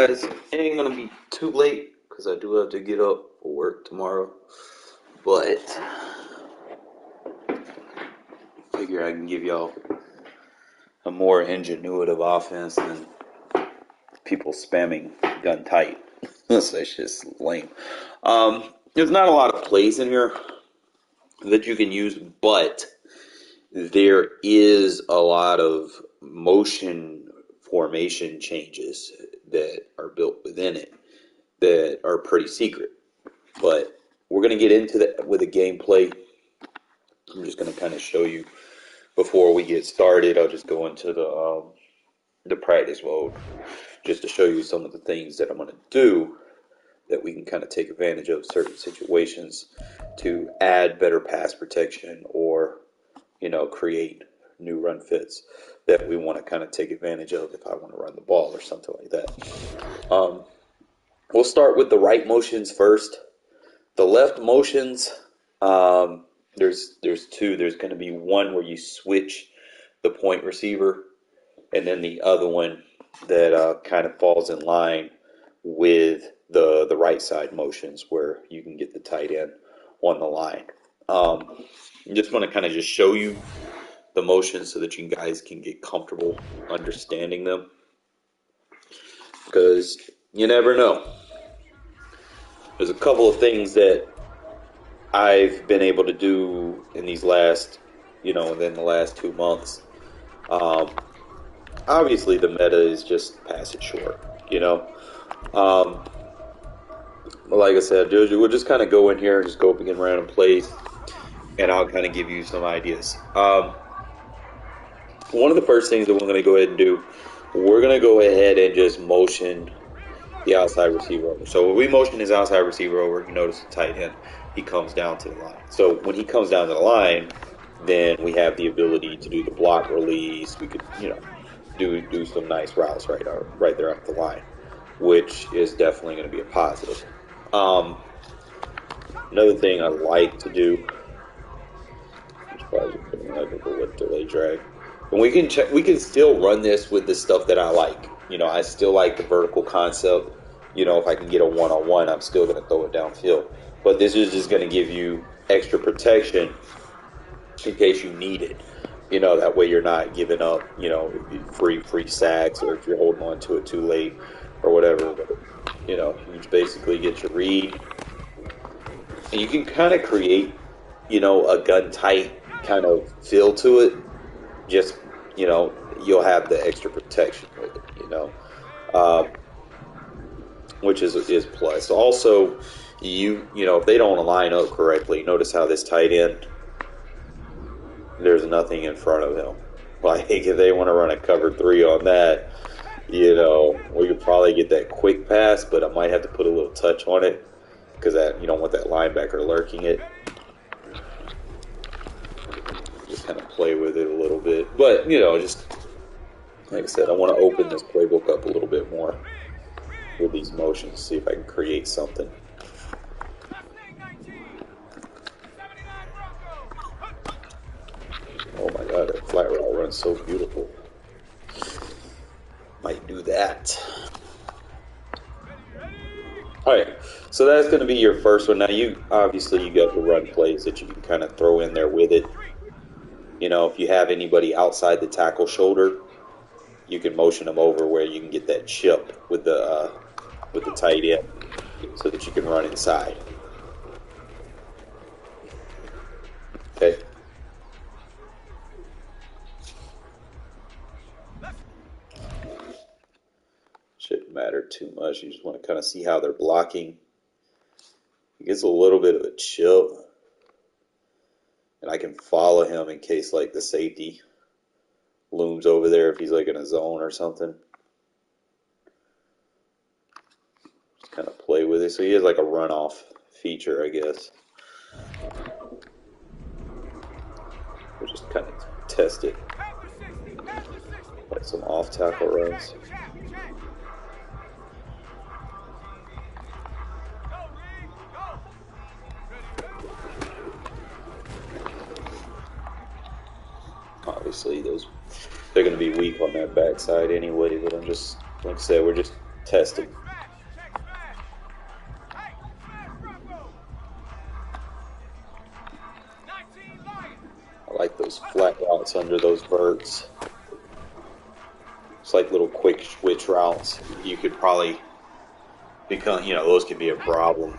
guys. It ain't gonna be too late because I do have to get up for work tomorrow. But I figure I can give y'all a more ingenuitive offense than people spamming gun tight. That's just lame. There's not a lot of plays in here that you can use, but there is a lot of motion formation changes that are built within it that are pretty secret. But we're going to get into that with a gameplay. I'm just going to kind of show you before we get started. I'll just go into the practice mode just to show you some of the things that I'm going to do that we can kind of take advantage of certain situations to add better pass protection or, create new run fits that we want to kind of take advantage of if I want to run the ball or something like that. We'll start with the right motions first. The left motions, there's two. There's going to be one where you switch the point receiver, and then the other one that kind of falls in line with the right side motions where you can get the tight end on the line. I'm just going to kind of just show you the motions so that you guys can get comfortable understanding them, because you never know. There's a couple of things that I've been able to do in these last, within the last 2 months. Obviously, the meta is just pass it short, But like I said, Jojo, we'll just kind of go in here and just go up again random plays, and I'll kind of give you some ideas. One of the first things that we're going to go ahead and do, we're going to go ahead and just motion the outside receiver over. So when we motion his outside receiver over, you notice the tight end, he comes down to the line. So when he comes down to the line, then we have the ability to do the block release. We could, do some nice routes right there off the line, which is definitely going to be a positive. Another thing I like to do, which probably putting like a bullet delay drag, and we can still run this with the stuff that I like. I still like the vertical concept. If I can get a one-on-one, I'm still going to throw it downfield. But this is just going to give you extra protection in case you need it. That way you're not giving up, free sacks, or if you're holding on to it too late or whatever. But, you basically get your read. And you can kind of create, a gun-tight kind of feel to it. Just, you'll have the extra protection with it, which is plus. Also, if they don't line up correctly, notice how this tight end, there's nothing in front of him. Like, if they want to run a cover 3 on that, we could probably get that quick pass, but I might have to put a little touch on it because you don't want that linebacker lurking it. Just kind of play with it a little bit. But, just like I said, I want to open this playbook up a little bit more with these motions, see if I can create something. Oh my god, that flat route runs so beautiful. Might do that. Alright, so that's going to be your first one. Now, you got the run plays that you can kind of throw in there with it. If you have anybody outside the tackle shoulder, you can motion them over where you can get that chip with the tight end so that you can run inside. Okay. Shouldn't matter too much. You just want to kind of see how they're blocking. He gets a little bit of a chip, and I can follow him in case like the safety looms over there if he's like in a zone or something. Just kind of play with it. So he has like a runoff feature, I guess. We'll just kind of test it. Like some off tackle runs. Obviously, they're going to be weak on that backside anyway, but I'm just, like I said, we're just testing. I like those flat routes under those verts. It's like little quick switch routes. You could probably become, those could be a problem.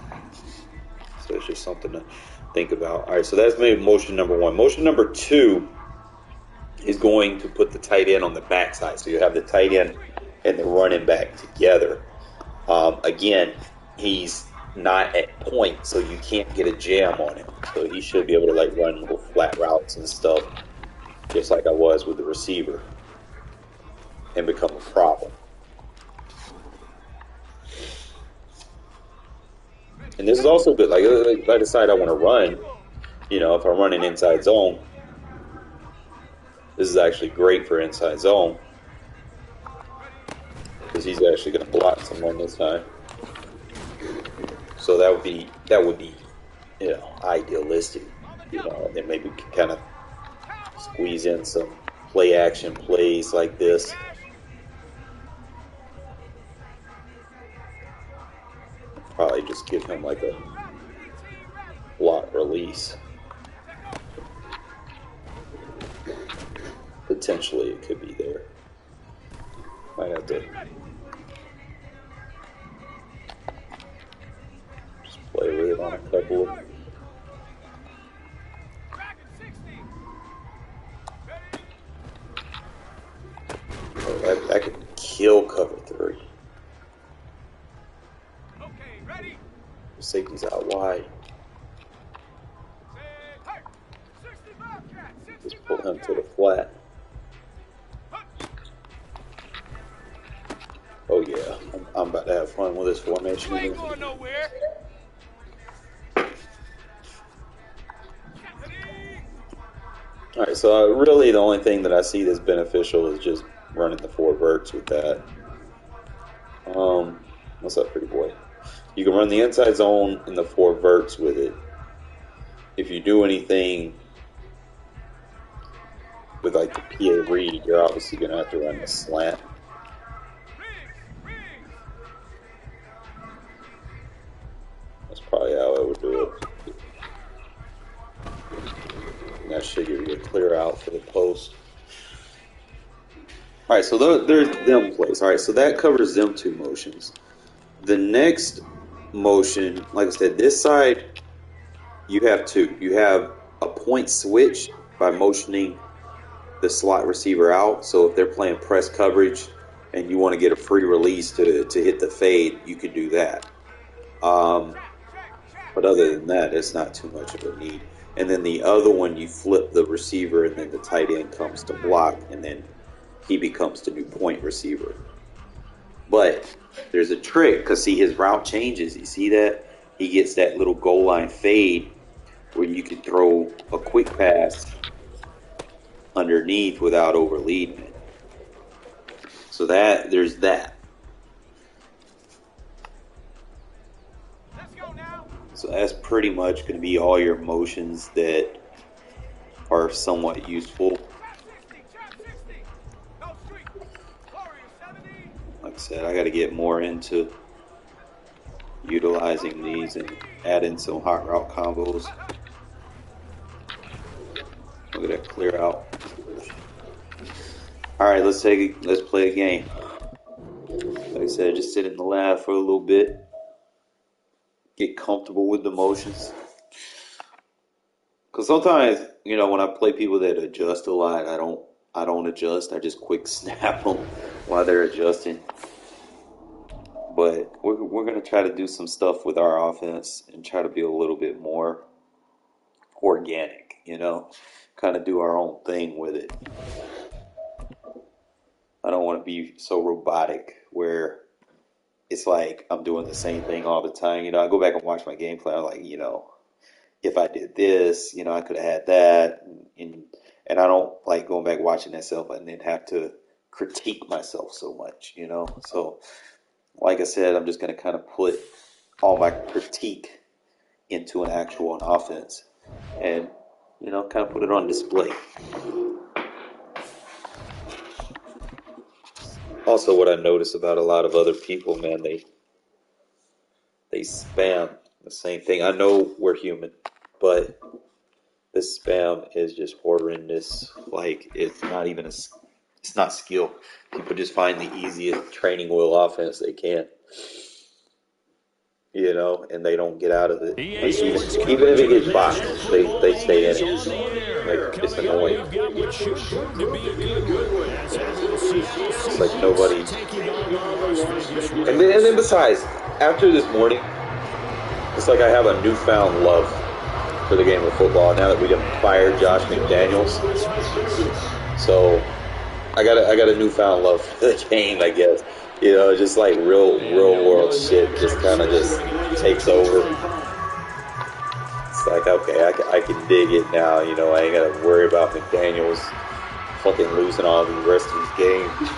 So it's just something to think about. All right, so that's maybe motion number one. Motion number two is going to put the tight end on the backside. So you have the tight end and the running back together. Again, he's not at point, so you can't get a jam on him. So he should be able to like run little flat routes and stuff, just like I was with the receiver, and become a problem. And this is also good. Like if I decide I want to run, if I'm running inside zone, this is actually great for inside zone because he's actually going to block someone this time. So that would be idealistic. And then maybe kind of squeeze in some play action plays like this. Probably just give him like a block release. Potentially it could be there. Might have to just play with it on a couple of. Oh, I could kill cover three. The safety's out wide. Just pull him to the flat. Oh yeah, I'm about to have fun with this formation. You ain't going nowhere. All right, so really the only thing that I see that's beneficial is just running the four verts with that. What's up, pretty boy? You can run the inside zone and the four verts with it. If you do anything with like the PA read, you're obviously going to have to run the slant. That's probably how I would do it. And that should give you a clear out for the post. All right, so there's them plays. All right, so that covers them two motions. The next motion, like I said, this side, you have two. You have a point switch by motioning the slot receiver out. So if they're playing press coverage and you want to get a free release to hit the fade, you could do that. But other than that, it's not too much of a need. And then the other one, you flip the receiver and then the tight end comes to block and then he becomes the new point receiver. But there's a trick because, see, his route changes. You see that? He gets that little goal line fade where you can throw a quick pass underneath without overleading it. So there's that. Let's go now. So that's pretty much going to be all your motions that are somewhat useful. Like I said, I got to get more into utilizing these and add in some hot route combos. Look at that clear out. All right, let's play a game. Like I said, just sit in the lab for a little bit, get comfortable with the motions. Because sometimes, when I play people that adjust a lot, I don't adjust. I just quick snap them while they're adjusting. But we're going to try to do some stuff with our offense and try to be a little bit more organic, kind of do our own thing with it. I don't want to be so robotic where it's like I'm doing the same thing all the time. I go back and watch my game plan. I'm like, if I did this, I could have had that. And I don't like going back watching myself and then have to critique myself so much, So, like I said, I'm just going to kind of put all my critique into an actual offense and, kind of put it on display. Also, what I notice about a lot of other people, man, they spam the same thing. I know we're human, but this spam is just horrendous. Like it's not even it's not skill. People just find the easiest training wheel offense they can, and they don't get out of it. Like even if it gets botched, they stay in it. Like it's annoying. It's like nobody. And then besides, after this morning, it's like I have a newfound love for the game of football now that we done fired Josh McDaniels. So I got a newfound love for the game, I guess. Just like real world shit just kind of just takes over. It's like, okay, I can dig it now. I ain't got to worry about McDaniels fucking losing all the rest of his games.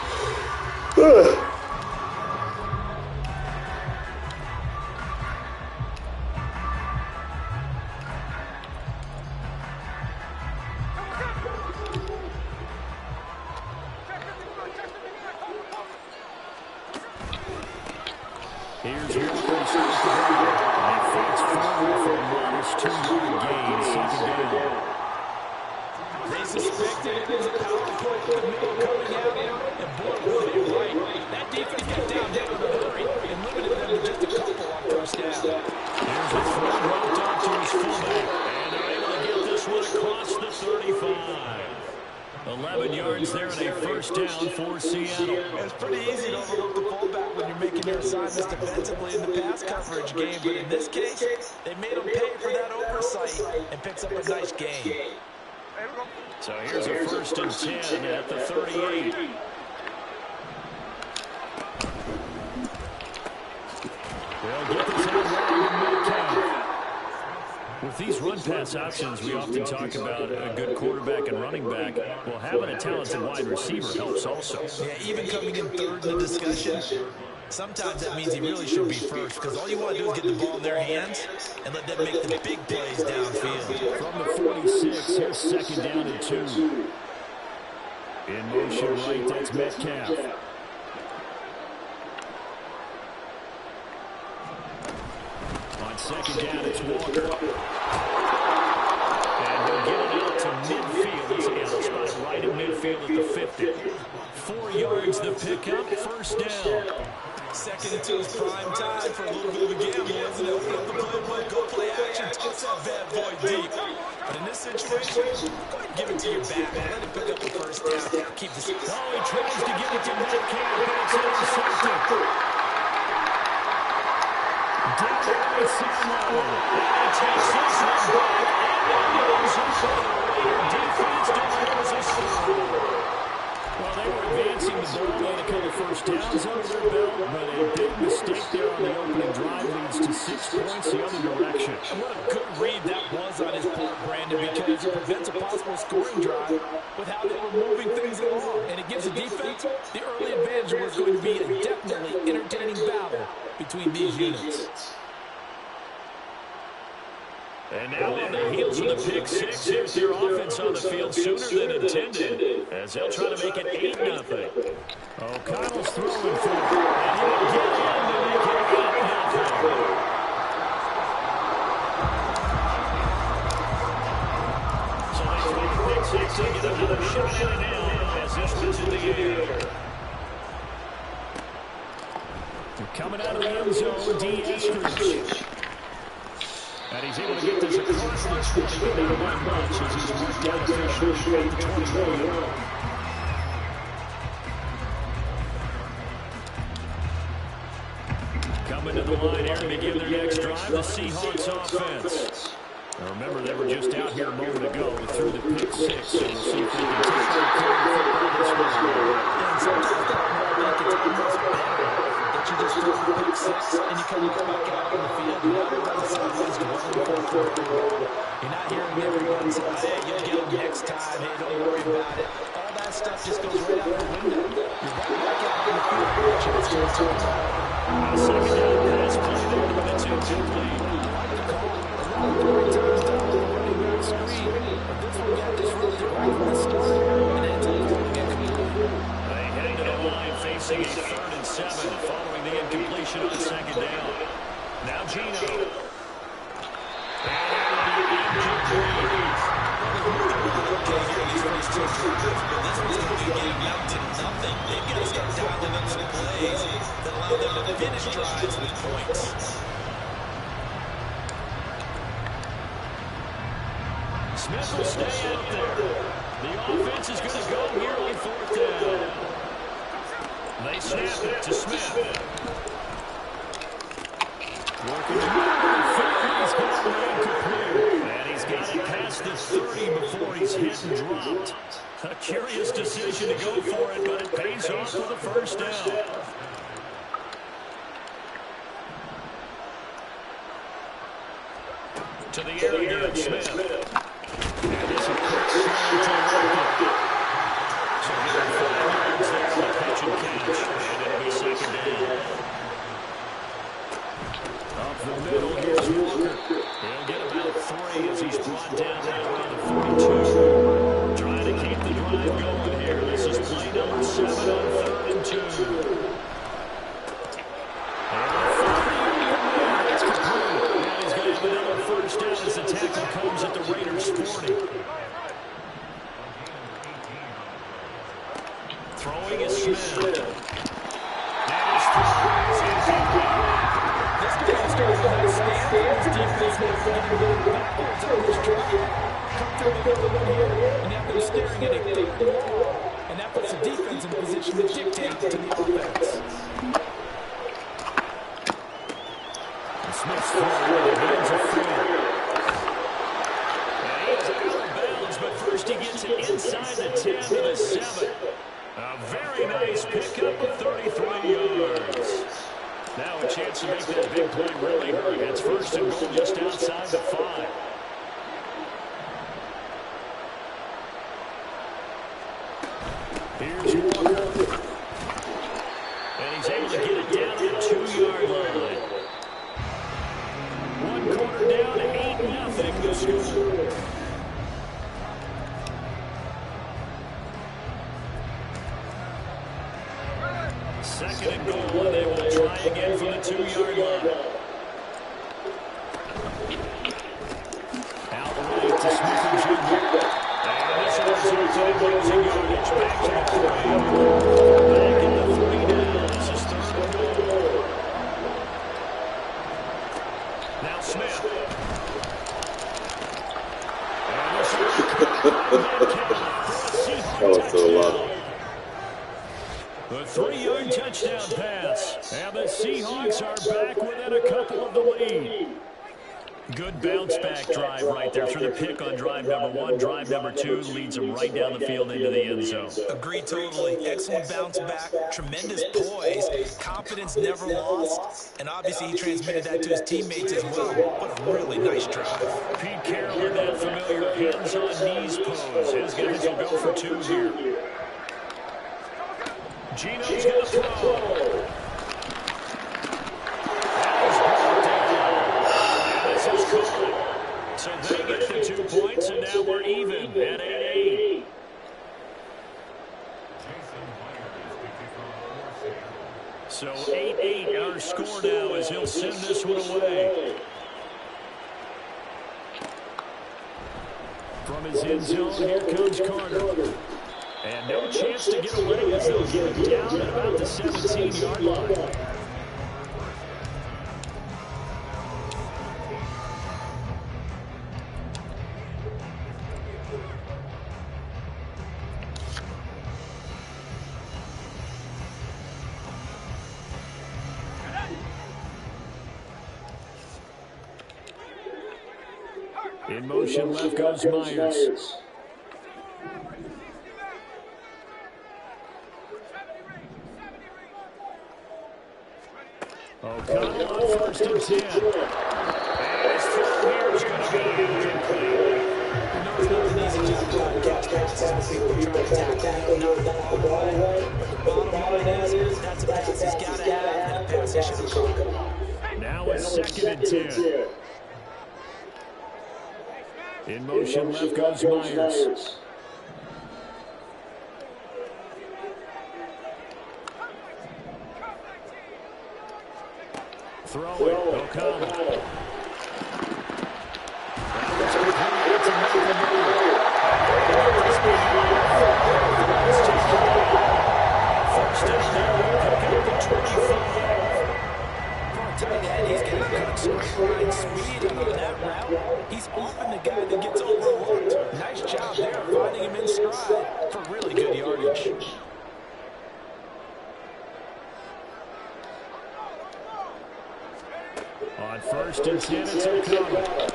Here's Walker to start the drive. And he fights forward for a modest 2-yard gain, second down. They suspected it was a power play with the middle coming out, and boy, were they right. That defense got down in a hurry and limited them to just a couple on first down. Here's a throw dropped off to his fullback, and they're able to get this one across the 35. 11 yards there and a first down for Seattle. It's pretty easy to overlook the fullback when you're making your assignments defensively in the pass coverage game, but in this case, they made him pay for that oversight and picks up a nice gain. So here's a 1st and 10 at the 38. They'll get this out wide to Metcalf. With these run-pass options, we often talk about a good quarterback and running back. Well, having a talented wide receiver helps also. Yeah, even coming in third in the discussion, sometimes that means he really should be first, because all you want to do is get the ball in their hands and let them make the big plays downfield. From the 46, here's 2nd down and 2. In motion right, that's Metcalf. On 2nd down, it's Walker. And he'll get it out to midfield. He's spot it right in midfield at the 50. 4 yards the pickup, 1st down. 2nd and 2 is prime time for a little bit of a gamble, isn't it? Open up the playbook, go play action, toss that bad boy deep. But in this situation, go ahead and give it to your back. Let him pick up the 1st down. Keep the... Oh, he tries to give it to Metcalf, but it's intercepted. Down the right sideline. And he takes this one back. And it is a Raider defense delivers a score. Well, they were advancing the ball, and a couple first downs under their belt, but a big mistake there on the opening drive leads to 6 points the other direction. And what a good read that was on his part, Brandon, because it prevents a possible scoring drive with how they were moving things along. And it gives the defense the early advantage where it's going to be a definitely entertaining battle between these units. And now on the heels of the pick six, here's their offense on the field sooner than intended, as they'll try to make it 8-0. O'Connell's throwing for it, and he'll get in to make it 8-0. So they throw the pick six and get another shot at it now as this one's in the air. Coming out of the end zone, D. Eskridge. And he's able to get this across the 20 without one bunch as he's marked down officially at the 21. Coming to the line here to begin their next drive, the Seahawks offense. Now remember, they were just out here a moment ago through the pick six, so we'll see if they can take care of football this one. And sometimes that it's almost better that you just throw the pick six and you come back out on the field. You're not about to somebody's dwelling for a fourth and goal. You're not hearing everyone say, hey, you'll get them next time. Hey, don't worry about it. All that stuff just goes right out the window. You're right back out on the field for a chance to return. Second down pass play there to the 2-2 lead. facing a 3rd and 7 following the incompletion on second down. Now Gino. They've got to start dialing up some plays that allow them to finish drives with points. Smith will stay out there. The offense is going to go here on 4th down. They snap it to Smith. Working the middle of the field. He's got the incomplete. And he's got it past the 30 before he's hit and dropped. A curious decision to go for it, but it pays off with a 1st down. To the air again, Smith. And this is a quick slam to Rocket. So here are 5 yards there on the pitch and catch. And it'll be 2nd down. Up the middle, here's Walker. He'll get about 3 as he's brought down now around the 42. Trying to keep the drive going here. This is play number 7 on 3rd and 2. And the 40-yard that's complete. And he's going to have another 1st down as the tackle comes at the Raiders' 40. Throwing is Smith. That is This game's going to have standards. Defense needs to get backwards on this drive. Come through the middle of here, and now they're staring at it. And that puts the defense in position to dictate to the offense. And Smith's throwing the hands of Freeman. And he's out of bounds, but first he gets it inside the 10 to the 7. A very nice pickup of 33 yards. Now a chance to make that big play really hurt. It's 1st and goal just outside the 5. Here's Walker. And he's able to get it down to the 2-yard line. 1 quarter down, 8-0 the score. Second and goal, and they will try again from the 2-yard line. Outright to Smith and Jr. And this results in losing yardage back to the 3. Back in the 3 now. This is 3rd and goal. Now Smith. And this is a touchdown. The 3-yard touchdown pass. And the Seahawks are back within a couple of the lead. Good bounce back drive right there through the pick on drive number 1. Drive number 2 leads them right down the field into the end zone. Agreed totally. Excellent bounce back. Tremendous poise. Confidence never lost. And obviously he transmitted that to his teammates as well. What a really nice drive. Pete Carroll in that familiar hands-on-knees pose. His guys will go for 2 here. Gino's going to throw. So they get the 2 points, and now we're even at 8-8. So 8-8 our score now as he'll send this one away. From his end zone, here comes Carter. And no chance to get away as they'll get it down at about the 17-yard line. In motion, left goes Myers. O'Connell on 1st and 10. And his throw here is going to be incomplete. It's not an easy job to catch passes when people are trying to tackle, not the ball away. But the bottom line is that's a pass he's got to have and a pass he should have caught. Now it's 2nd and 10. In motion, left goes Myers. Throw it. O'Connell. That was complete to McNamara. First down there, we pick up the 25. For a tight end, he's got good straight line speed, and on that route, he's often the guy that gets overlooked. Nice job there finding him in stride for really good yardage. On first and 10, it's O'Connell.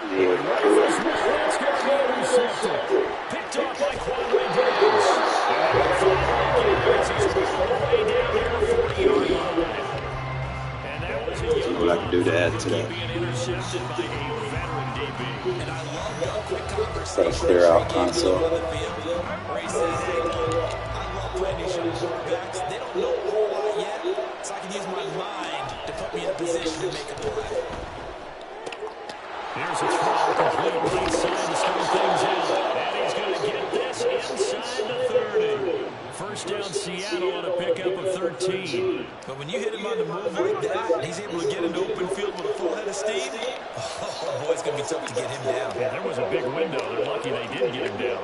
That's going to be intercepted. Picked off by Quadre Diggs. Way down there, 40-yard line. And that was a What I can do to add to that. being intercepted by a veteran DB. And I love the quick conversation. Clear out console. Where he says, hey, I love playing these young quarterbacks. They don't know a whole lot yet, so I can use my mind to put me in a position to make a play. Here's a throw complete right side to start things out. And he's going to get this inside the 30. First down Seattle on a pickup of 13. But when you hit him on the move like that, and he's able to get into open field with a full head of steam, oh boy, it's going to be tough to get him down. Yeah, there was a big window. They're lucky they did get him down.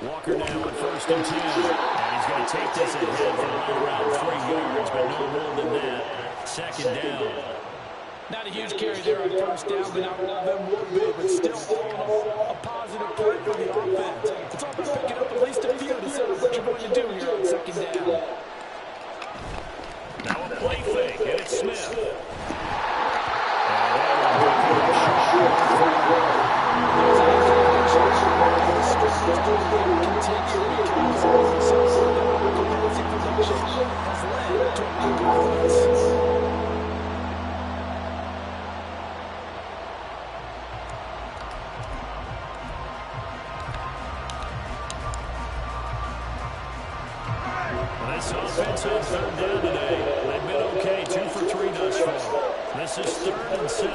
Walker now on first and 10. And he's going to take this ahead for right around 3 yards, but no more than that. Second down. Not a huge carry there on first down, but not all of them would be, but still all in all, a positive play for the offense. It's all about picking up at least a few to set up what you're going to do here on second down. Now a play fake, and it's Smith. This offense on third down today. They've been okay, 2 for 3 thus far. This is 3rd and 7.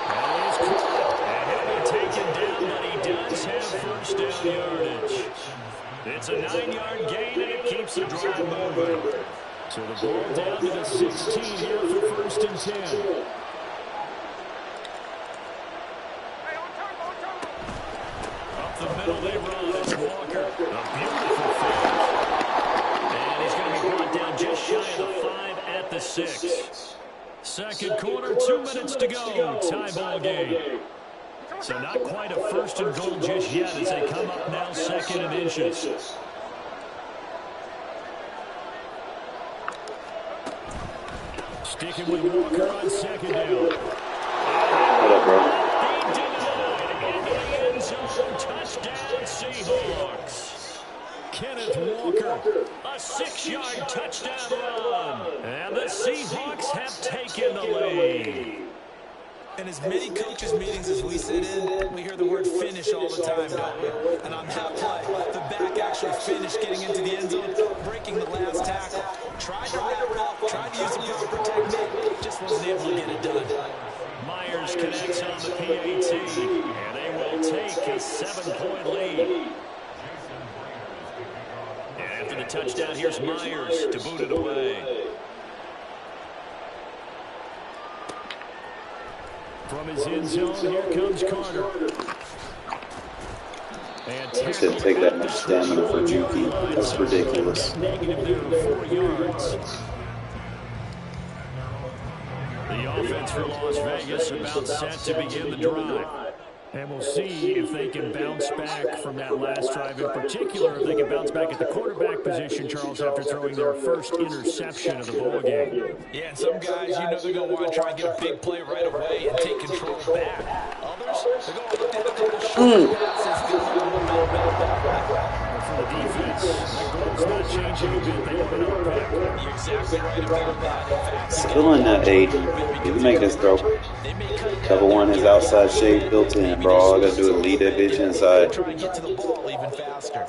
And he's caught. And he'll be taken down, but he does have first down yardage. It's a 9-yard gain, and it keeps the drive moving. So the ball down to the 16 here for first and 10. Up the middle they run. It's Walker. A beautiful fake. And he's going to be brought down just shy of the 5 at the 6. Second quarter, 2 minutes to go. Tie ball game. So not quite a first and goal just yet as they come up now 2nd and inches. Sticking with Walker on 2nd down. What up, bro? Touchdown, Seahawks. Kenneth Walker, a 6-yard touchdown run. And the Seahawks have taken the lead. In as many coaches' meetings as we sit in, we hear the word finish all the time, don't we? And on that play, the back actually finished getting into the end zone, breaking the last tackle. Tried to wrap it up, tried to use the proper technique, just wasn't able to get it done. Myers connects on the PAT, and they will take a 7-point lead. And after the touchdown, here's Myers to boot it away. From his end zone, here comes Carter. And It should take that much stamina for Juki. That's ridiculous. Negative there, 4 yards. The offense for Las Vegas about set to begin the drive. And we'll see if they can bounce back from that last drive in particular, if they can bounce back at the quarterback position, Charles, after throwing their first interception of the ballgame. Yeah, and some guys, you know they're going to want to try and get a big play right away and take control back. Others, they're going to look to have a couple short passes going on. For the defense, the goal's not changing a bit. They open up back. You're exactly right about that. In fact, Still in that 80. You can make this throw. Cover one, his outside shape built in, bro. All I gotta do is lead that bitch inside. try and get to the ball even faster.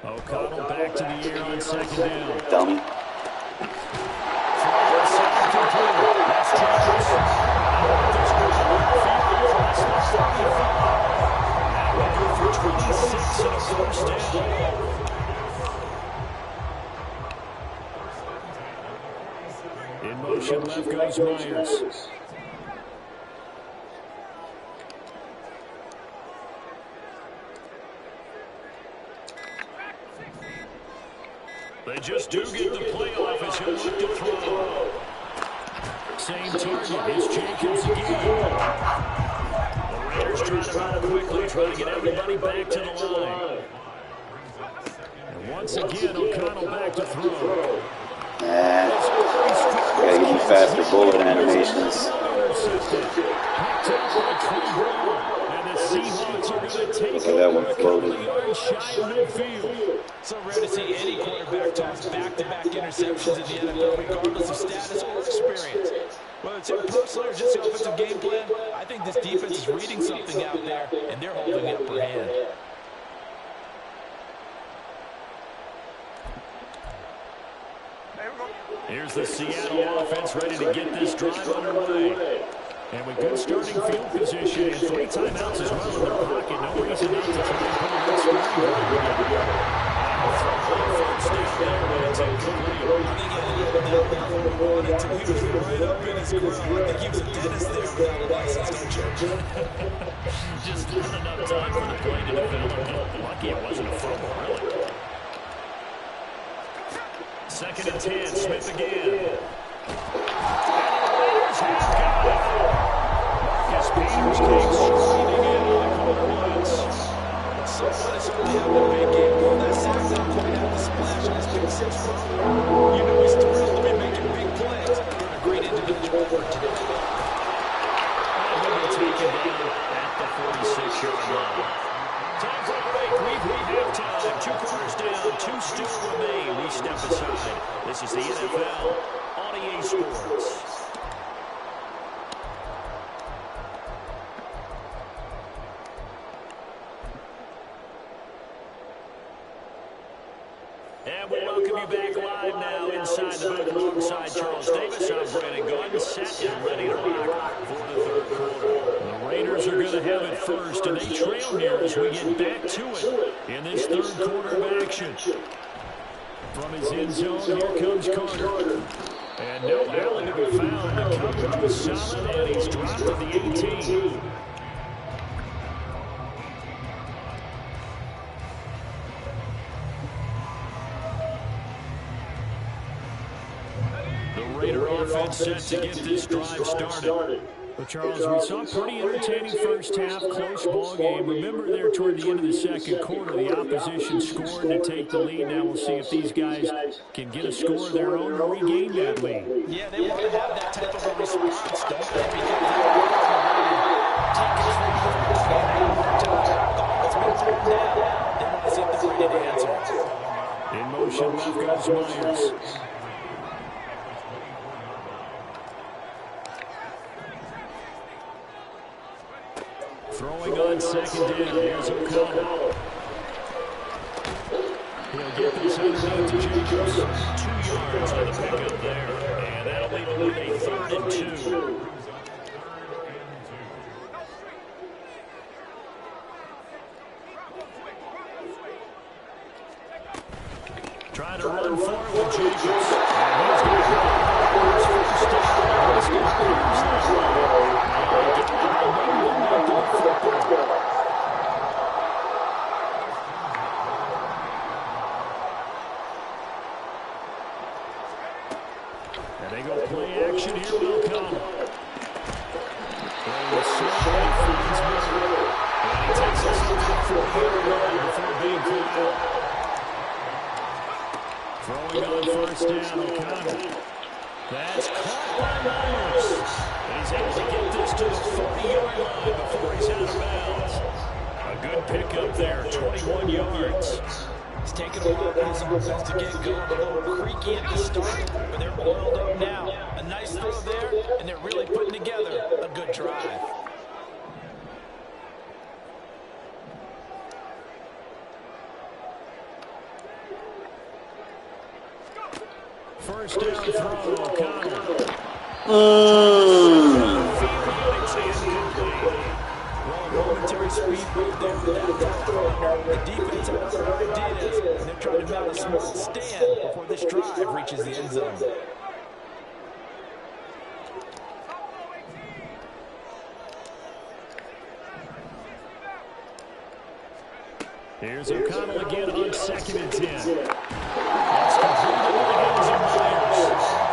O'Connell back to the air second down. Dummy. That's Jacobs. That will go for 26 and a first down. In motion, left goes Myers. They just do get the playoff as he'll look to throw. Same target. It's Jacobs again. The Raiders trying to run quickly, trying to get everybody back to the line. And once again, O'Connell back to throw. Gotta give me faster bullet animations. So that one floated. So rare to see any quarterback toss back-to-back interceptions in the NFL, regardless of status or experience. Whether it's impersonal or just the offensive game plan, I think this defense is reading something out there, and they're holding the upper hand. Here's the Seattle offense ready to get this drive underway. And with good starting field position and 3 timeouts as well in their pocket, no reason not to try and put a good scoring drive together. First down there, but it's incomplete. I think he had a little bit of until he was right up in his grill. I think he was a dentist there without a license, don't you? Just not enough time for the play to develop. Lucky it wasn't a fumble, really. Second and 10, Smith again. Marcus Peters came streaming in on the corner blitz. So what is going to happen in a big game? Well, that sack that point out the splash on his big 6 foot. You know he's thrilled to be making big plays. Doing a great individual effort today. And he'll be taken down at the 46-yard line. Time for a break. We have time. 2 quarters down. 2 still remain. We step aside. This is the NFL on EA Sports. And we welcome you back live now inside the booth alongside Charles Davis. I'm Brandon Gordon, set and ready to rock for the third quarter. The Raiders are going to have it first, and they trail here as we get back to it in this third quarter of action. From his end zone, here comes Carter. And no Allen to be found. The coverage was solid, and he's dropped at the 18. The Raider offense set to get this drive started. Well, Charles, we saw a pretty entertaining first half, close ball game. Remember there toward the end of the second quarter, the opposition scored to take the lead. Now we'll see if these guys can get a score of their own to regain that lead. Yeah, they want to have that type of a response, don't they? Because they're take control of the game. It's been thrown down. They want to see if they're ready to answer. In motion, left goes Myers. Throwing on second down, here's O'Connell. He'll get this underneath to Jacobs. 2 yards on the pickup there, and that'll leave him with a 3rd and 2. Trying to run forward with Jacobs. And he's going to his first down. He's going to lose that one. And they go play action here with O'Connell. And he takes us up to the 40-yard line before being pulled out. Throwing on first down, O'Connell. That's caught by Myers. And he's able to get this to the 40-yard line before he's out of bounds. A good pickup there, 21 yards. It's taken a while for his offense to get going, a little creaky at the start, but they're oiled up now. A nice throw there, and they're really putting together a good drive. first down throw, O'Connell. Well, momentary speed right there, but that throw, the defense had other ideas, and they're trying to mount a smart stand before this drive reaches the end zone. Here's O'Connell again on 2nd and 10. That's completed into the hands of Myers.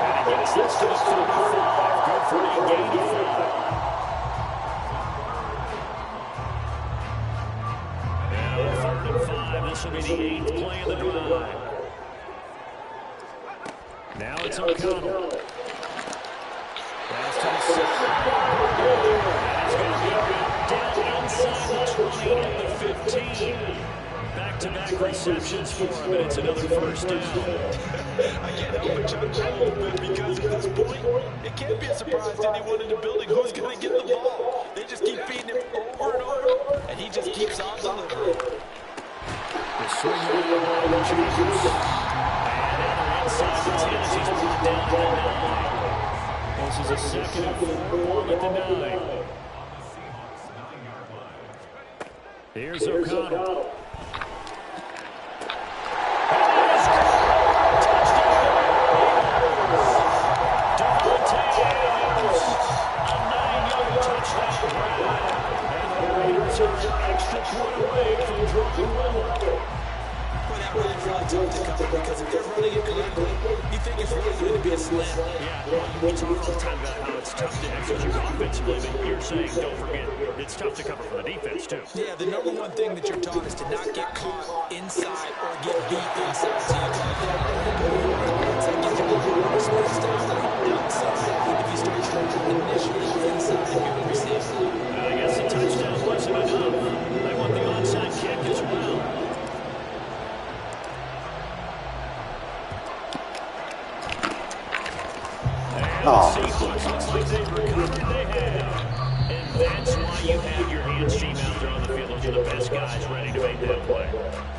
And he gets this to the 35. Good for a gain of 5. And on 3rd and 5, this will be the 8th play of the drive. Now it's O'Connell. Pass to the side. And he's going to be down inside the 20 and the 15. Back-to-back receptions for him, and it's another first down. I can't help but chuckle a little bit because at this point, it can't be a surprise to anyone in the building who's going to get the ball. They just keep feeding him over and over, and he just keeps on delivering. The swing of the ball changes. And enter inside the 10 as he's brought down at the 9. This is a 2nd and 4, ball at the 9. Here's O'Connell. Extra point away from dropping well. Well, that runs really tough to cover because if they're running it correctly, you think it's really going to be a slam. Yeah, we talk all the time about how it's tough to execute offensively, but you're saying, don't forget, it's tough to cover for the defense, too. Yeah, the number one thing that you're taught is to not get caught inside or get beat inside. So you got that. It's like you have a more space down outside if you start trying initially inside if you're receiving. I guess the touchdown wasn't enough. They want the onside kick as well. And the Seahawks looks like they've recovered. They have. And that's why you have your hands team out there on the field. Those are the best guys ready to make that play.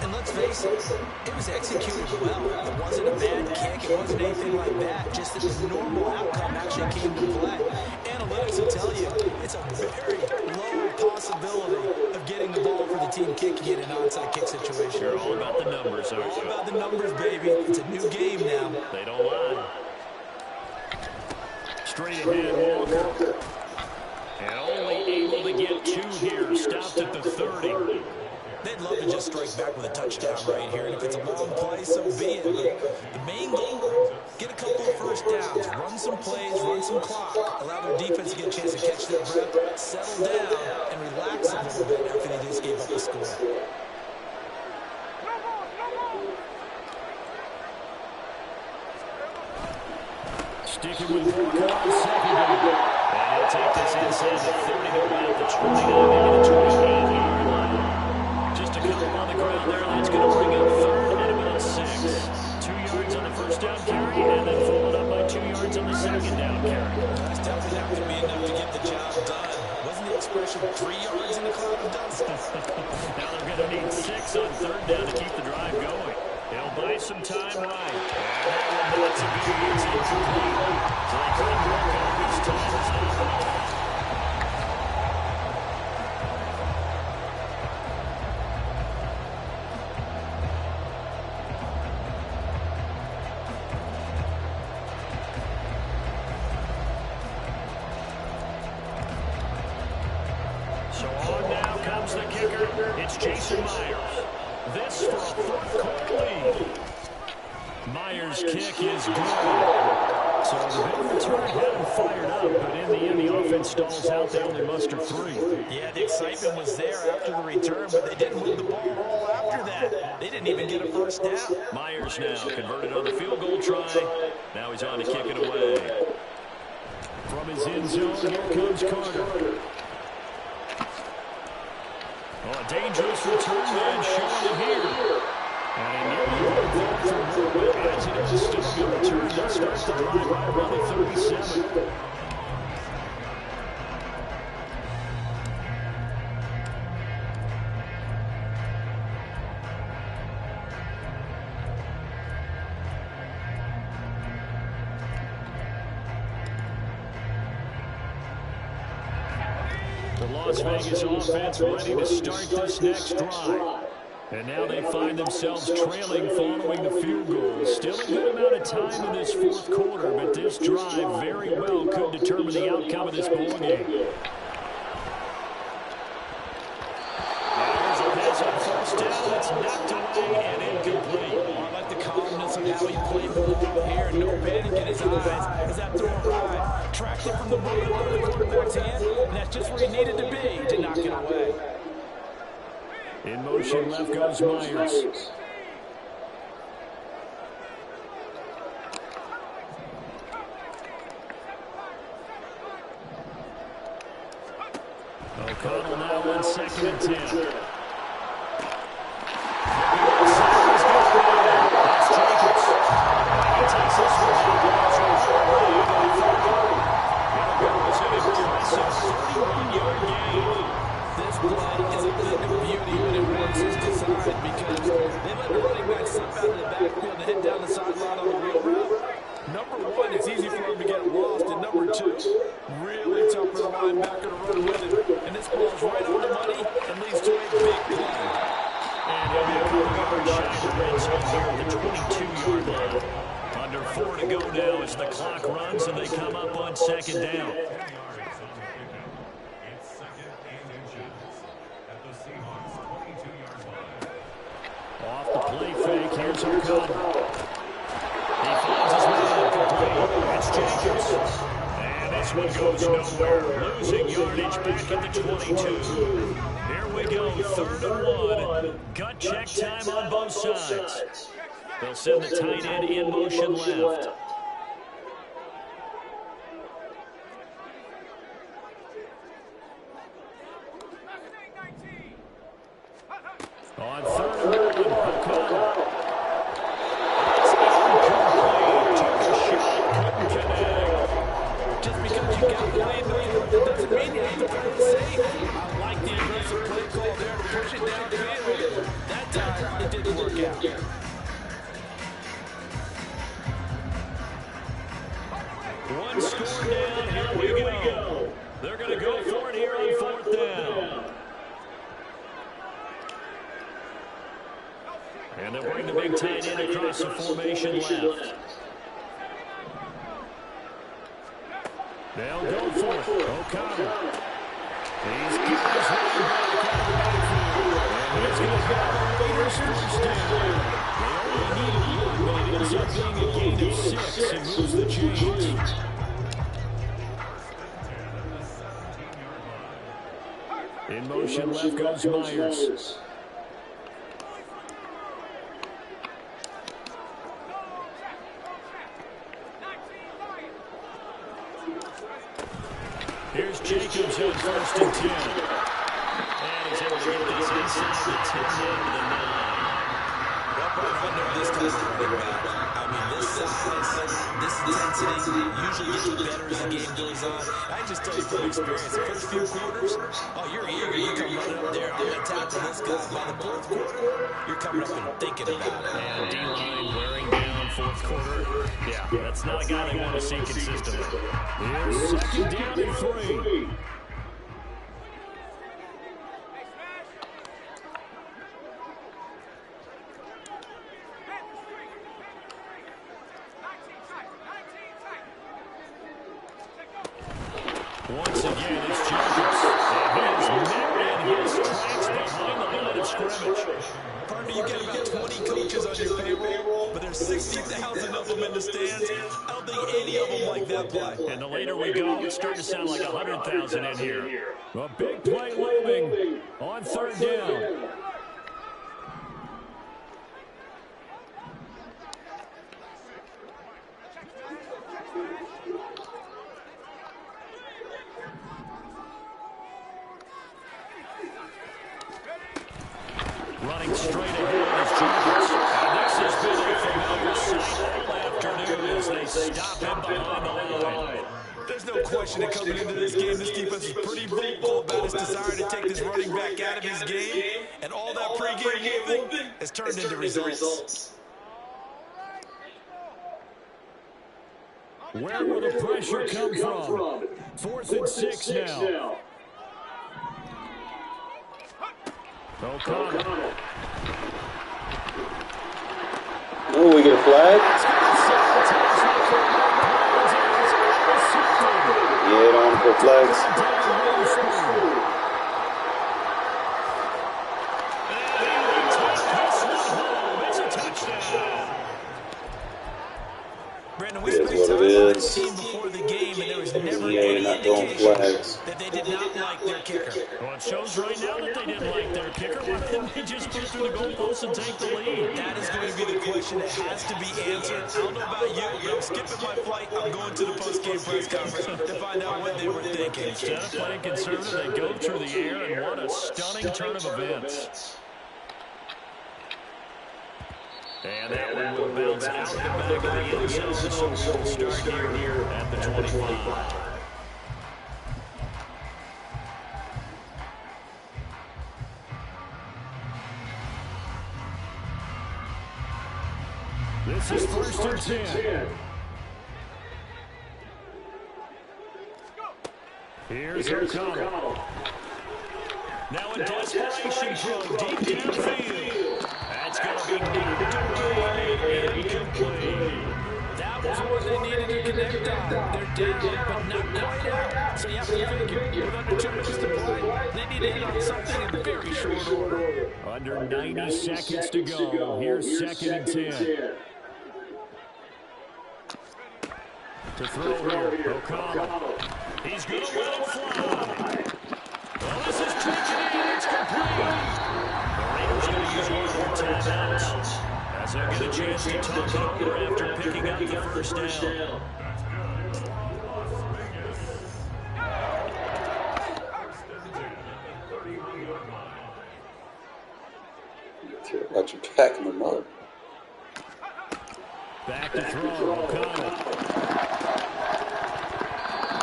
And let's face it, it was executed well. It wasn't a bad kick. It wasn't anything like that. Just that the normal outcome actually came to play. Analytics will tell you it's a very low possibility of getting the ball for the team kicking it in an onside kick situation. You're all about the numbers, aren't you? All about the numbers, baby. It's a new game now. They don't lie. Straight ahead, Walker. And only able to get 2 here. Stopped at the 30. They'd love to just strike back with a touchdown right here. And if it's a long play, so be it. But the main goal, get a couple of first downs, run some plays, run some clock, allow their defense to get a chance to catch their breath, settle down, and relax a little bit after they just gave up the score. Sticking with Walker on 2nd down. And he'll take this inside the 30 to about the 29, maybe the 28-yard line. Just a couple on the ground there. That's going to bring up 3rd and about 6. 2 yards on the first down carry, and then followed up by 2 yards on the 2nd down carry. That's definitely not going to be enough to get the job done. Wasn't the expression 3 yards in the cloud of dust? Now they're going to need 6 on 3rd down to keep the drive going. They'll buy some time right. And that's a good use. Incomplete. So they couldn't work out this time. It's not enough. So on now comes the kicker. It's Jason Myers. This for a 4th quarter lead. Myers' kick is good. So the big return had him fired up, but in the end, the offense stalls out. They only muster 3. Yeah, the excitement was there after the return, but they didn't move the ball all after that. They didn't even get a first down. Myers now converted on the field goal try. Now he's on to kick it away. From his end zone, here comes Carter. Oh, a dangerous return man showing him here. And he nearly broke that from Woodward as he does still a good return. That starts the drive right around the 37. The Las Vegas offense ready to start this next drive. And now they find themselves trailing following the field goal. Still a good amount of time in this fourth quarter, but this drive very well could determine the outcome of this ball game. There's a pass on first down. It's knocked away and incomplete. I like the calmness of how he played the ball here. No panic in his eyes as that throw arrived. Tracked it from the bottom of the quarterback's hand, and that's just where he needed to be to knock it away. In motion, left goes Myers. O'Connell now on 2nd and 10. That's Jacobs. He takes this one. It's a 31-yard gain. This play is a thing of beauty when it works as designed because they let the running back slip out of the backfield and hit down the sideline on the wheel route. Number one, it's easy for him to get lost. And number two, really tough for the linebacker to run with it. And this ball is right on the money and leads to a big play. And he'll be a couple yards shy of the red zone here at the 22-yard line. Under 4 to go now as the clock runs and they come up on 2nd down. Off the play fake, here's O'Connell. He finds his man complete. It's Jacobs. And this one goes nowhere. Losing yardage back at the 22. Here we go, 3rd and 1. Gut check time on both sides. They'll send the tight end in motion left. On 3rd and 1, O'Connell. It's incomplete. Took a shot, couldn't connect. Just because you got the lead, doesn't mean you have to play it safe. I like the aggressive play call there to push it downfield. That time, it didn't work out. One score down, here we go. They're going to go for it here on 4th down. And they'll bring the big tight end across the formation left. They'll go for it. O'Connell. He's got his running back out of the backfield. And he's going to grab the Raiders first down. They only needed one, but it ends up being a gain of 6 and moves the chains. In motion, left goes Myers. Here's Jacobs on 1st and 10. And he's able to get this inside the 10 down to the 9. Up right under this type of running back. I mean, this size, this intensity usually gets better as the game goes on. I just tell you from experience, the first few quarters, oh, you're eager. You come running up there, I'm going to tackle this guy. By the 4th quarter, you're coming up and thinking about it. And D-line wearing down 4th quarter. Yeah, that's not a guy they want to see consistently. Here's 2nd down and 3. Once again, it's Jacobs. And he is marrying his tracks behind the line of scrimmage. Partner, you got about 20 coaches on your payroll, but there's 60,000 of them in the stands. I don't think any of them like that play. And the later we go, it's starting to sound like 100,000 in here. A big play looming on 3rd down. Running straight ahead is Jacobs. And this has been a familiar sight all afternoon as they stop him behind the line. There's no question that coming into this game, this defense is pretty vocal about its desire to take this running back out of his game. And all that pregame moving has turned into results. Where will the pressure come from? 4th and 6 now. O'Connell. Oh, we get a flag? Yeah, don't want to put flags. Brandon, we spent time on this team before the game, and there was never any indication that they did not like their kicker. Well, it shows right now that they didn't like their kicker. Why didn't they just put through the goalpost and take the lead? That is going to be the question that has to be answered. I don't know about you, but I'm skipping my flight. I'm going to the post-game press conference to find out what they were thinking. Instead of playing conservative, they go through the air, and what a stunning turn of events. And that one will bounce out the back of the end zone, so we'll start here at the 25. This is first and 10. Here's O'Connell. Now a desperation throw deep downfield. That's going to be knocked away, incomplete. That was what they needed to connect on. They're down, but not quite out. So you have to figure, with under 2 minutes to play, they need to hit on something in very short order. Under 90 seconds to go. Here's second and 10. To throw here, O'Connell. He's going to let it fly. Well, this is tricky, and it's complete. The Raiders going to use one more timeout as they'll get a chance to talk it over after picking up the first down. Got your back in the mud. Back to throw, O'Connell.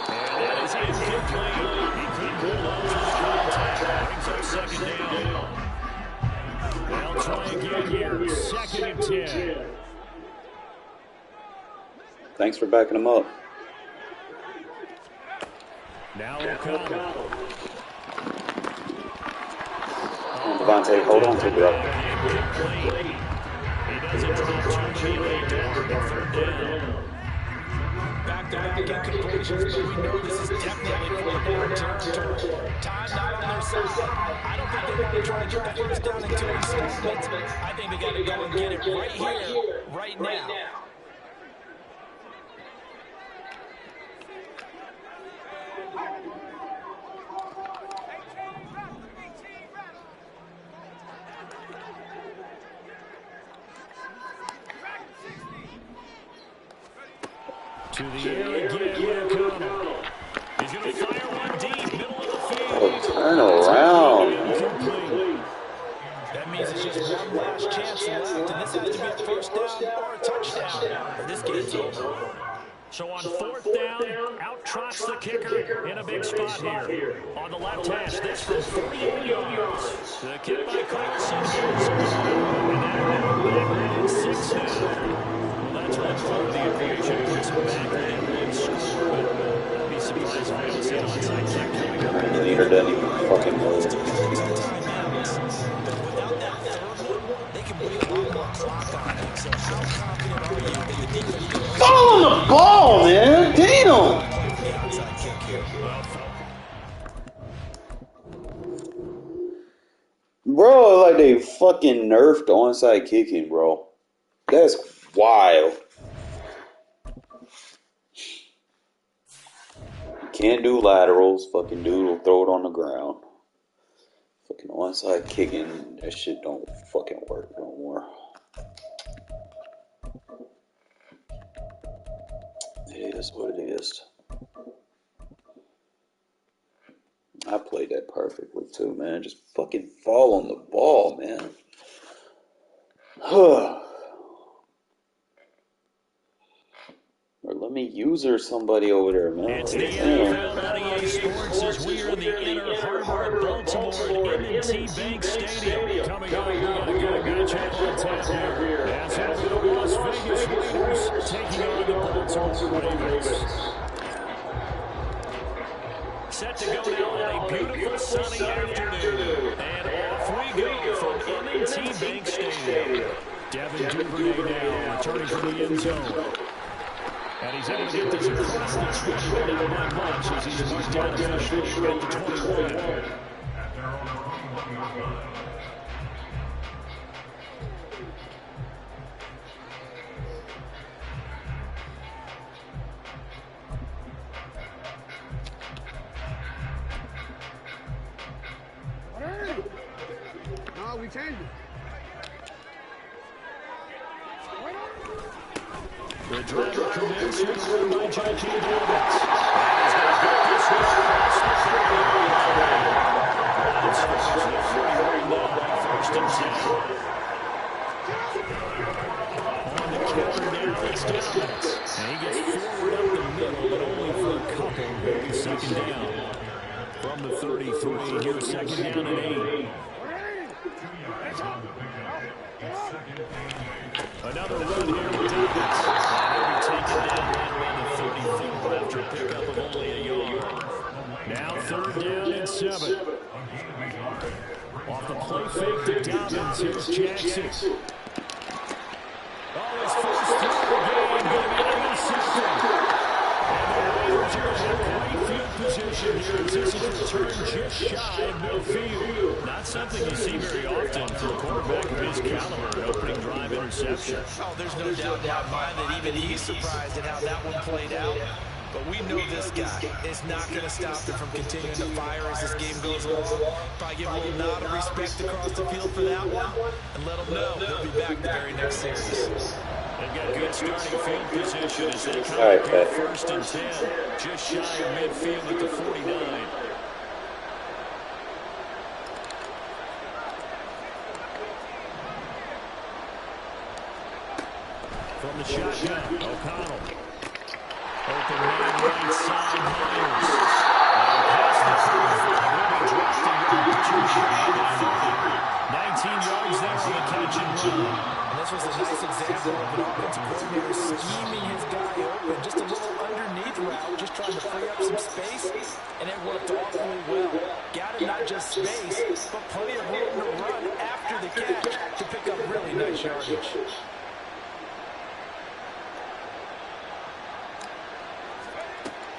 And that is incomplete. He couldn't hold on to the contact. Brings up second down. They'll try again here. Second and 10. Thanks for backing him up. Now O'Connell. Devontae, hold on to it, bro. He doesn't drop too many third down. Back-to-back incompletions, but we know this is definitely fourth down territory. Time not on their side. I don't think they want to try to get the first down in 2 installments. I think they got to go and get it right here, right now. To the air again, O'Connell. He's going to fire one deep, middle of the field. Turn around. That means it's just one last chance left, and this has to be a first down or a touchdown, or this game's over. So on fourth down, out trots the kicker in a big spot here. On the left hash, this from 48 yards. The kick by Carson. And that back in 6 now. That's one part of the equation. Puts him back in and score. But I'd be surprised if we don't see an onside kick coming up. Neither doesn't even fucking move. Without that third one, they can put a lot more clock on it. So how confident are you that the defense... Fall on the ball, man! Damn! Bro, like they fucking nerfed onside kicking, bro. That's wild. Can't do laterals. Fucking dude will throw it on the ground. Fucking onside kicking, that shit don't fucking work no more. It is what it is. I played that perfectly too, man. Just fucking fall on the ball, man. Or let me use her somebody over there, man. It's the NFL on EA Sports as we are in the inner harbor of Baltimore at M&T Bank Stadium. Coming up, we got a good matchup on tap here. As it'll be the Las Vegas Raiders taking on the Baltimore Ravens. set to go now on a beautiful sunny afternoon. And off we go from M&T Bank Stadium. Devin Duvernay now returning from the end zone. And he's able to get this across the 20, but not by much as he's marked down officially at the 21. No, we changed it. The driver commits with a run by J.K. Dobbins. And he's going to get this one across the 30. Browns scores the 41 now, first and 10. On the counter now, it's Dobbins. And he gets forward up the middle, but only for a couple. Second down. From the 33, here's second down and 8. Another run here with Dobbins. He'll be taken down right around the 34 after a pickup of only a yard. Now third down and 7. Off the play fake to Dobbins, here's Jackson. Oh, his first throw of the game, going to be intercepted. And the Raiders are going to have great field position here as this is returned just shy of midfield. Not something you see very often for a quarterback of his caliber, an opening drive interception. Oh, there's no doubt in my mind that even he's surprised at how that one played out. But we know this guy is not going to stop him from continuing to fire as this game goes along. Probably give him a little nod of respect across the field for that one, and let him know he'll be back the very next series. They've got good starting field position as they come to first and 10. Just shy of midfield at the 49. From the shotgun, O'Connell. Open man right side, Myers. And past the 45, will be dropped a yard too shy of the 30. 19 yards there for the catch and run. And this was a nice example of an offensive coordinator scheming his guy open. Just a little underneath route, just trying to free up some space, and it worked awfully well. Got it not just space, but plenty of room to run after the catch to pick up really nice yardage.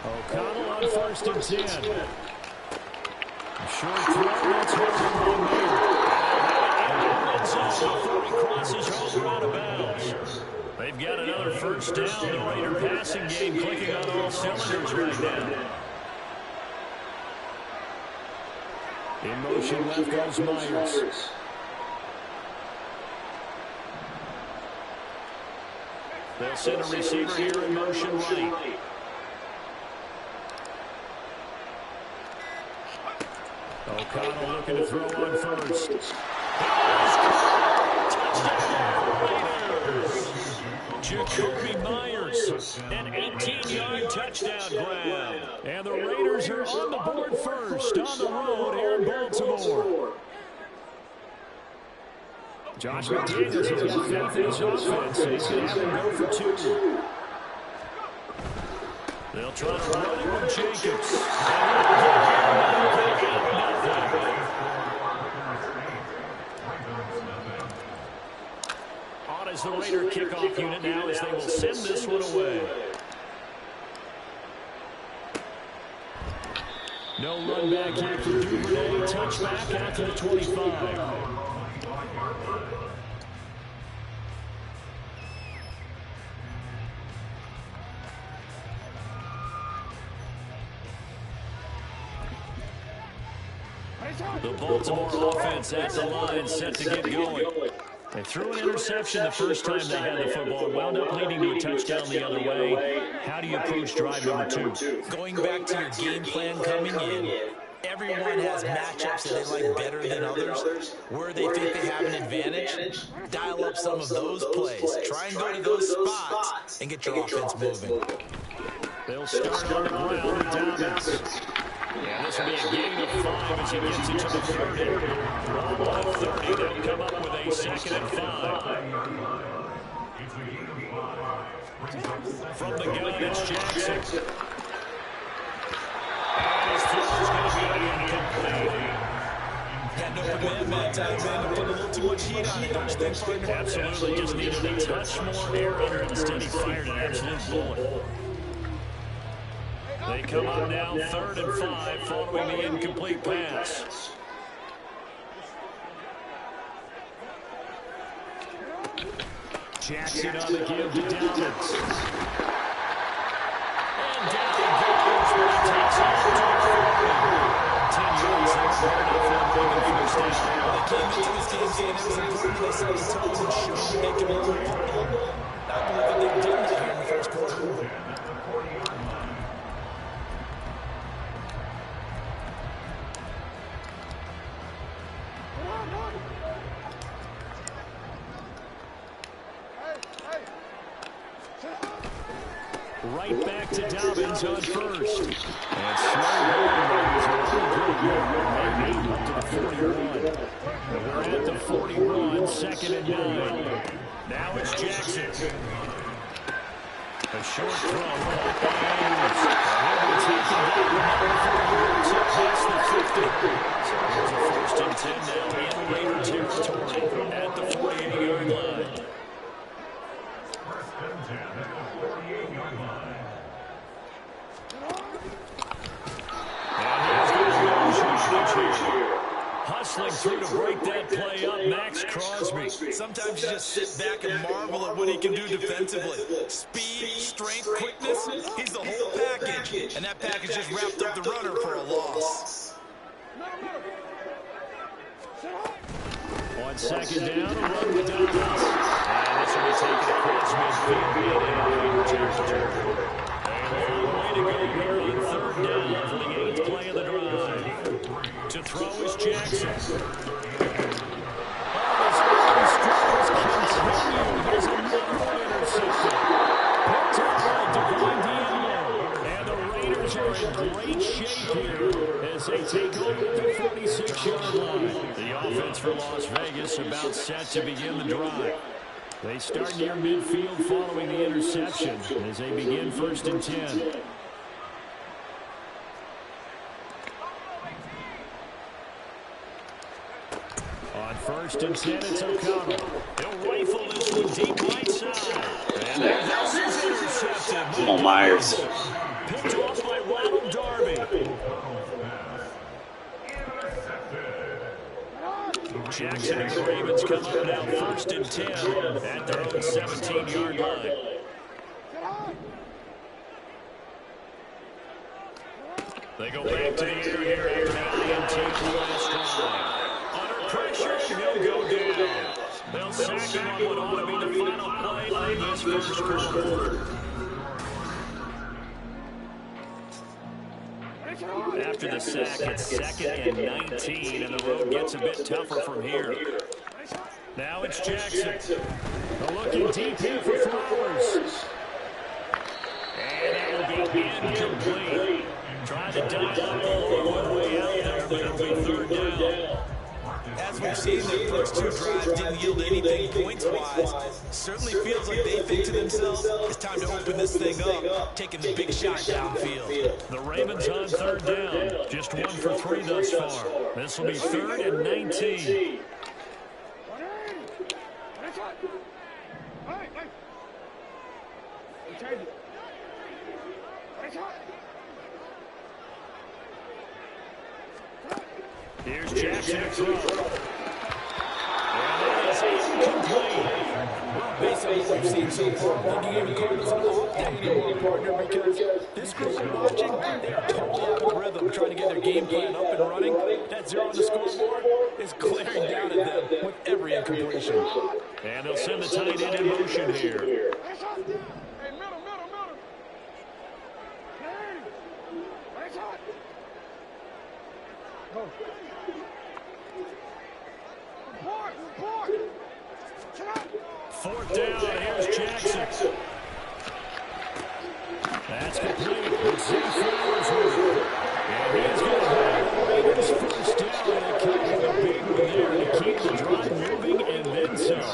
O'Connell on first and 10. Short throw, that's one before he crosses home out of bounds. They've got another first down. The Raider passing game clicking on all cylinders right now. In motion left goes Myers. They'll send a receiver here in motion right. O'Connell looking to throw on first. Jacoby Myers, an 18-yard touchdown grab. And the Raiders are on the board first on the road here in Baltimore. Josh McDaniels has got faith in his offense, so he's going to have him go for 2. They'll try to run it with Jacobs. On as the Raider kickoff unit now as they will send this one away. No run back here for Duvernay. Touchback out to the 25. The Baltimore offense at the line set to get going. They threw an interception the first time they had the football. Wound up leading to a touchdown the other way. How do you approach drive number 2? Going back to your game plan coming in, everyone has matchups that they like better than others. Where they think they have an advantage, dial up some of those plays. Try and go to those spots and get your offense moving. They'll start on the ground with Dobbins. Yeah, this will be a gain of 5 as he gets it to the 30. Ball to 30. They'll come up with a second and 5. From the gun, it's Jackson. And his throw open man time, man. Put a little too much heat on it, don't you think, partner? Absolutely. Just needed a touch more air under it. Instead, he fired an absolute bullet. They come up now 3rd and 5 following the incomplete pass. Jackson on the give to Dobbins. And down he goes when he takes off to 10 yards there. First down. They came into this game saying it was important. They set the tone and showed that they can be more important. I believe that they did that here in the first quarter. Right back to Dobbins on first. And slow going. Up to the 41. We're at the 41, 2nd and 9. Now it's Jackson. A short throw. And he'll be taken down. Past the 50. So there's a 1st and 10 now in Raider territory at the 48-yard line. Hustling through to break that play up, Max Crosby. Sometimes you just sit back and marvel at what he can do defensively. Speed, strength, quickness, he's the whole package. And that package just wrapped up the runner for a loss. On 2nd down, a run with Dobbins. And this will be taken across midfield and territory. And a long way to go here on 3rd down for the 8th play of the drive. To throw is Jackson. His early struggles continue. Here's another one intercepted. Picked up by Devine Diallo. And the Raiders are in great shape here as they take over at the 46-yard line. The offense for Las Vegas about set to begin the drive. They start near midfield following the interception as they begin 1st and 10. On 1st and 10, it's O'Connell. He'll rifle this one deep right side. And this is intercepted. Come on, Myers. Picked off by Ronald Darby. Jackson and the Ravens come up now 1st and 10 at their own 17-yard line. They go back to the air here after the INT last drive. Under pressure, he'll go down. They'll sack him on what ought to be the final play of this first quarter. After the sack, it's 2nd and 19, and the road gets a bit tougher from here. Now it's Jackson. A look in deep here for Flowers. And it'll be incomplete. Trying to dial up the long one way out there, but it'll be 3rd down. As we've seen, their first 2 drives didn't yield anything points-wise. Certainly feels like they think to themselves, it's time to open this thing up, taking the big shot downfield. The Ravens on 3rd down. Just 1 for 3 thus far. This will be 3rd and 19. Here's Jackson to throw. And that is incomplete. Based on what we've seen so far, I think you gave the Cardinals an off day anymore, partner, because this group we're watching, they're totally out of rhythm, trying to get their game plan up and running. That 0 on the scoreboard is glaring down at them with every incompletion. And they'll send the tight end in motion here. Fourth down, here's Jackson. That's complete. With Zay Flowers with it. And he's going to have the Raiders first down. And a kick with a big one there to keep the drive moving and then some.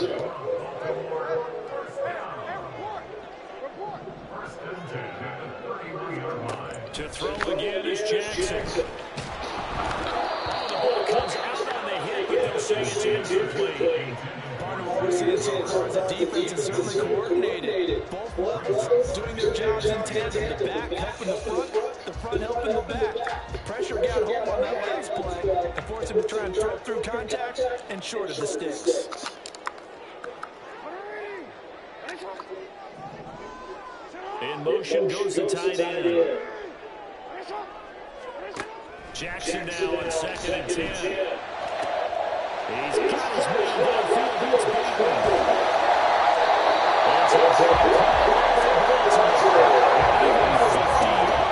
To throw again is Jackson. Oh, the ball comes out on the hit is incomplete. Part of what we're seeing so far is the defense is certainly coordinated. Both levels doing their jobs in tandem. The back helping the front helping the back. The pressure got home on that last play and forced him to try and throw through contact and short of the sticks. In motion goes the tight end. Jackson now on 2nd and 10. He's got his man downfield. That's Bateman. It's a big play for 50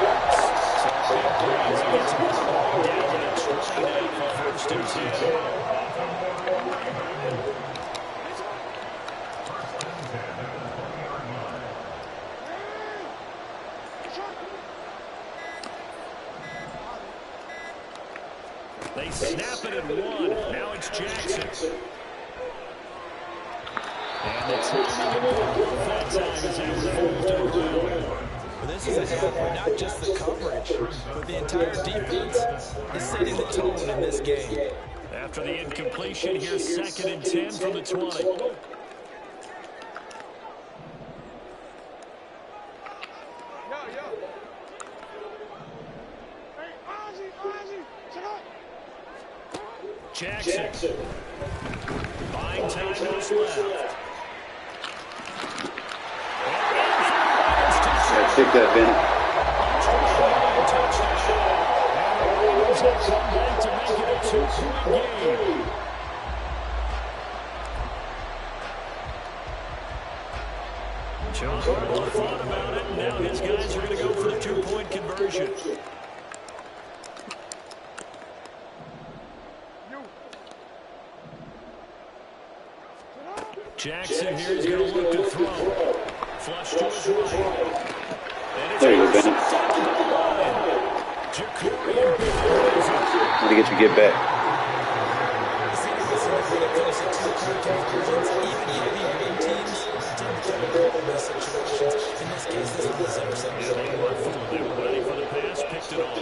yards. So big plays against him. Down at 20 now for 1st and 10. They snap it at 1. Now it's Jackson. And the timing of that time is able to hold it around. Well, this is a half where not just the coverage, but the entire defense is setting the tone in this game. After the incompletion, here's 2nd and 10 from the 20. Jackson. Buying time, what's left. Take that, Benny. And the Ravens have come back to make it a 2-point game. John Harbaugh thought about it, and now his guys are going to go for the 2-point conversion. Jackson here is going to look to throw. Flush to his right. There you go, Benny. Let me get you get back. They were ready for the pass, picked it off.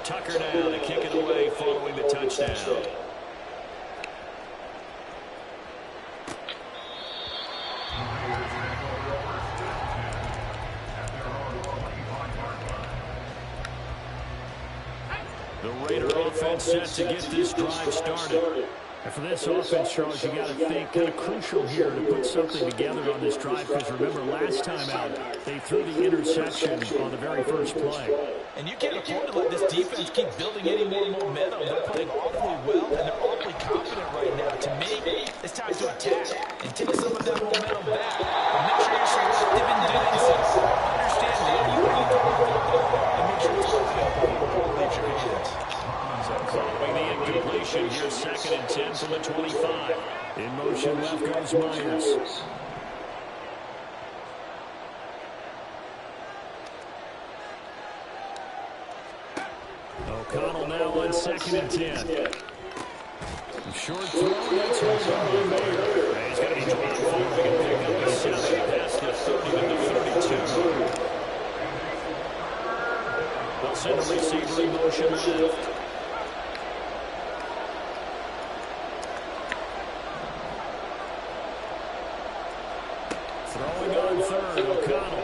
Tucker down to kick it away following the touchdown. The Raider offense set to get this drive started. And for this offense, Charles, you got to think kind of crucial here to put something together on this drive, because remember last time out they threw the interception on the very first play. And you can't afford to let this defense keep building any more momentum. They're playing awfully well, and they're awfully confident right now. To me, it's time to attack and take some of that momentum back. But make sure you're selective in doing so. Understand where you want to go and make sure it's going to leave your hands. So following the incompletion, here's 2nd and 10 from the 25. In motion, left goes Myers. O'Connell now on 2nd and 10. Short throw, that's one by Mayer. He's going to be dropped forward and pick up a 7 past the 30 to the 32. They'll send a receiver in motion left. Throwing on 3rd, O'Connell.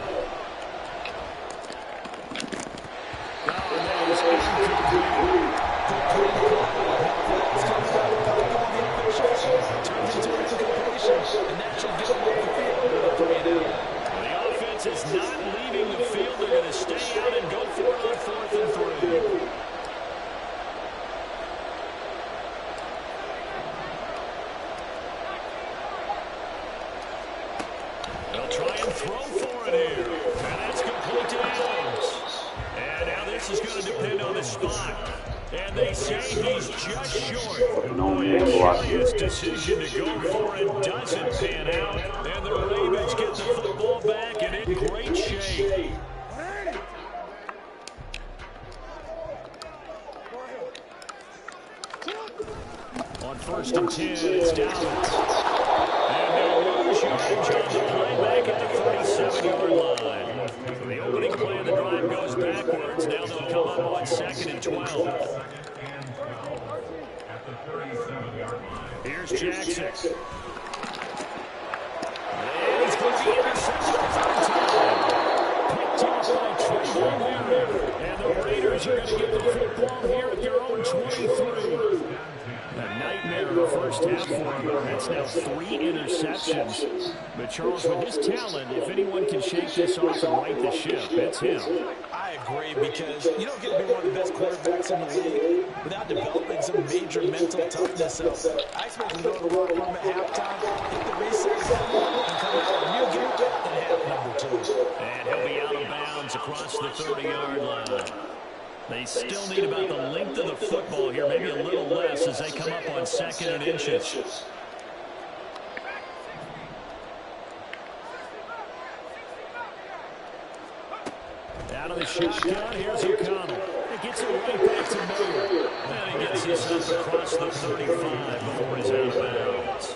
The offense is not leaving the field. They're going to stay out and go for it on 4th and 3. They'll try and throw for it here. And that's complete to Adams. And now this is going to depend on the spot. And they say he's just short. A curious decision to go for it doesn't pan out. And the Ravens get the football back and in great shape. On 1st and 10, it's Dallas. And they'll lose yardage on the play back at the 37-yard line. So the opening play of the drive goes backwards. Now they'll come up on 2nd and 12. Here's Jackson. And he's going to be intercepted the third time. Picked off by Trayvon there. And the Raiders are going to get the football here at their own 23. A nightmare in the first half for him. That's now 3 interceptions. But Charles, with his talent, if anyone can shake this off and right the ship, it's him. I agree, because you don't get to be one of the best quarterbacks in the league without developing some major mental toughness. So I expect him to go to the locker room at halftime, hit the reset button, and come out and you get that in half number 2. And he'll be out of bounds across the 30-yard line. They still need about the length of the football here, maybe a little less as they come up on 2nd and inches. Out of the shotgun, here's O'Connell. He gets it right back to Miller. And he gets this up across the 35 before he's out of bounds.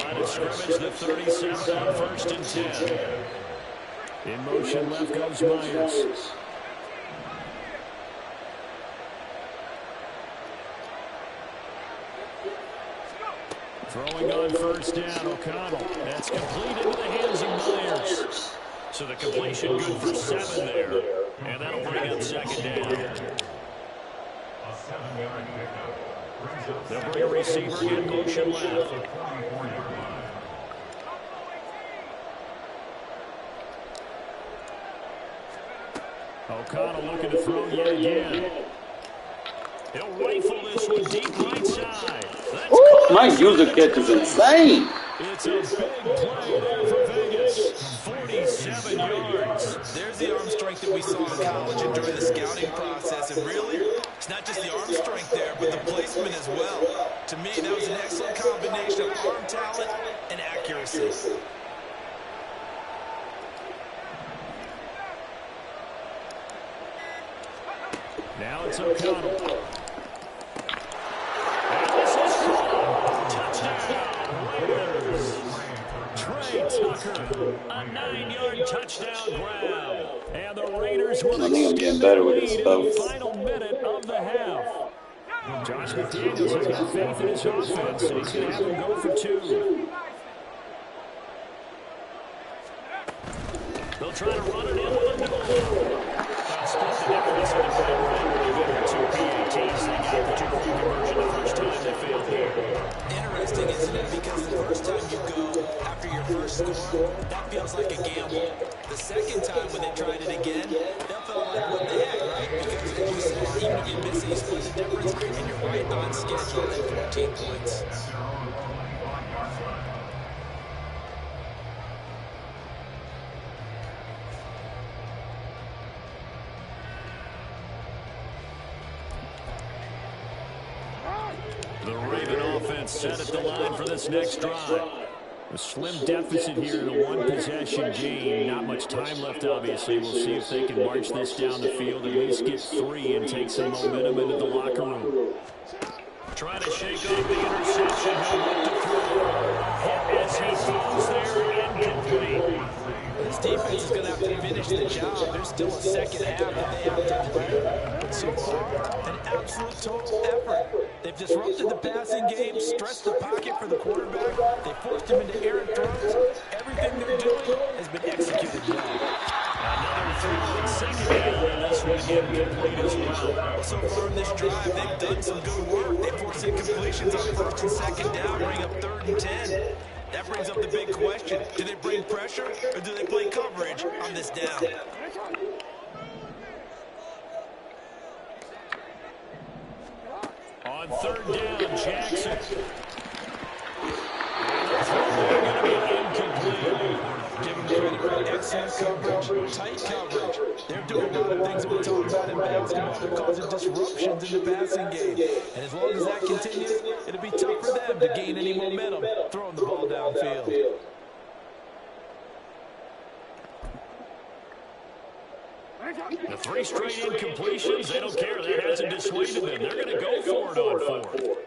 Line of scrimmage, the 37 on 1st and 10. In motion left goes Myers. Throwing on 1st down, O'Connell. That's complete into the hands of Myers. So the completion good for 7 there. And that'll bring up 2nd down. They'll bring a receiver in motion left. O'Connell looking to throw yet again. He'll rifle this one deep right side. My user catch is insane. It's a big play there for Vegas. 47 yards. There's the arm strength that we saw in college and during the scouting process. And really, it's not just the arm strength there, but the placement as well. To me, that was an excellent combination of arm talent and accuracy. Now it's O'Connell. And this is touchdown, Raiders. Trey Tucker, a 9-yard touchdown grab. And the Raiders will extend the lead in the final minute of the half. Josh McDaniels has got faith in his offense, and he's going to have him go for 2. They'll try to run it in with a goal. Split the difference in the right. 2 PATs. They got the 2-point conversion the first time they failed here. Interesting, isn't it? Because the first time you go after your first score, that feels like a gamble. The second time when they tried it again, that felt like what the heck, right? Because as you said, even if you miss it, you split the difference, and you're right on schedule at 14 points. The Raven offense set at the line for this next drive. A slim deficit here in a one-possession game. Not much time left, obviously. We'll see if they can march this down the field, at least get 3 and take some momentum into the locker room. Trying to shake off the interception. He'll look to throw. Hit as he throws there, incomplete. This defense is going to have to finish the job. There's still a second half that they have to play. But so far, an absolute total effort. They've disrupted the passing game, stretched the pocket for the quarterback. They forced him into errant throws. Everything they're doing has been executed well. Another throw and 2nd down, and this one incomplete as well. So far in this drive, they've done some good work. They forced incompletions on 1st and 2nd down, bring up 3rd and 10. That brings up the big question. Do they bring pressure or do they play coverage on this down? On 3rd down, Jackson. They're going to be incomplete. Give them credit for excellent coverage, tight coverage. They're doing a lot of things that we talk about in basketball. They're causing disruptions in the passing game. And as long as that continues, it'll be tough for them to gain any momentum throwing the ball downfield. The 3 straight incompletions, they don't care. That hasn't dissuaded them. They're going to go for it on 4th.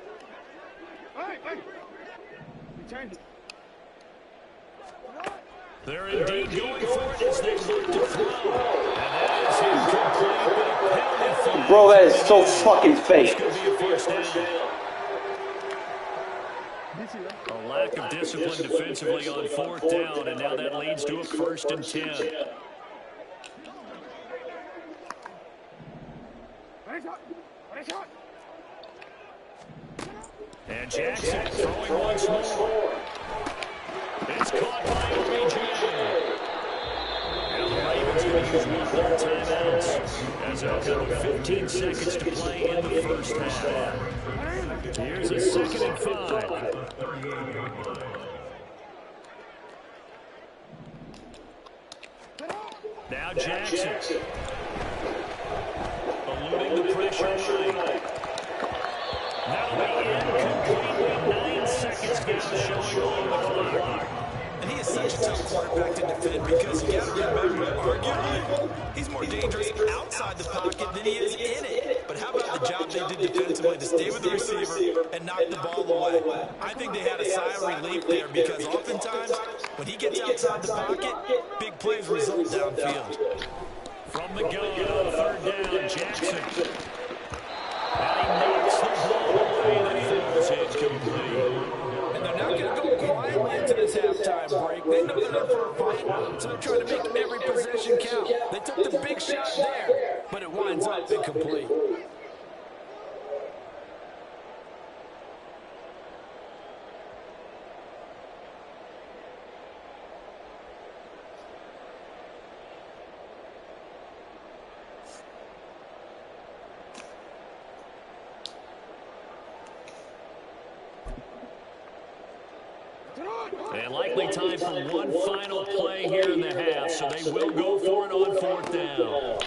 They're indeed going for it as they look to throw. And that is incomplete, but a penalty flag. Bro, that is so fucking fake. It's going to be a first down. disciplined defensively on 4th down, and now that leads to a 1st and 10. And Jackson throwing once more. It's caught by OBJ. And the Ravens going to use one of their timeouts as they'll come with 15 seconds to play in the first half. Here's a 2nd and 5. Now Jackson. Eluding the pressure right. That'll be incomplete. 9 seconds down, showing on the clock. And he is such a tough quarterback to defend because you got to remember, arguably, he's more dangerous outside the pocket than he is in it. But how about the job they did defensively to stay with the receiver and knock the ball away? I think they had a sigh of relief there because oftentimes when he gets outside the pocket, big plays result downfield. From the gun on 3rd down, Jackson. And he knocks the ball away and he throws it incomplete. And they're not going to go quietly into this halftime break. They know they're in for a fight, so they're trying to make every possession count. They took the big shot there, but it winds up incomplete. And likely time for one final play here in the half, so they will go for it on 4th down.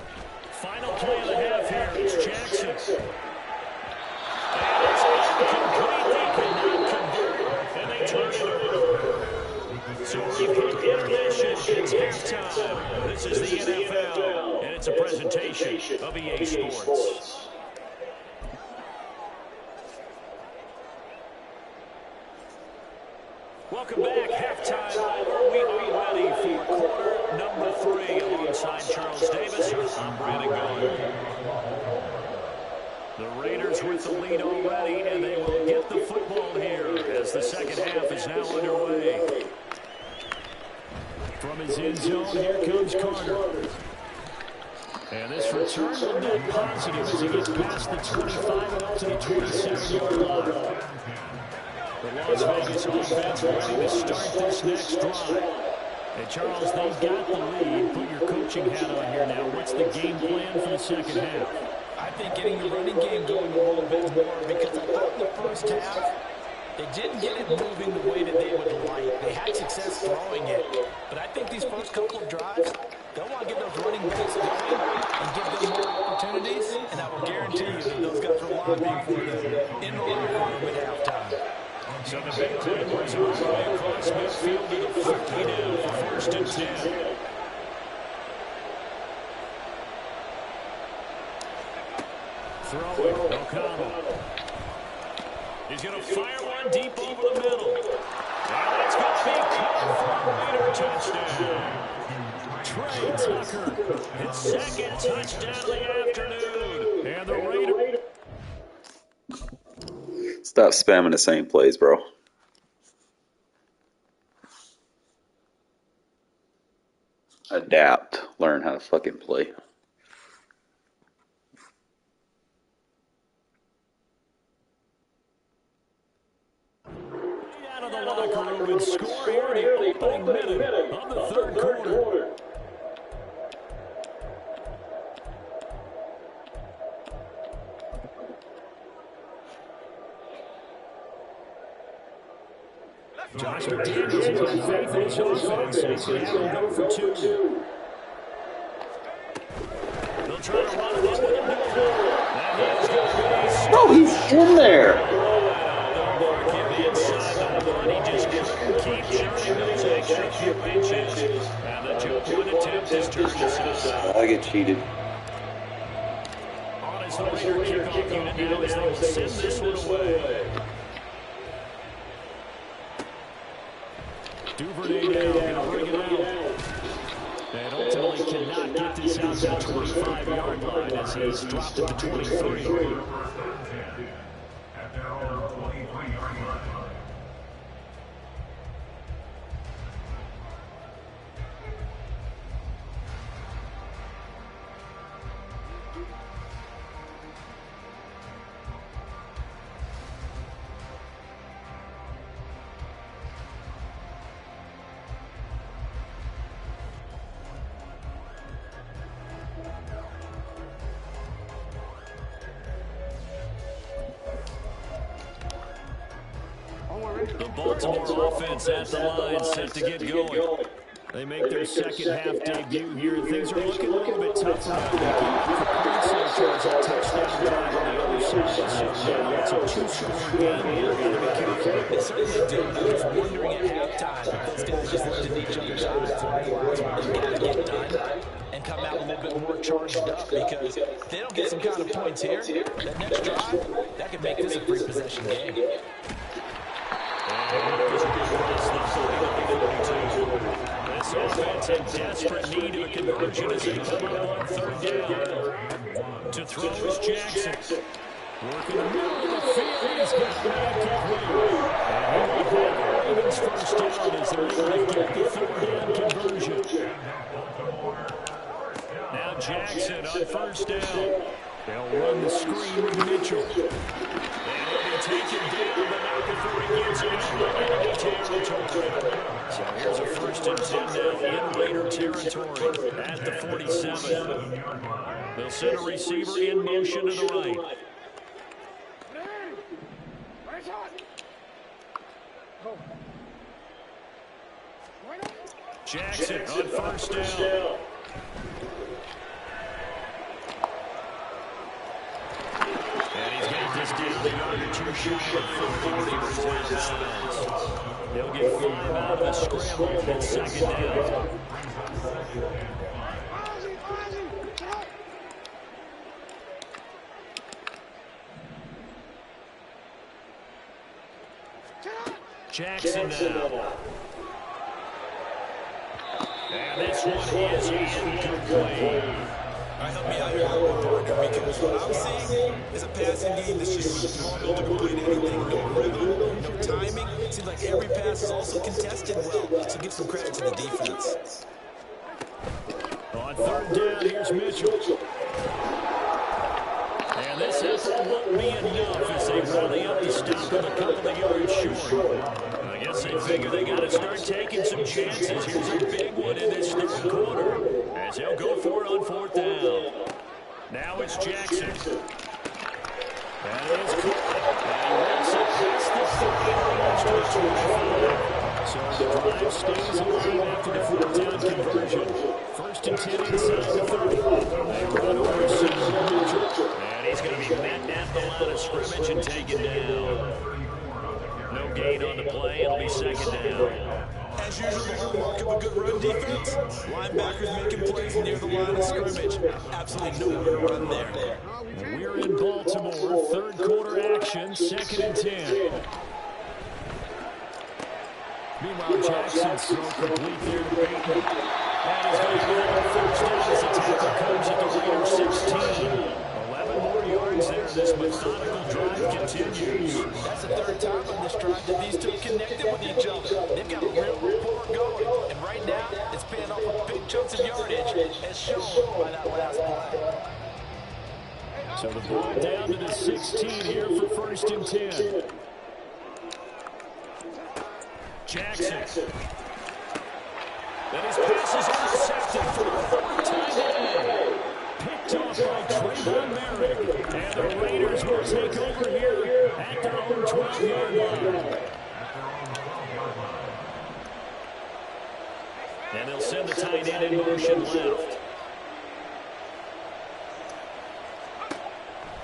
Final play of the half here. It's Jackson. And it's incomplete. They cannot convert, and they turn it over. So we've hit intermission. It's halftime. This is the NFL, and it's a presentation of EA Sports. Welcome back. Halftime over. We are ready for quarter number 3 alongside Charles Davis. I'm Brandon Gallagher. The Raiders with the lead already, and they will get the football here as the second half is now underway. From his end zone, here comes Carter. And this return will net positive as he gets past the 25 and up to the 27-yard line. The Las Vegas offense ready to start this next drive. And Charles, they've got the lead. Put your coaching hat on here now. What's the game plan for the second half? I think getting the running game going a little bit more because I thought in the first half they didn't get it moving the way that they would like. They had success throwing it. But I think these first couple of drives, they'll want to get those running backs going and give them more opportunities. And I will guarantee you that those guys are lobbying for them in the locker room at halftime. So the big play was all the way across midfield to the 50 now for 1st and 10. Throwing, O'Connell. He's going to fire one deep over the middle. And it's going to be caught for a Raider touchdown. Trey Tucker, his second touchdown of the afternoon. And the Raiders. Stop spamming the same plays, bro. Adapt. Learn how to fucking play. Out of the locker room and score here in the opening minute of the 3rd quarter. Josh McDaniels has got faith in his offense. He's going to have him go for 2. They'll try to run it in with him. No, he's in there. He just couldn't keep churning those extra few inches. And the 2-point attempt is turned aside. I get cheated. On his Raider kickoff unit now as they will send this one away. Duvernay now going to bring it out. And ultimately cannot get this out to the 25-yard line as he's dropped at the 23. The Baltimore offense at the line, set to get going. They make their second half debut here. Things are looking a little bit tougher now. They gave up the points towards that touchdown drive on the other side. So now it's a two-score game here. Got to be careful. They certainly do. I was wondering at halftime if those guys just looked in each other's eyes and realized what they got to get done and come out a little bit more charged up, because if they don't get some kind of points here, that next drive, that could make this a three-possession game. This offense in desperate need of a conversion as they come up on third down. To throw is Jackson. Working the middle of the field. He's got man coverage. And he will have the Ravens first down as they're able to get the third down conversion. Now Jackson on first down. They'll run the screen with Mitchell. And he'll be taken down, but not before he gets into enemy territory. So here's a 1st and 10 now in Raider territory at the 47. They'll send a receiver in motion to the right. Jackson on first down. And he's got this down the yard or two short from 40 or 10 pounds. He'll get 5 out of the scramble at second down. Jackson now. And this one is incomplete. Help me out here, partner, because what I'm seeing is a passing game that's just struggled to complete anything. No rhythm, no timing. It seems like every pass is also contested well, so give some credit to the defense. On third down, here's Mitchell. And this effort won't be enough as they rally up to stop him a couple of yards short. I guess they figure they got to start taking some chances. Here's a big one in this third quarter as they'll go for it on fourth down. Now it's Jackson. That is caught. And he rips it past the 30 yards to 25. So the drive stays alive after the fourth down conversion. 1st and 10 inside the 30. They run over to Mitchell. And he's going to be met at the line of scrimmage and taken down. No gain on the play. It'll be second down. As usual, the hallmark of a good run defense. Linebackers making plays near the line of scrimmage. Absolutely nowhere to run there. We're in Baltimore. Third quarter action. 2nd and 10. Meanwhile, Jackson's throw complete there to Bateman. That is going to be on first down as the tackle comes at the Raider 16. 11 more yards there. This methodical drive continues. That's the third time on this drive that these two connected with each other. They've got a real rapport going. And right now, it's paying off with big chunks of yardage, as shown by that last play. So the ball down to the 16 here for 1st and 10. Jackson. Then his pass is intercepted for the 4th time today. Picked off by Trayvon Merrick. And the Raiders will take over here at their own 12-yard line. And they'll send the tight end in motion left.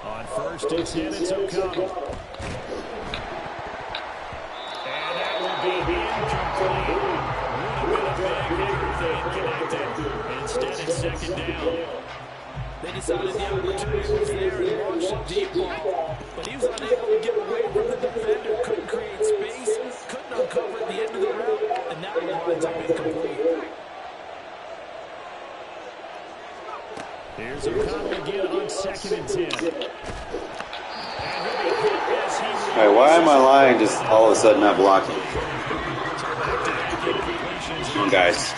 On 1st and 10, it's O'Connell. And that will be incomplete. Would have been a big hitter if they had connected. Instead, it's second down. They decided the opportunity was there and launched a deep ball. But he was unable to get away from the defender. Couldn't create space. Couldn't uncover at the end of the route. And that one winds up incomplete. Here's O'Connell again on 2nd and 10. All right, why am my line just all of a sudden not blocking? Come on, guys.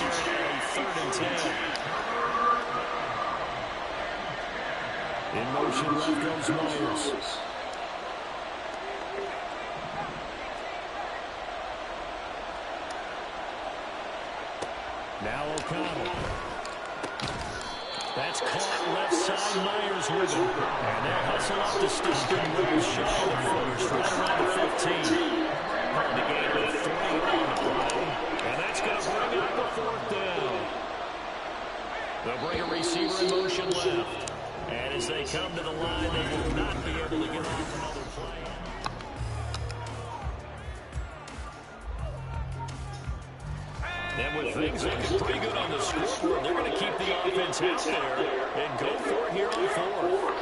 In motion, left goes Myers. Now O'Connell. That's caught left side. Myers with him. And they'll hustle up to stop him. Shy of the first, right around the 15. The gain of 3 on the play. And that's going to bring up the 4th down. They'll bring a receiver in motion left. And as they come to the line, they will not be able to get off another play. And with things looking pretty good on the scoreboard, they're going to keep the offense out there and go for it here on 4th.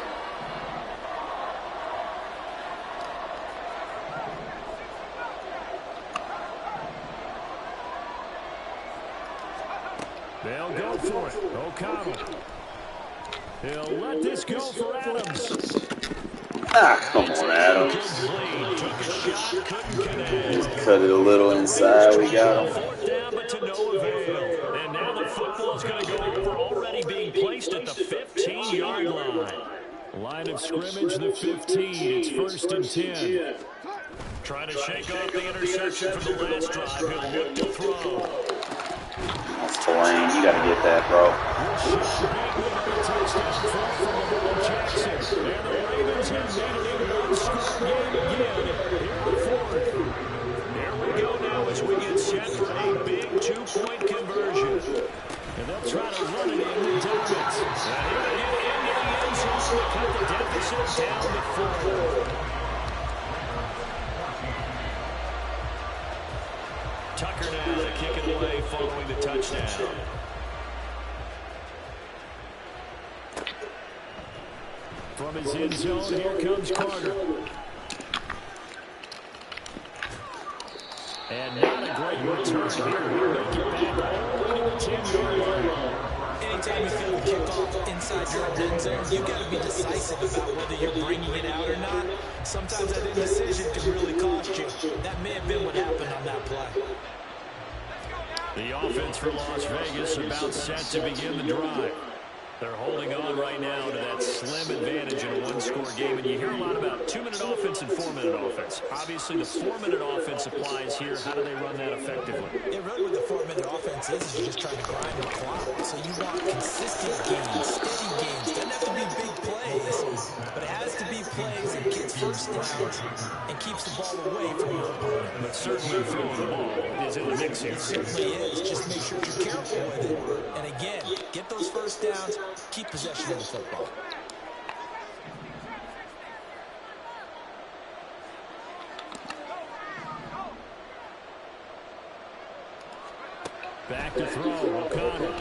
They'll go for it. O'Connell. He'll let this go for Adams. Ah, come on, Adams. Cut it a little inside. We got him. 4th down, but to no avail. And now the football's going to go over, already being placed at the 15-yard line. Line of scrimmage, the 15. It's 1st and 10. Trying to shake off the interception from the last drive. He'll look to throw. That's Tulane. You got to get that, bro. And the Ravens have made it a one-score game again here on 4th. There we go now as we get set for a big 2-point conversion. And they'll try to run it in with Dobbins. And he'll get into the end zone to cut the deficit down to 4. Tucker now to kick it away following the touchdown. From his end zone, here comes Carter. And not a great return here. He'll make it back all the way to the 10-yard line. Anytime you feel the kickoff inside your own end zone, you've got to be decisive about whether you're bringing it out or not. Sometimes that indecision can really cost you. That may have been what happened on that play. The offense for Las Vegas about set to begin the drive. They're holding on right now to that slim advantage in a one-score game. And you hear a lot about 2-minute offense and 4-minute offense. Obviously, the 4-minute offense applies here. How do they run that effectively? Yeah, really what the 4-minute offense is you're just trying to grind the clock. So you want consistent gains, steady gains. Doesn't have to be big plays, but it has to be plays that gets first downs and keeps the ball away from your opponent. But certainly throwing the ball is in the mix here. It certainly is. Just make sure you're careful with it. And again, get those first downs, keep possession of the football. Back to throw, O'Connell.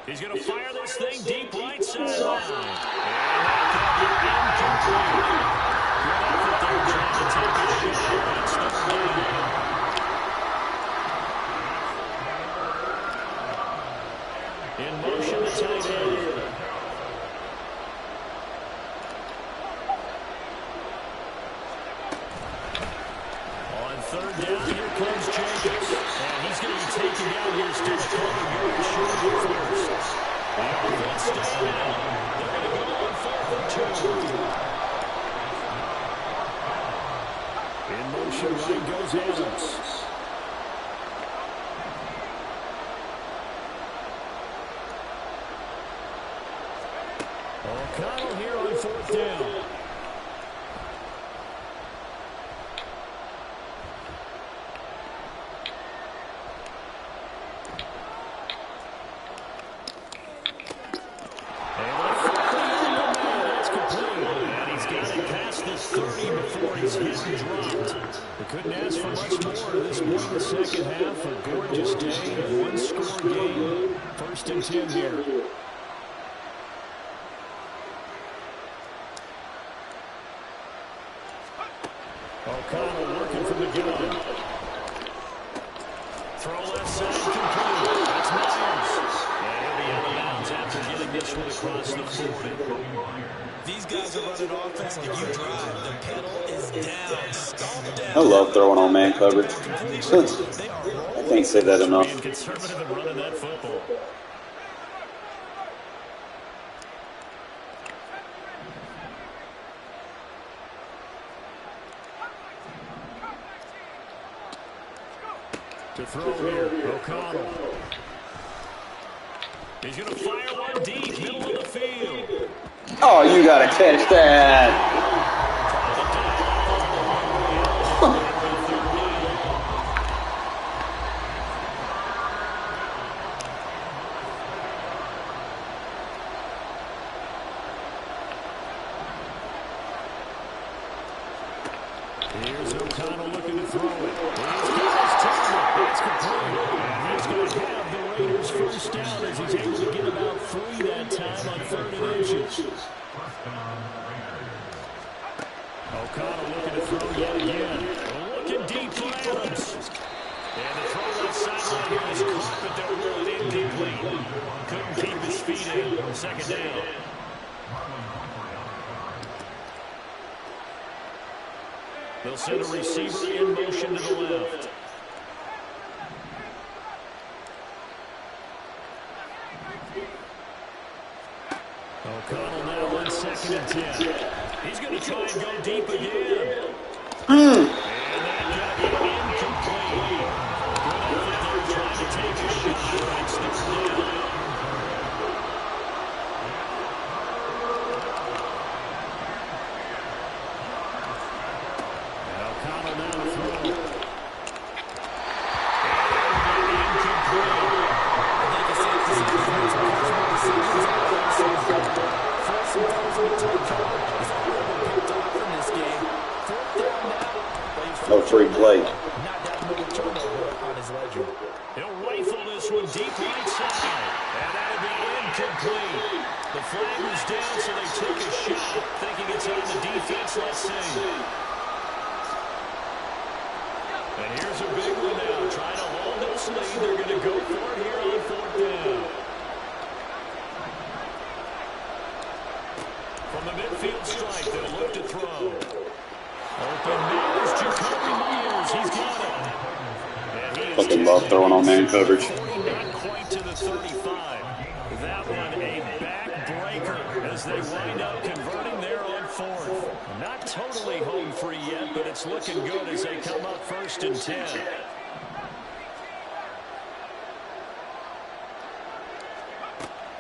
He's going to fire this thing deep right sideline. And that in motion, the tight end. On 3rd down, here comes Jacobs. And he's going to be taken down here still. First. The offense staying out. They're going to go on 4th and 2. In motion, right goes Adams. O'Connell here on 4th down. That's complete. And he's got it past the 30 before he's hit and dropped. We couldn't ask for much more at this point in the second half. A gorgeous day, one-score game. 1st and 10 here. O'Connell working from the gun. Throw left side, complete. That's Myers. And he'll be out of bounds after getting this one across the 40. These guys are running offense like you drive. The pedal is down. Stomp down. I love throwing on man coverage. I can't say that enough. Being conservative and running that football. To throw here, O'Connell. He's going to fire one deep, middle of the field. Oh, you got to catch that. Here's O'Connell looking to throw it. He's got his target. That's complete. And he's going to have the Raiders first down as he's able to get about 3 that time on 3rd and inches. O'Connell looking to throw yet again. Looking deep for Adams. And the throw left sideline here is caught, but they'll rule it incomplete. Couldn't keep his feet in. 2nd down. They'll send a receiver in motion to the left. O'Connell now on 2nd and 10. He's going to try and go deep again. And that got incomplete. Good effort there trying to take a shot, but it's 3rd down. And O'Connell now to throw. And incomplete. I think it's safe to say that there's some decisions out there so far. First and throws with tight coverage. He's already been picked off in this game. 4th down now. No free play. Not that another turnover on his ledger. He'll rifle this one deep right side. And that'll be incomplete. The flag was down, so they took a shot, thinking it's on the defense. Let's see. And here's a big one now. Trying to hold this lead. They're going to go for it here on 4th down. From the midfield strike, they'll look to throw. Open Myers, Jacoby Myers. He's got it. And he is Fucking love throwing on man coverage. 40, not quite to the 35. That one a backbreaker as they wind up converting there on 4th. Not totally home free yet, but it's looking good as they come up 1st and 10.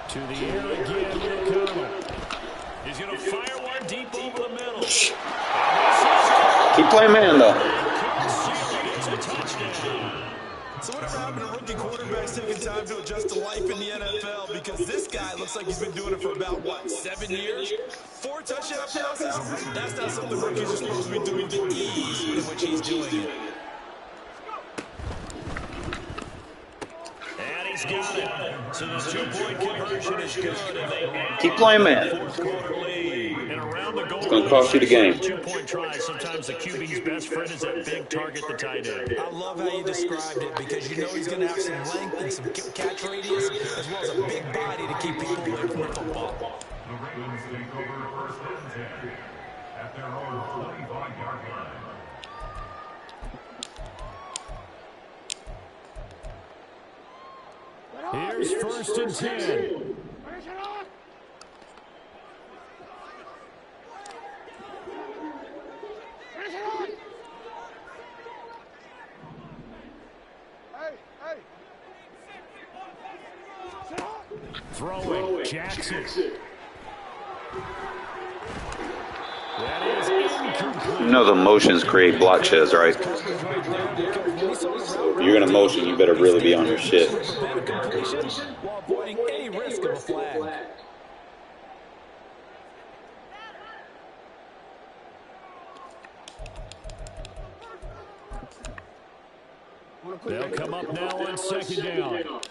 To the air again with O'Connell. He's going to fire one deep over the middle. Keep playing man, though. It's a touchdown. So whatever happened to rookie quarterbacks taking time to adjust to life in the NFL? Because this guy looks like he's been doing it for about, what, 7 years? 4 touchdown passes? That's not something rookies are supposed to be doing the ease in which he's doing it. And he's got it. So the 2-point conversion is good. And they add Keep playing man. 4th quarter lead. And around the goal It's going to cost you the game. 2-point try. Sometimes the QB's best friend is that big target, the tight end. I love how you described it because you know he's going to have some length and some catch radius as well as a big body to keep people away from the football. The Ravens take over 1st and 10 at their own 25-yard line. Here's 1st and 10. Throwing, Jackson. That is incomplete. You know the motions create block sheds, right? If you're going to motion, you better really be on your shit. While avoiding any risk of a flag. They'll come up now on 2nd down.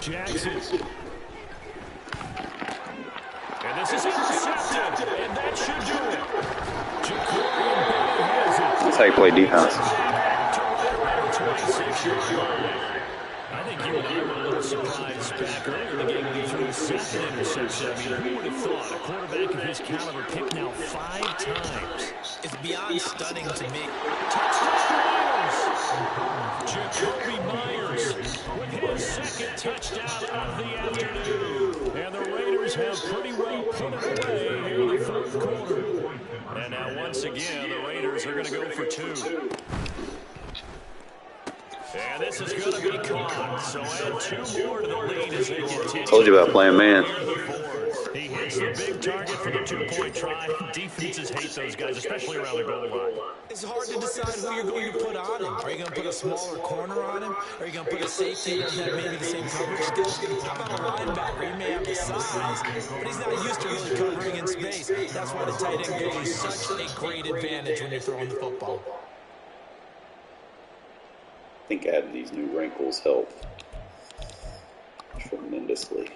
Jackson. And this is intercepted. And that should do it. Jacoby has it. That's how you play defense. I think you and I were a little surprised back earlier in the game when he threw his 2nd interception. I mean, who would have thought a quarterback of his caliber picked now 5 times? It's beyond stunning to me. Touchdown, Jacoby Myers with his 2nd touchdown of the afternoon. And the Raiders have pretty well put it away here in the 4th quarter. And now once again, the Raiders are going to go for 2. And this is going to be caught. So add 2 more to the lead as they continue. Told you about playing man. He hits the big target for the two-point try. Defenses hate those guys, especially around the goal line. It's hard to decide who you're going to put on him. Are you going to put a smaller corner on him? Are you going to put a safety that doesn't have maybe the same coverage skills? How about a linebacker? He may have the size, but he's not used to really covering in space. That's why the tight end gives you such a great advantage when you're throwing the football. I think adding these new wrinkles help tremendously.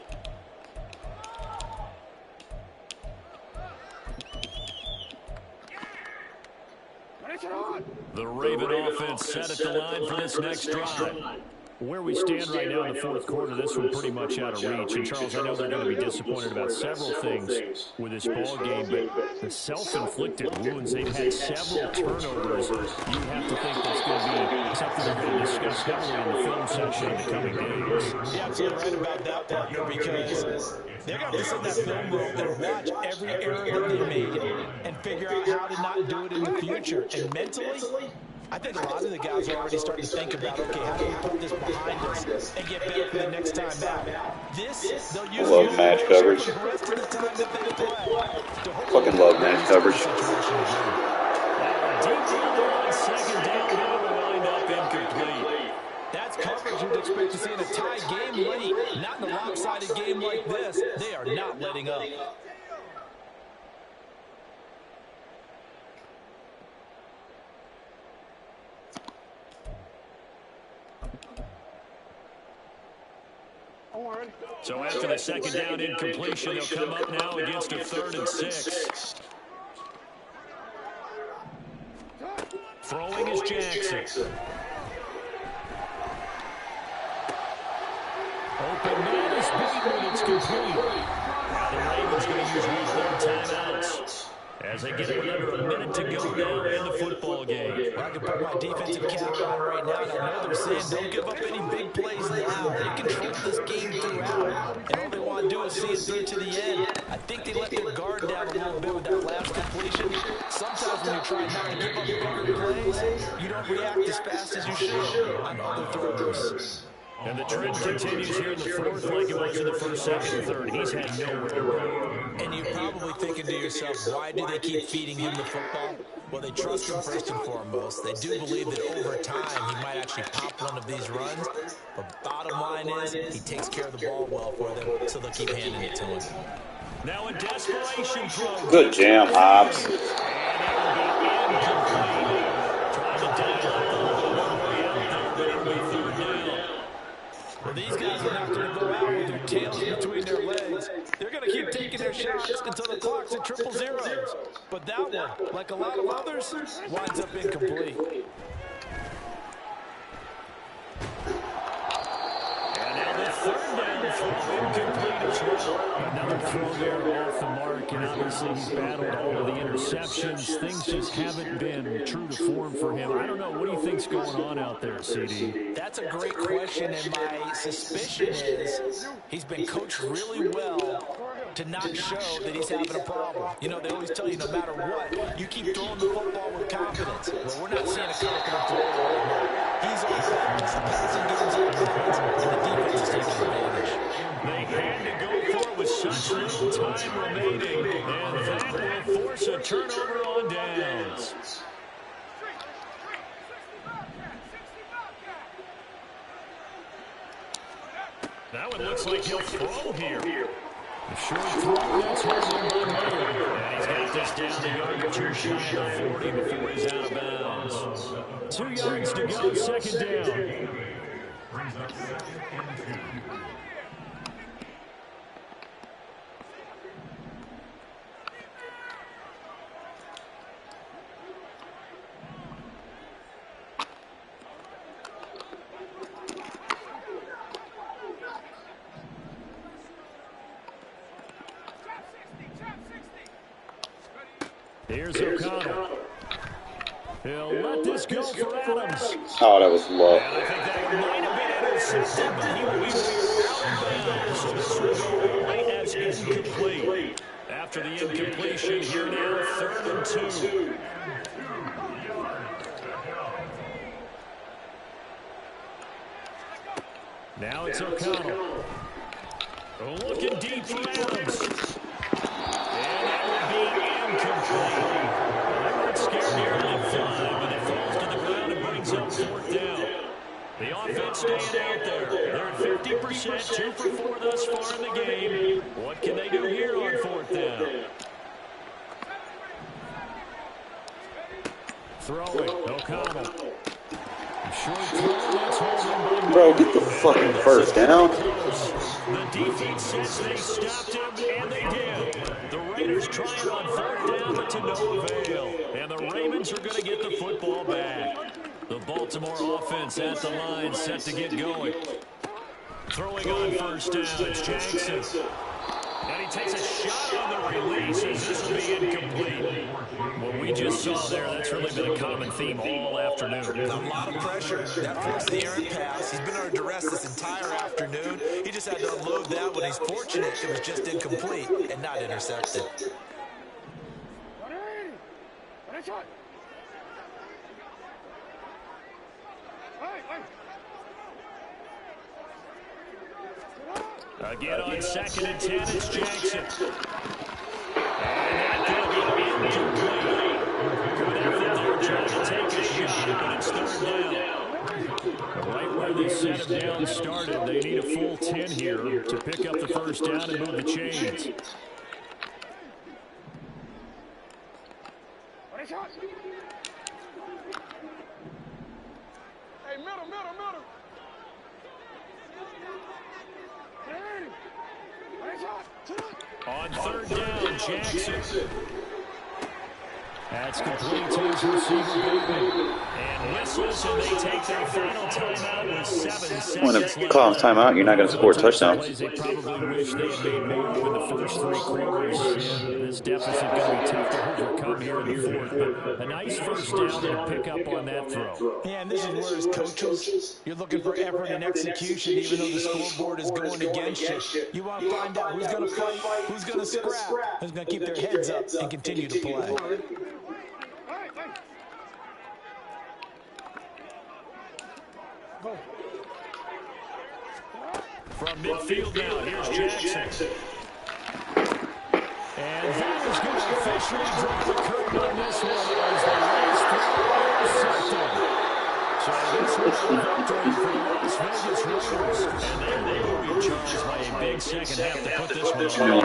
The Raven offense set at the line for this next drive. Where we stand right now in the fourth quarter, this one pretty much out of reach. And, Charles, I know they're going to be disappointed about several things with this ball game, but the self-inflicted wounds, they've had several turnovers. You have to think that's going to be something they're going to discuss heavily in the film section in the coming days. You're absolutely right about that, partner, because they're going to sit in that film room and watch every error that they made and figure out how to not do it in the future. And mentally, I think a lot of the guys are already starting to think about, okay, how do we put this behind us and get better for the next time out? They'll use love match coverage. the rest of the time that they play. Fucking love match coverage. Deep on second down, will wind up incomplete. That's coverage you'd expect to see in a tie game late. Not in a lopsided game like this. They are not letting up. So after the second down incompletion, they'll come up now against a 3rd and 6. Throwing is Jackson. Open man is beaten. It's complete. Now the Ravens going to use one more timeouts as they get under a minute to go now in the football game. I can put my defensive cap on right now, and I know they're saying don't give up any big plays now. They control this game throughout, and all they want to do is see it through to the end. I think they let their guard down a little bit with that last completion. Sometimes when you try not to give up bigger plays, you don't react as fast as you should on other throws. And the trend continues here in the fourth like it was in the first, second, and third. He's had nowhere to go. And you're probably thinking to yourself, why do they keep feeding him the football? Well, they trust him first and foremost. They do believe that over time he might actually pop one of these runs. But bottom line is he takes care of the ball well for them, so they'll keep handing it to him. Now a desperation throw. Good jam, Hobbs. And it will be incomplete. Trying to dive up the one way out there, but it'll be 3rd down. Well, these guys are not going to go out with their tails between their legs. They're going to keep taking their shots until the clock's at triple zeros. But that one, like a lot of others, winds up incomplete. And now the 3rd down throw incomplete as well. Another throw there off the mark, and obviously he's battled all of the interceptions. Things just haven't been true to form for him. I don't know. What do you think's going on out there, CD? That's a great question, and my suspicion is he's been coached really well to not show that he's having a problem. You know, they always tell you no matter what, you keep throwing the football with confidence. Well, we're not seeing a confident throw right now. He's on balance, the passing game's on balance, and the defense is taking advantage. They had to go for it with such little time remaining, and that will force a turnover on downs. That one looks like he'll throw here. The short throw, that's hard by Miller. And he's got this down the yard, too shy of 40 before he's out of bounds. 2 yards to go, second down. Brings up 2nd and 2. Here's O'Connell. He'll let this go for Adams. Oh, that was low. And I think that one might have been intercepted, but he will be out of bounds. So this will go right as incomplete. After the incompletion, here now, 3rd and 2. Now it's O'Connell. Looking deep for Adams. 2 for 4 thus far in the game. What can they do here on 4th down? Throwing, O'Connell. Short throw, that's holding by Bro, get the fucking first down. The defense says they stopped him, and they did. The Raiders trying on 4th down, but to no avail. And the Ravens are going to get the football back. The Baltimore offense at the line, set to get going. Throwing on 1st down, it's Jackson. And he takes a shot on the release as this will be incomplete. What we just saw there, that's really been a common theme all afternoon. A lot of pressure. That forced the errant pass. He's been under duress this entire afternoon. He just had to unload that when he's fortunate it was just incomplete and not intercepted. Again on 2nd and 10, it's Jackson. And that could be incomplete. Good effort there trying to take a shot, but it's 3rd down. Right where they set him down started, they need a full 10 here to pick up the 1st down and move the chains. Hey, middle. On 3rd down, Jackson. That's complete to his receiver, Bateman. And whistles, and they take their final timeout with 7 seconds When left. a call timeout, you're not going to score a touchdown. They probably wish they had made more in the first 3 quarters. This deficit going to be tough to overcome here in the 4th. But a nice 1st down and a pick up on that throw. Yeah, and this is where as coaches, you're looking for effort and execution even though the scoreboard is going against you. You want to find out who's going to fight, who's going to scrap, who's going to keep their heads up and continue to play. From midfield now, here's Jackson. And that is going to officially drop the curtain on this one as the last throw intercepted. So this was a victory for the Las Vegas Raiders. And then they will be charged by a big second half to put this one on. I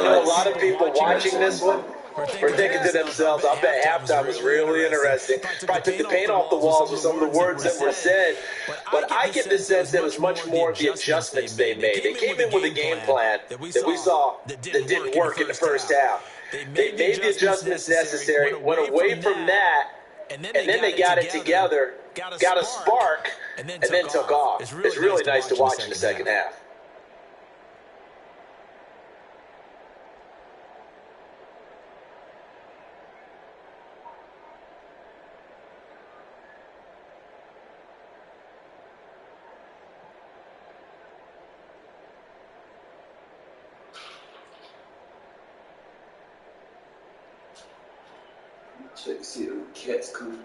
know a lot of people watching this one were thinking to themselves, I bet halftime was really interesting. Probably took the paint off the walls with some of the words that were said. But I get the sense that it was much more of the adjustments they made. They came in with a game plan that we saw that didn't work in the first half. They made the adjustments necessary, went away from that, and then they got it together, got a spark, and then took off. It's really nice to watch in the second half. Check to see the cat's coming.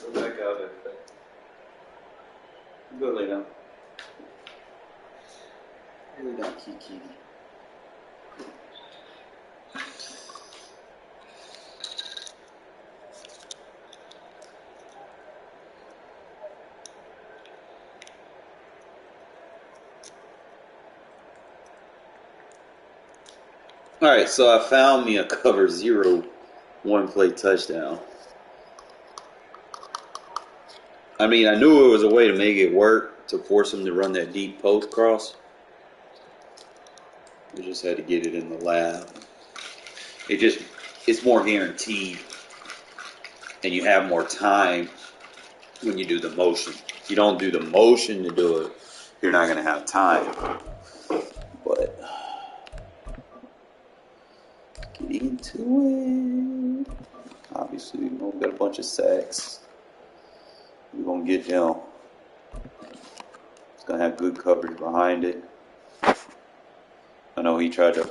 Go back out there. Go lay down. Lay down, Kiki. All right, so I found me a cover 0 one-play touchdown. I mean, I knew it was a way to make it work, to force him to run that deep post cross. We just had to get it in the lab. It's more guaranteed. And you have more time when you do the motion. If you don't do the motion to do it, you're not going to have time. But, getting into it. Obviously, we got a bunch of sacks. We're going to get down. It's going to have good coverage behind it. I know he tried to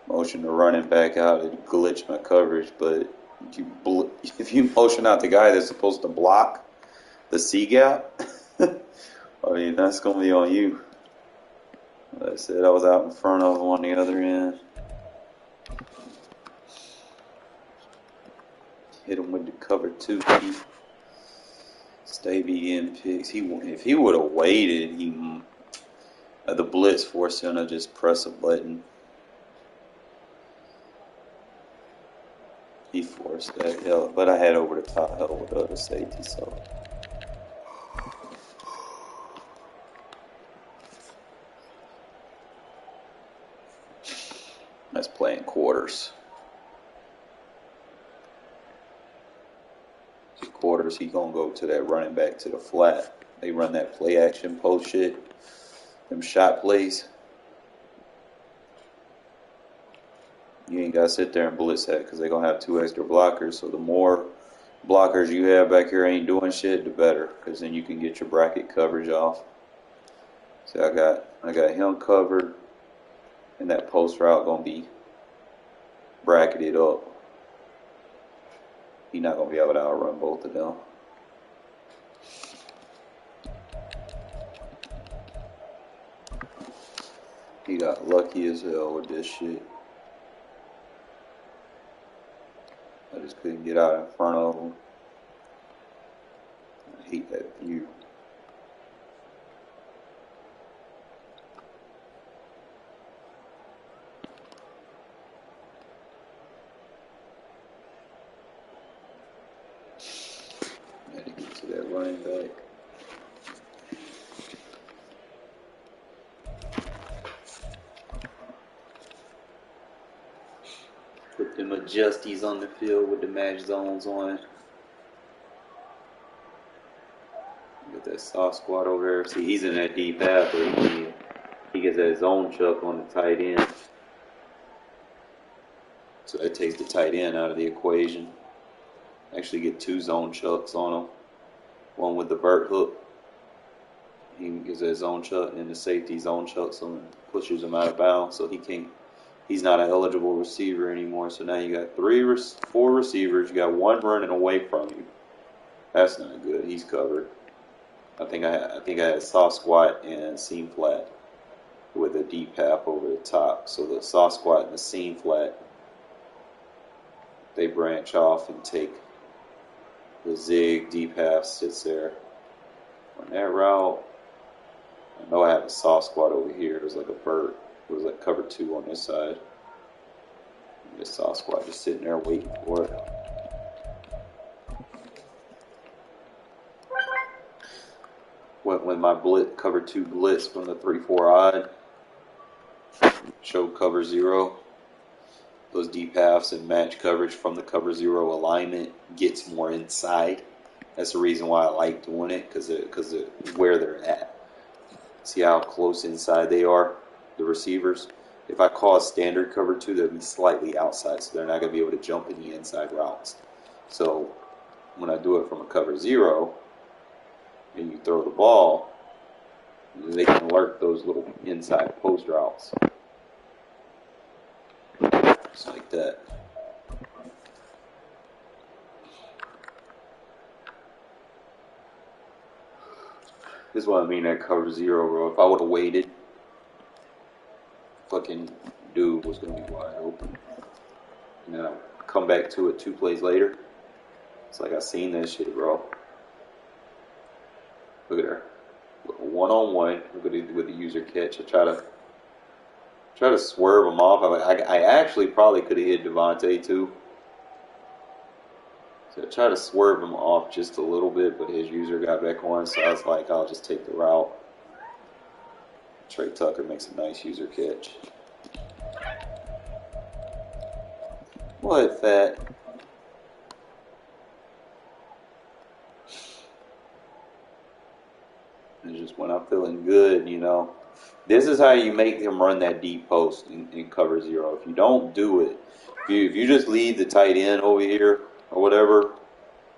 motion the running back out and glitch my coverage, but if you motion out the guy that's supposed to block the C gap, I mean, that's going to be on you. Like I said, I was out in front of him on the other end. Hit him with the cover 2. Stavey in picks. If he would have waited, the blitz forced him to just press a button. He forced that hell, but I had over the top hell with the other safety, so. That's playing quarters. Quarters, he gonna go to that running back to the flat. They run that play action post shit. Them shot plays. You ain't gotta sit there and blitz that because they're gonna have 2 extra blockers. So the more blockers you have back here ain't doing shit, the better, because then you can get your bracket coverage off. So I got him covered, and that post route gonna be bracketed up. He's not going to be able to outrun both of them. He got lucky as hell with this shit. I just couldn't get out in front of him. I hate that view. That running back. Put them adjusties on the field with the match zones on. Get that soft squat over there. See, he's in that deep half, but he gets that zone chuck on the tight end. So that takes the tight end out of the equation. Actually get 2 zone chucks on him. One with the vert hook. He gets that zone chuck, and the safety zone chucks him and pushes him out of bounds, so he's not an eligible receiver anymore. So now you got 4 receivers. You got 1 running away from you. That's not good. He's covered. I think I had soft squat and seam flat with a deep half over the top. So the soft squat and the seam flat, they branch off and take the zig. Deep half sits there. On that route, I know I have a soft squat over here. It was like a bird. It was like cover 2 on this side. And this soft squat just sitting there waiting for it. When my cover 2 blitz from the 3-4 odd showed cover 0, those deep halves and match coverage from the cover 0 alignment gets more inside. That's the reason why I like doing it, because of where they're at. See how close inside they are, the receivers? If I call a standard cover 2, they'll be slightly outside, so they're not going to be able to jump in the inside routes. So when I do it from a cover 0, and you throw the ball, they can alert those little inside post routes. Just like that. This is what I mean, that cover 0, bro. If I would have waited, fucking dude was going to be wide open. And then I come back to it 2 plays later. It's like I seen that shit, bro. Look at her. One-on-one. Look at it with the user catch. I try to swerve him off. I actually probably could have hit Devontae too. So I tried to swerve him off just a little bit, but his user got back on, so I was like, I'll just take the route. Trey Tucker makes a nice user catch. What, fat? It's just when I'm feeling good, you know. This is how you make him run that deep post in cover 0. If you don't do it, If you just leave the tight end over here or whatever,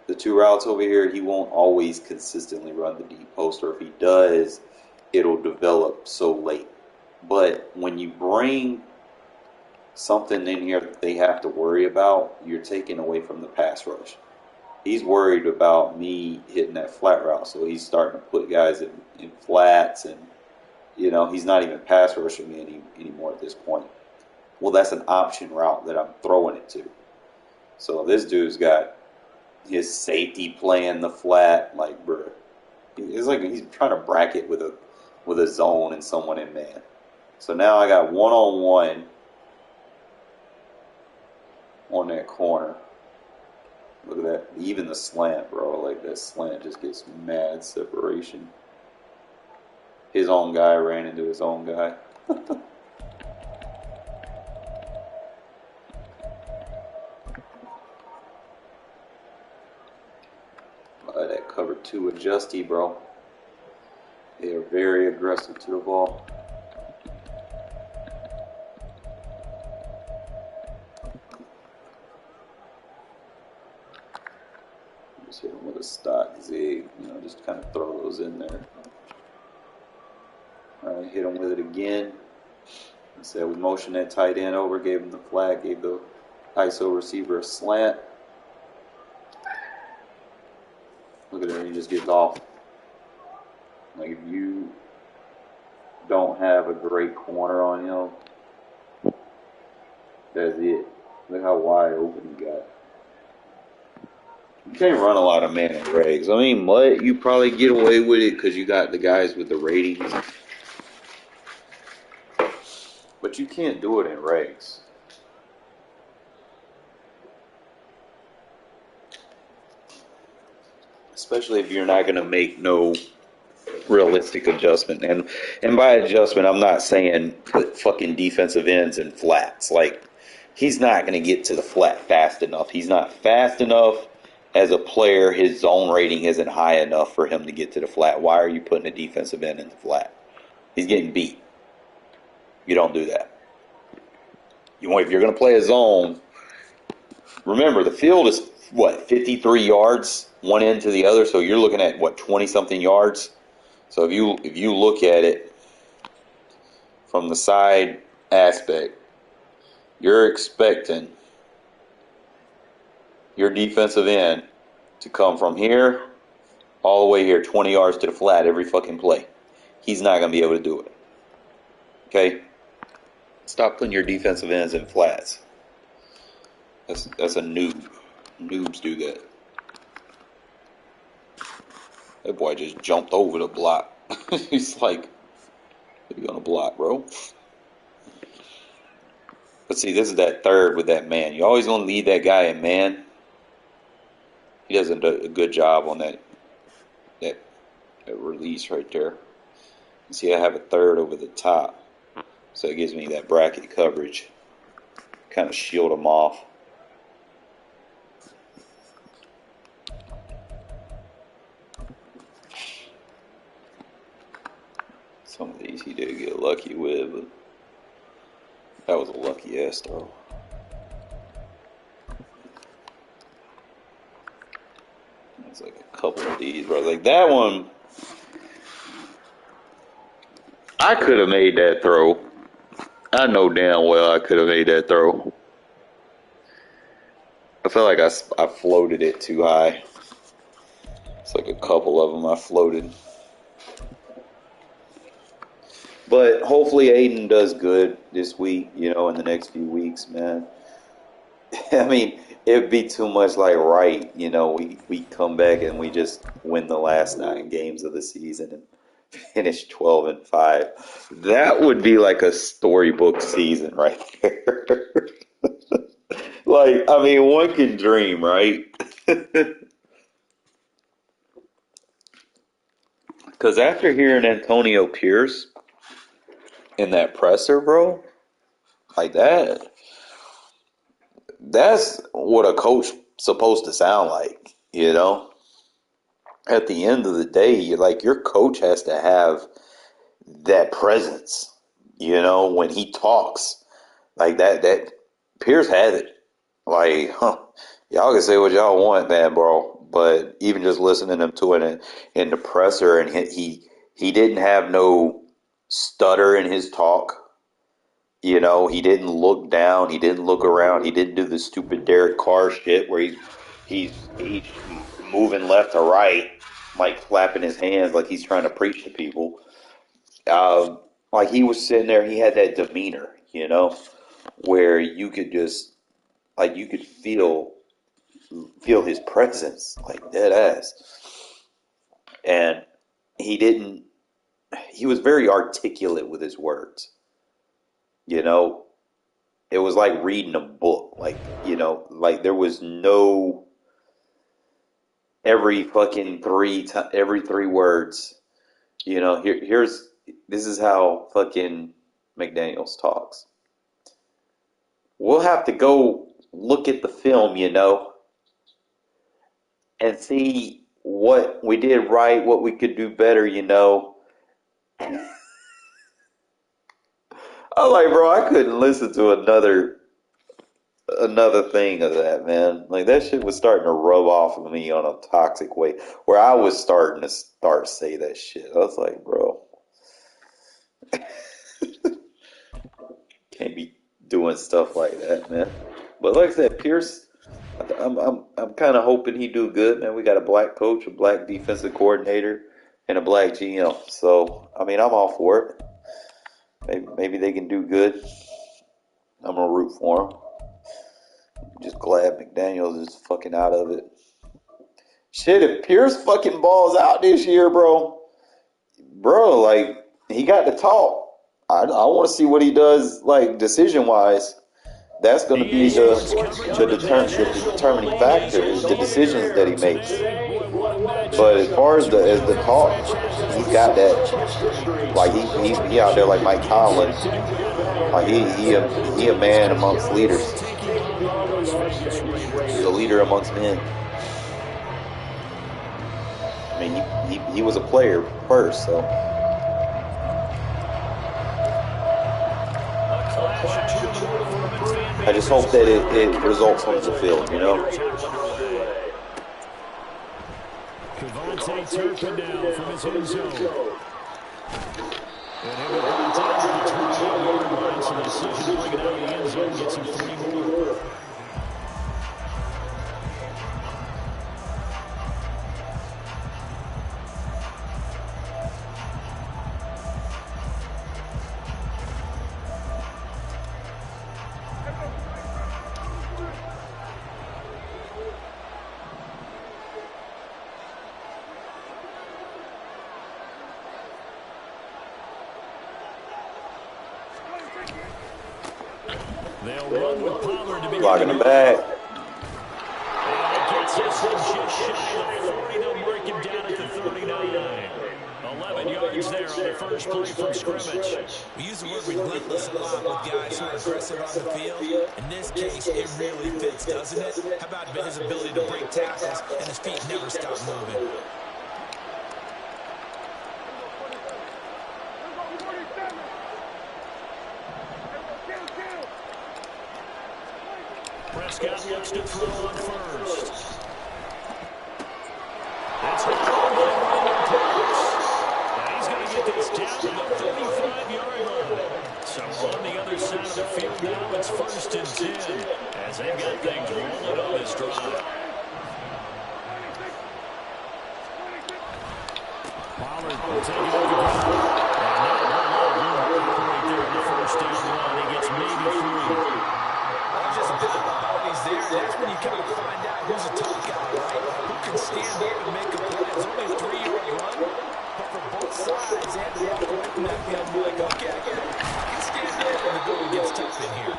the two routes over here, he won't always consistently run the deep post, or if he does, it'll develop so late. But when you bring something in here that they have to worry about, you're taking away from the pass rush. He's worried about me hitting that flat route, so he's starting to put guys in flats, and he's not even pass rushing me anymore at this point. Well, that's an option route that I'm throwing it to. So this dude's got his safety playing the flat, like, bro. It's like he's trying to bracket with a zone and someone in man. So now I got one-on-one on that corner. Look at that. Even the slant, bro. Like, that slant just gets mad separation. His own guy ran into his own guy. That cover 2 adjustee, bro. They are very aggressive to the ball. Just hit him with a stock zig, just kind of throw those in there. All right, hit him with it again. I said we motioned that tight end over, gave him the flag, gave the ISO receiver a slant. Look at him, he just gets off. Like, if you don't have a great corner on him, that's it. Look how wide open he got. You can't run a lot of man in regs. I mean, Mutt, you probably get away with it because you got the guys with the ratings. But you can't do it in regs. Especially if you're not going to make no realistic adjustment. And by adjustment, I'm not saying put fucking defensive ends in flats. Like, he's not going to get to the flat fast enough. He's not fast enough as a player. His zone rating isn't high enough for him to get to the flat. Why are you putting a defensive end in the flat? He's getting beat. You don't do that. If you're going to play a zone, remember, the field is, 53 yards, one end to the other, so you're looking at, 20-something yards? So if you look at it from the side aspect, you're expecting your defensive end to come from here all the way here, 20 yards to the flat every fucking play. He's not going to be able to do it. Okay? Stop putting your defensive ends in flats. That's a noob. Noobs do that. That boy just jumped over the block. He's like, what are you going to block, bro? But see, this is that third with that man. You always going to lead that guy in man. He does a good job on that release right there. You see, I have a third over the top. So it gives me that bracket coverage. Kind of shield him off. Some of these he did get lucky with, but that was a lucky ass throw. It's like a couple of these, bro. Like that one, I could have made that throw. I know damn well I could have made that throw. I feel like I floated it too high. It's like a couple of them I floated. But hopefully Aiden does good this week, in the next few weeks, man. I mean, it'd be too much like Wright, we come back and we just win the last 9 games of the season and finish 12-5. That would be like a storybook season right there. Like, I mean, one can dream, right? Because after hearing Antonio Pierce in that presser, bro, like that's what a coach supposed to sound like, At the end of the day, your coach has to have that presence, when he talks like that Pierce had it. Like, y'all can say what y'all want, man, bro. But even just listening to him to it in the presser, and he didn't have no stutter in his talk. You know, he didn't look down. He didn't look around. He didn't do the stupid Derek Carr shit where he's moving left to right, like flapping his hands like he's trying to preach to people. Like he was sitting there, he had that demeanor, you know, where you could just like you could feel his presence, like dead ass. And he didn't. He was very articulate with his words. You know, it was like reading a book. Like, you know, like there was no every fucking every three words. You know, this is how fucking McDaniels talks. We'll have to go look at the film, you know, and see what we did right, what we could do better, you know. I'm like, bro, I couldn't listen to another thing of that, man. Like that shit was starting to rub off of me on a toxic way, where I was starting to say that shit. I was like, bro, can't be doing stuff like that, man. But like I said, Pierce, I'm kind of hoping he do good, man. We got a black coach, a black defensive coordinator, and a black GM. So I mean, I'm all for it. Maybe they can do good. I'm gonna root for him. Just glad McDaniels is fucking out of it. Shit, if Pierce fucking balls out this year, bro, like he got to talk. I want to see what he does, like decision wise. That's going to be the determining factor is the decisions that he makes. But as far as the talk, he's got that. Like he out there like Mike Tomlin. Like he a man amongst leaders. He's a leader amongst men. I mean, he was a player first, so. I just hope that it results on the field, you know. Devontae Turpin now from his own zone. And he'll be brought down to the 28-yard line, so the decision to bring it out of the end zone gets him 3 more. They'll run with Pollard to be blocking the bag. And it gets us just shy of 40. They'll mark him down at the 39. 11 yards there on the first play from scrimmage. We use the word relentless a lot with guys who are aggressive on the field. In this case, it really fits, doesn't it? How about his ability to break tackles and his feet never stop moving? Prescott looks to throw on first. That's Holland and he's going to get this down to the 35-yard line. So on the other side of the field now, it's 1st and 10 as they've got things rolling on this drive. Pollard will take it over. And not a whole lot of room to operate there on the first down run. He gets maybe 3. Just a bit of bodies there. That's when you kind of find out who's a tough guy, right? Who can stand up and make a play. It's only a 3-yard run, but for both sides, they had to walk away from that field and be like, okay, I can stand up when the going gets tough in here.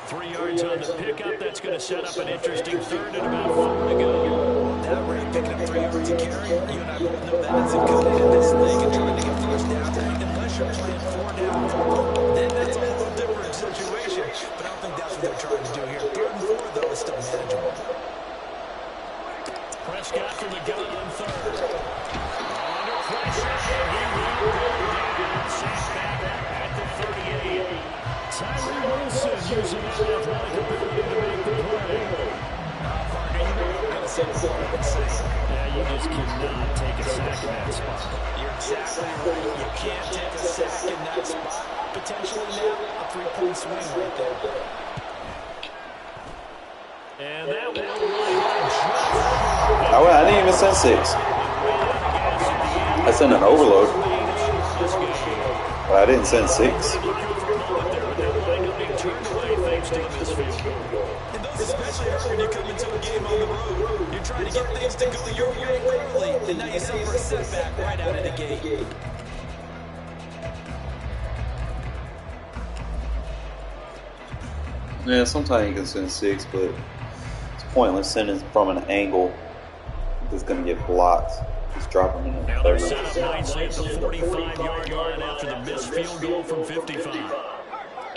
3 yards on the pickup. That's going to set up an interesting third and about 4 to go. Now we're picking up 3 yards to carry. You and I both know that it's incumbent in this thing and trying to get first down. Unless you're playing 4 down, then that's a little different situation. But I don't think that's what they're trying to do here. 3rd and 4, though, is still manageable. Prescott from the gun on 3rd. Under pressure, and he will go down. Safe back at the 38. Tyree Wilson using his athletic ability to make the play. Parker, you know I'm going to say what I've been saying. Yeah, you just cannot take a sack in that spot. You're exactly right. You can't take a sack in that spot. Potentially now a 3-point swing right there. And that one I didn't even send 6. I sent an overload. But I didn't send 6. In those especially hurt when you come into a game on the road. You're trying to get things to go your way early, and now you suffer a setback right out of the gate. Yeah, sometimes you can send 6, but it's pointless sending from an angle that's going to get blocked. Just drop them in the now they're set up nicely at the 45-yard line after the missed field goal from 55.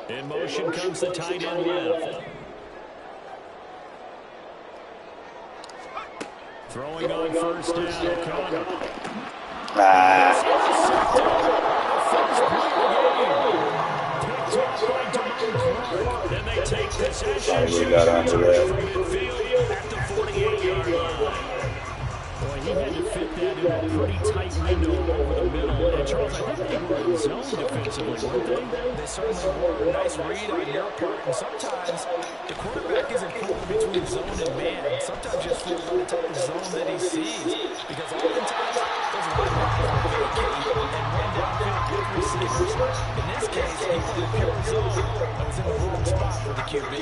In motion comes the tight end left. Throwing on first down, O'Connor. Then they take possession. We got onto that. Midfield at the 48-yard line. Boy, he had to fit that in a pretty tight window over the middle. And Charles, I think they were in zone defensively, weren't they? They certainly were. A nice read on your part. And sometimes the quarterback isn't pulled between zone and man. Sometimes just flips on the type of zone that he sees. Because oftentimes those linebackers will vacate and run downfield with receivers. In this case, he played pure zone that was in the wrong spot for the QB.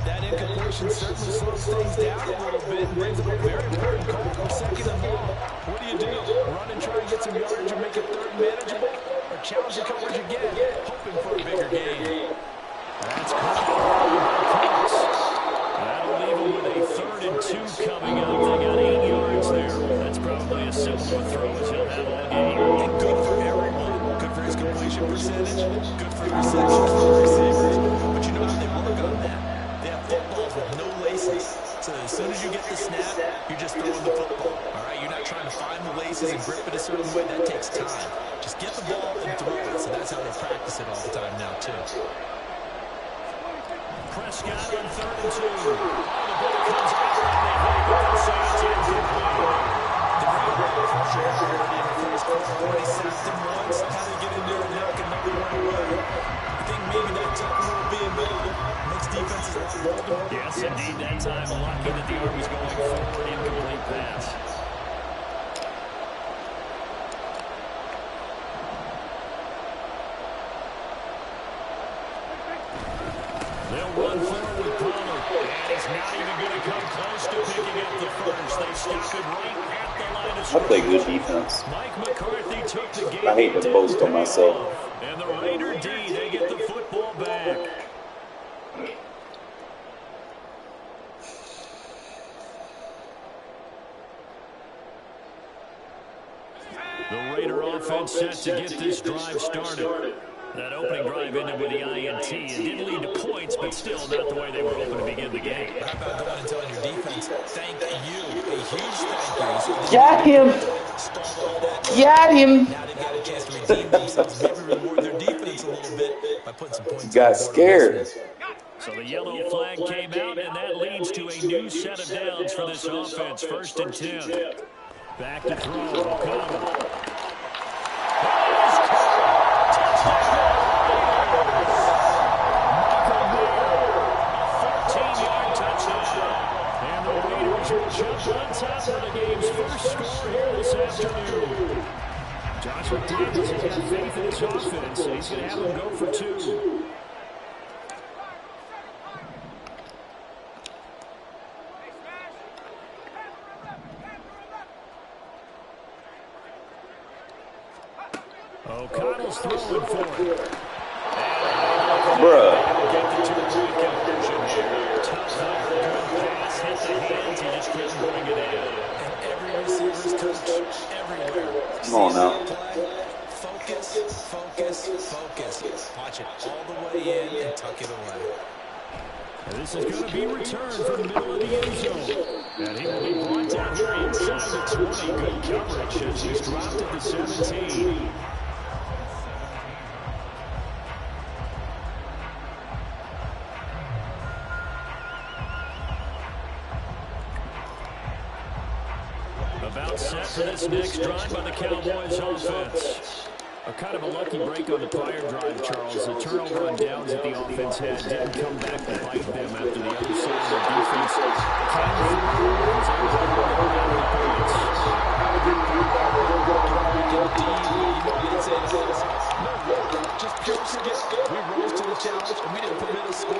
That incompletion certainly slows things down a little bit and brings up a very important call for second and long. What do? Run and try and get some yardage and make it third manageable? Or challenge the coverage again, hoping for a bigger gain? That's caught by Cooks. That'll leave him with a 3rd and 2 coming up. They got 8 yards there. That's probably a similar throw as he'll have all game. And good for everyone. Good for his completion percentage. Good for the receptions for the receivers. But you know how they work on that. They have footballs with no laces. So as soon as you get the snap, you're just throwing the football. All right, you're not trying to find the laces and grip it a certain way. That takes time. Just get the ball and throw it. So that's how they practice it all the time now, too. Prescott on 3rd and 2. The ball comes out and they hold it and say it's incomplete. The great run from Sheridan in the first quarter. Already sacked him once. How they get in there and knock another one away. I think maybe that tackle being made makes defenses a lot bolder. Yes, indeed, that time lucky that the Army's going forward. Incomplete pass. They'll run forward with Pollard, and he's not even going to come close to picking up the first. They stop it right at the line of I scrimmage. play good defense. Mike McCarthy took the game. I hate to boast on myself. And the Raider D, they get the football back. The Raider offense set to get this drive started. That opening drive ended with the INT. It didn't lead to points, but still not the way they were hoping to begin the game. How about going and telling your defense, thank you, a huge thank you. Got him. Got him. Now they've got a chance to redeem themselves, maybe reward their defense a little bit by putting some points. Got scared. So the yellow flag came out, and that leads to a new set of downs for this offense. 1st and 10. Back to throw. O'Connor. Jump on top of the game's first score here this afternoon. Josh McDaniels has got faith in his offense, and he's going to have them go for 2. O'Connell's throwing for it. Bruh. Get the 2-point conversion here. Tough pass hit the hands. He just couldn't bring it in. And every receiver's coach everywhere. Come on now. Focus, focus, focus. Watch it all the way in and tuck it away. And this is going to be returned from the middle of the end zone. And he will be brought down here inside the 20. Good coverage as he's dropped at the 17. About set for this next drive by the Cowboys offense. A kind of a lucky break on the prior drive, Charles. The turnover on downs that the offense had didn't come back to bite them after the other side of the defense came through and was able to hold down the points. Just pure skill. We rose to the challenge and we didn't permit a score.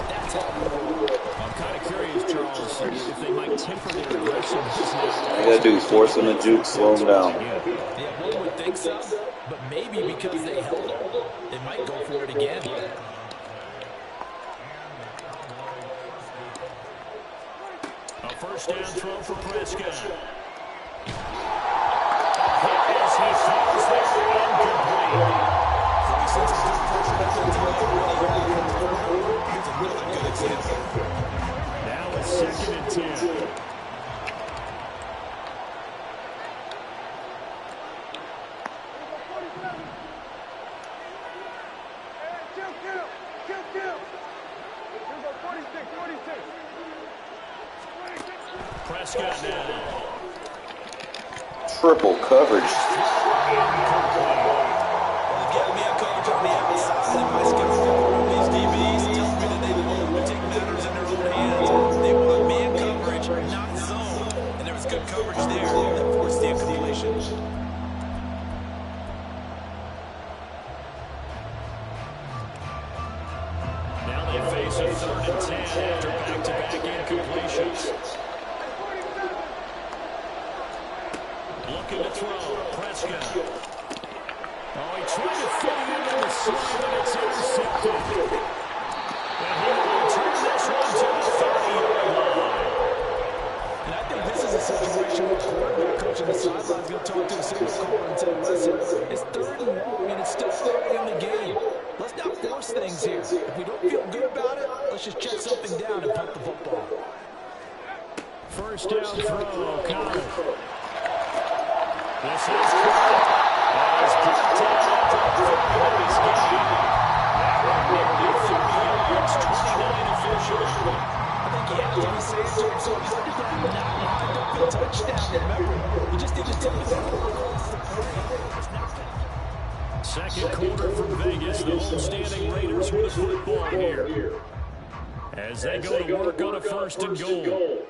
That's how we roll. I'm kind of curious, Charles, if they might temper their aggressiveness now. All you gotta do is force them to juke, slow them down. Yeah, one would think so, but maybe because they held it, they might go for it again. A first down throw for Prescott. As he throws there, incomplete. Now it's 2nd and 10. Prescott now. Triple coverage. They've got me on coverage on the outside, and my scouts from these DBs tells me that they love to take matters in their own hands. They want man coverage, not zone. And there was good coverage there that forced the incompletion. Now they face a 3rd and 10 after back-to-back incompletions. Looking to throw. Prescott. Oh, he tried to fit it into the slide, and it's intercepted. And he will return this one to the 30-yard line. And I think this is a situation where the quarterback coach on the sideline is going to talk to the signal caller and say, listen, it's 3rd and long, and it's still early in the game. Let's not force things here. If we don't feel good about it, let's just check something down and punt the football. First down throw, Connor. This is Connor. As blocked out after the 30 of this game. That one nearly 30 yards, 29 official. I think he has to be saying to himself, how did that not wind up a touchdown? Remember, you just need to tell me that. Second quarter from Vegas. The homestanding Raiders with a football here. As they go to work on a 1st and goal.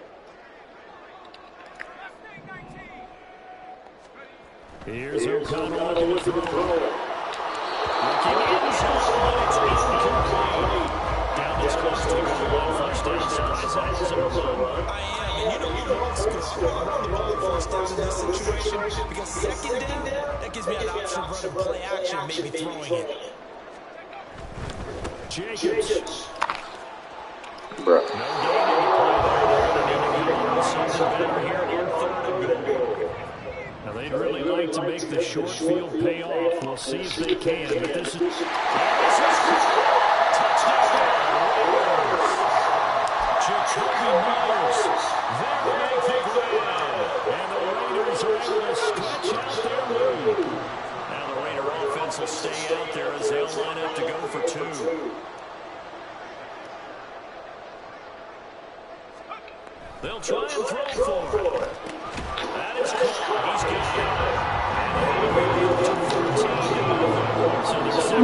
Here's O'Connell looking to throw. Looking in zone, it's incomplete. Down this close to the goal line, first down. Surprise that was a run. I am, and you know you want to run the ball first down in this situation because 2nd down, that gives me an option of running play action, maybe throwing it. Jacobs. Bruh. No gain in the play there. They're going to go on something better here on 3rd and goal. Now, they'd really like to make the short field pay off. We'll see if they can. But this is touchdown. Jacoby Myers. They make the grab. And the Raiders are able to stretch out their lead. Now the Raider offense will stay out there as they'll line up to go for 2. They'll try and throw for it. That is caught. He's getting it.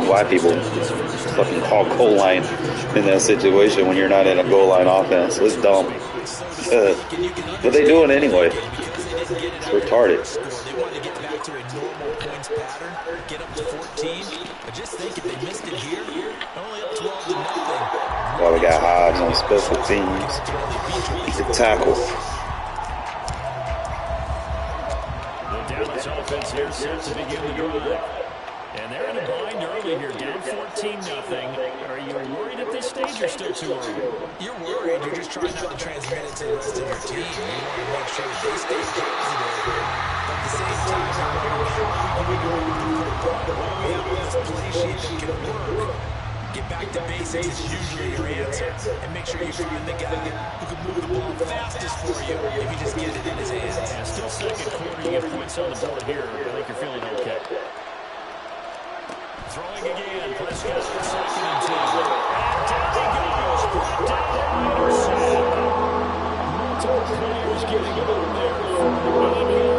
Why people fucking call goal line in that situation when you're not in a goal line offense? It's dumb. But they do it anyway. It's retarded. They want to get back to a normal points pattern, get up to 14. But just think if they missed it here, only up 12-0. While we got Hodge on special teams. The tackle. The Dallas offense here set to begin the drive. And they're in a bind early here, down 14-0. Are you worried at this stage or still too early? You're worried. You're just trying not to transmit it to the rest of your team. You want to make sure they stay positive. But at the same time, we have on this play sheet that can work. Get back to basics is usually your answer. And make sure you find the guy who can move the ball fastest for you if you just get it in his hands. Yeah, still second quarter. You get points on the board here. I think you're feeling okay. Throwing again. Prescott, 2nd and 10. And down he goes. Brought down the Raiders. Multiple players getting on there.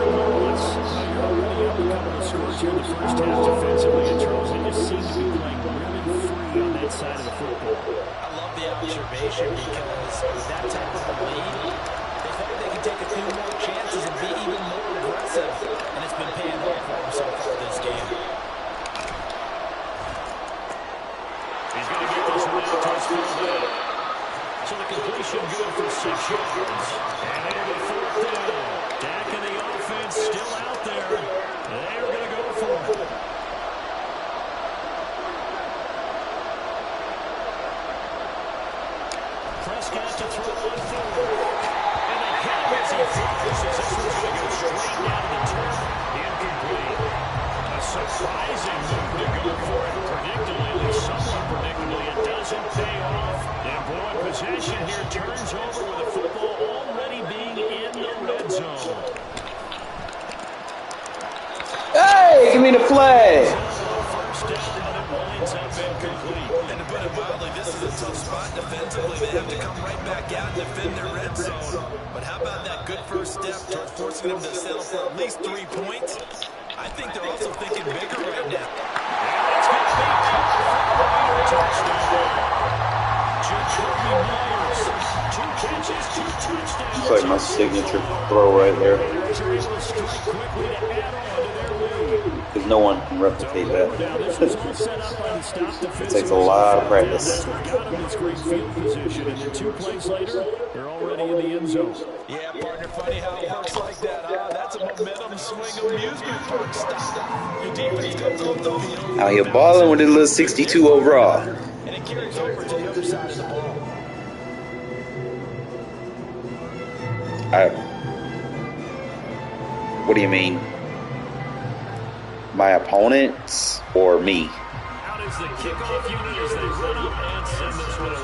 observation because with that type of a lead, they feel like they can take a few more chances and be even more aggressive, and it's been paying off for them so far this game. He's going to get this one out to his fullback. So the completion good for 6 yards. And it'll be 4th down. Dak and the offense still out there. They're going to go for it. Prescott to throw on 4. And they hit him as he throws. This one's going to go straight down to the turf. Incomplete. A surprising move to go for it. Predictably, at least somewhat predictably, it doesn't pay off. And boy, possession here turns over with the football already being in the red zone. Hey, give me the flag. First down, but it winds up incomplete. And to put it mildly, this is a tough spot defensively. They have to come right back out and defend their red zone. But how about that good first step towards forcing them to settle for at least 3 points? I think they're also thinking bigger right now. And it's going to be caught for a touchdown. Jacoby Myers, 2 catches, 2 touchdowns. It's like my signature throw right there. Raiders are able to strike quickly to add on to their lead. Because no one can replicate that. Now, this was all set up by the stop defense. It takes a lot of practice. That's what got them this great field position. And then 2 plays later, they're already in the end zone. Yeah, partner, funny how it works like that, huh? That's a momentum swing amusement park style. Your defense comes off the field. Out here balling with a little 62 overall. And it carries over to the other side of the ball. What do you mean? My opponents or me? Out is the kickoff unit as they run up and send this one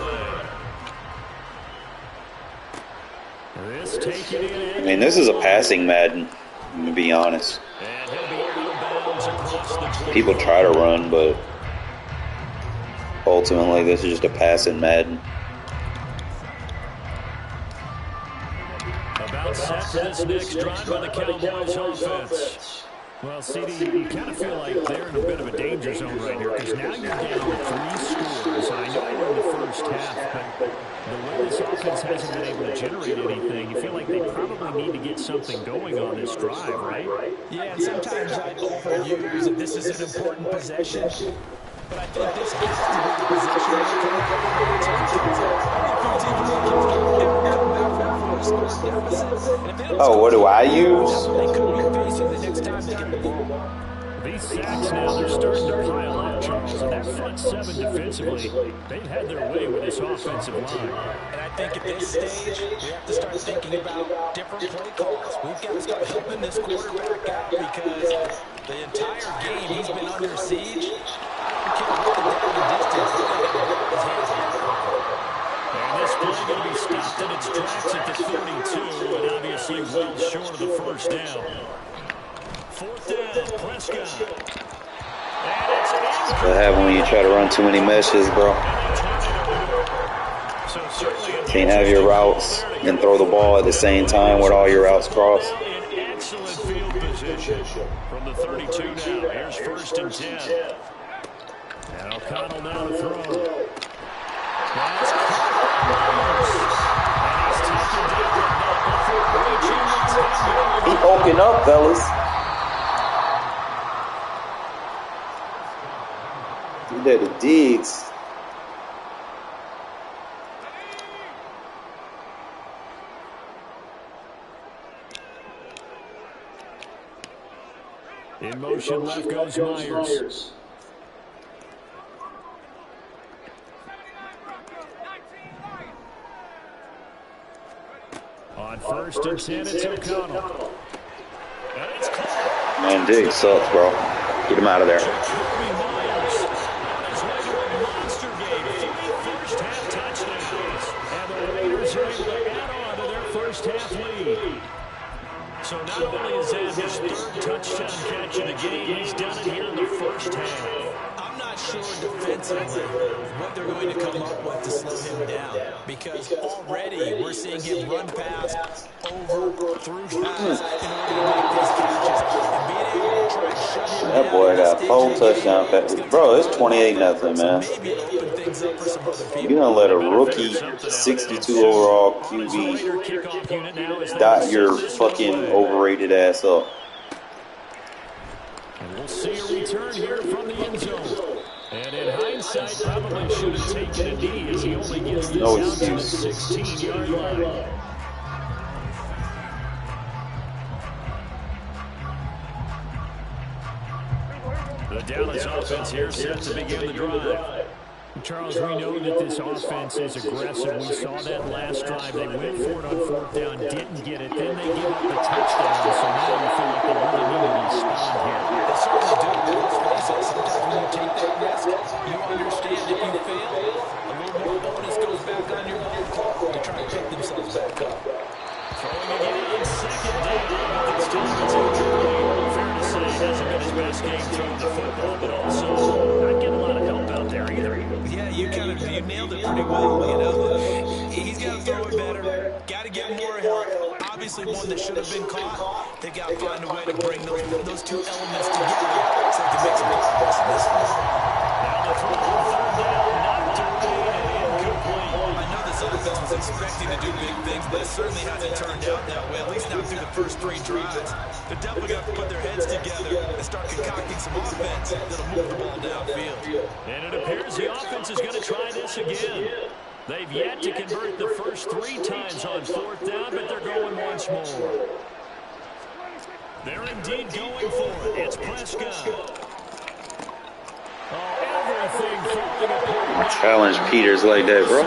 away. This taking it in. I mean, this is a passing Madden, to be honest. And he'll be out of bounds across the 20. People try to run, but ultimately this is just a passing Madden. About set for this next drive by the Cowboys offense. Well, CD, you kind of feel like they're in a bit of a danger zone right here because now you're down 3 scores. And I know we're in the first half, but the way this offense hasn't been able to generate anything, you feel like they probably need to get something going on this drive, right? Yeah, and sometimes I overuse that this is an important possession. But I think this has to be the possession Oh, what do I use? These sacks now, they're starting to pile up, Charles. And that front 7 defensively, they've had their way with this offensive line. And I think at this stage, we have to start thinking about different play calls. We've got to start helping this quarterback out because the entire game he's been under siege. I don't care what the down and distance, he's got to get his hands on the ball. And this play going to be stopped in its tracks at the 32, and obviously well short of the first down. 4th down, Prescott. And it's What happens when you try to run too many meshes, bro? Can't have your routes and throw the ball at the same time with all your routes crossed. in excellent field position from the 32 now. Here's 1st and 10. And O'Connell now to throw. That's Keep opening up, fellas. Do that to Diggs. in motion, left goes Myers. On 1st and 10, it's O'Connell. And it's caught. Man, Diggs sucks, bro. Get him out of there. Jacoby Myers on his way to a monster game. 3 first-half touchdowns. And the Raiders are able to add on to their first-half lead. So not only is that his 3rd touchdown catch of the game, he's done it here in the first half. I'm not sure defensively what they're going to come up with to slow him down because already we're seeing him run past, over, through pass in order to make these catches. And being able to try and shut him That boy got 4 touchdown passes. Bro, it's 28-0, man. You gonna let a rookie 62 overall QB dot your fucking overrated ass up. And we'll see a return here from the end zone. And in hindsight, probably should have taken a knee as he only gets this out to the 16-yard line. The Dallas offense here set to begin the drive. Charles, we know that this offense is aggressive. We saw that last drive. They went for it on 4th down, didn't get it. Then they give up the touchdown. So now you feel like they really need to respond here. They certainly do. Let's face it, sometimes when you take that risk, you understand if you fail, a little more bonus goes back on your ball clock to try to pick themselves back up. Throwing again on 2nd down. This time it's incomplete. Fair to say, hasn't been his best game throwing the football, but also not getting a lot of help out there either. Yeah, you nailed it pretty well, you know. He's got to throw it better. Got to get more help. Obviously one that should have been caught. They got to find a way to bring those two elements together so they can make some progress in this one. Now the throw, 3rd down, knocked away and incomplete. I know this offense was expecting to do big things, but it certainly hasn't turned out that way, at least not through the first 3 drives. They're definitely going to have to put their heads together and start concocting some offense that'll move the ball downfield. And it appears the offense is going to try this again. They've yet to convert the first 3 times on 4th down, but they're going once more. They're indeed going for it. It's Prescott. Oh, everything falling apart. Challenge Peters like that, bro.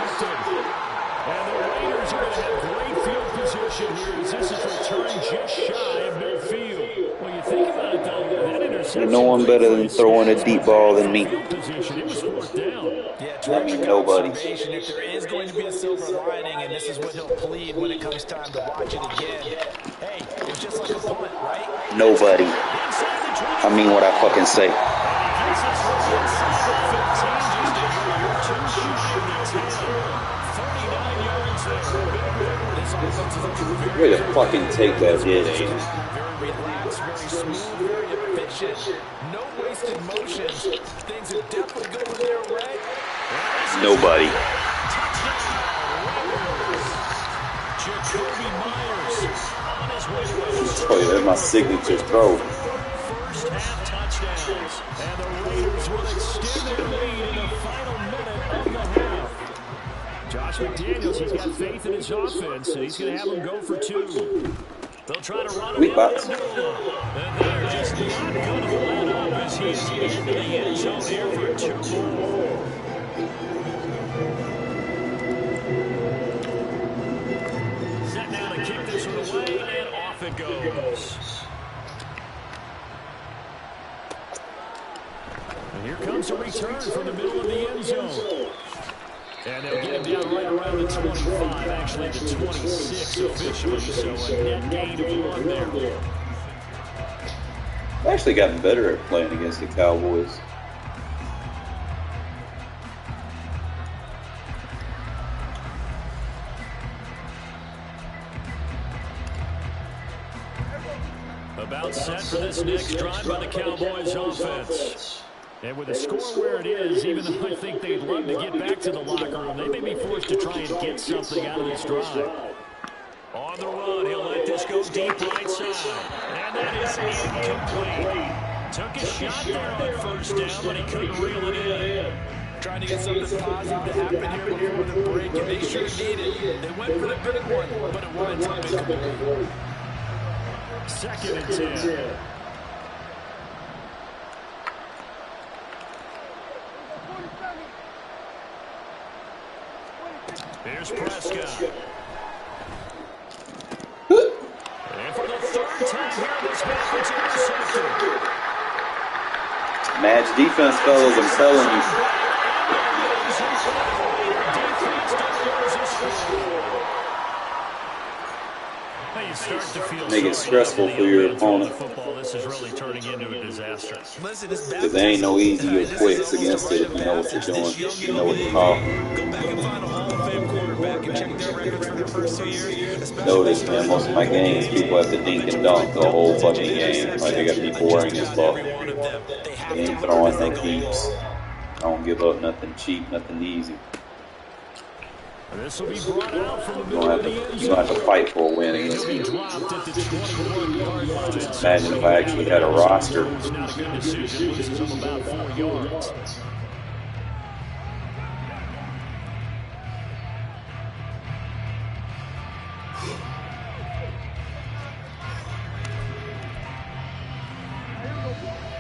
And the Raiders are going to have great field position here as this is returned just shy of midfield. Well, you think about it, though, that interception. No one better than throwing a deep ball than me. It was 4th down. I mean, nobody. If there is going to be a silver lining, and this is what he'll plead when it comes time to watch it again. Hey, it's just like a punt, right? Nobody. I mean what I fucking say. Way to fucking take that hit, Very relaxed, very smooth, very efficient. No wasted motions. Things are definitely going their way. Nobody. Oh yeah, that's my signature throw. First half touchdowns, and the Raiders will extend their lead in the final minute of the half. Josh McDaniels, he's got faith in his offense, and he's going to have them go for 2. They'll try to run him down the middle. And they're just not going to let up as he's into the end zone here for 2 more. Set now to kick this one away, and off it goes. And here comes a return from the middle of the end zone. And they'll get him down right around the 25, actually the 26 officially, so a net gain of 1 there. I've actually gotten better at playing against the Cowboys. About set for this next drive by the Cowboys offense. And with the score where it is, even though I think they'd love to get back to the locker room, they may be forced to try and get something out of this drive. On the run, he'll let this go deep right side. And that is incomplete. Took a shot there on 1st down, but he couldn't reel it in. Trying to get something positive to happen here before the break, and they sure need it. They went for the big one, but it winds up incomplete. 2nd and 10. Here's Prescott. And for the 3rd time here, this match is intercepted. Match defense, fellas, I'm telling you. Make it stressful for your opponent. This is really turning into a disaster. Because there ain't no easy or quicks against it if you know what you're doing. You know what to call. Go back and find a Hall of Fame quarterback. quarterback and check their records from the first 2 years. Notice, man, most of my games, people have to dink and dunk the whole fucking game. Like, they gotta be boring as fuck. They ain't throwing their keeps. I don't give up nothing cheap, nothing easy. This will be brought out from the You're middle of the end gonna have to fight for a win against me. dropped at the 21-yard line. Imagine if I actually had a roster. It's not a good decision. Loses him about 4 yards.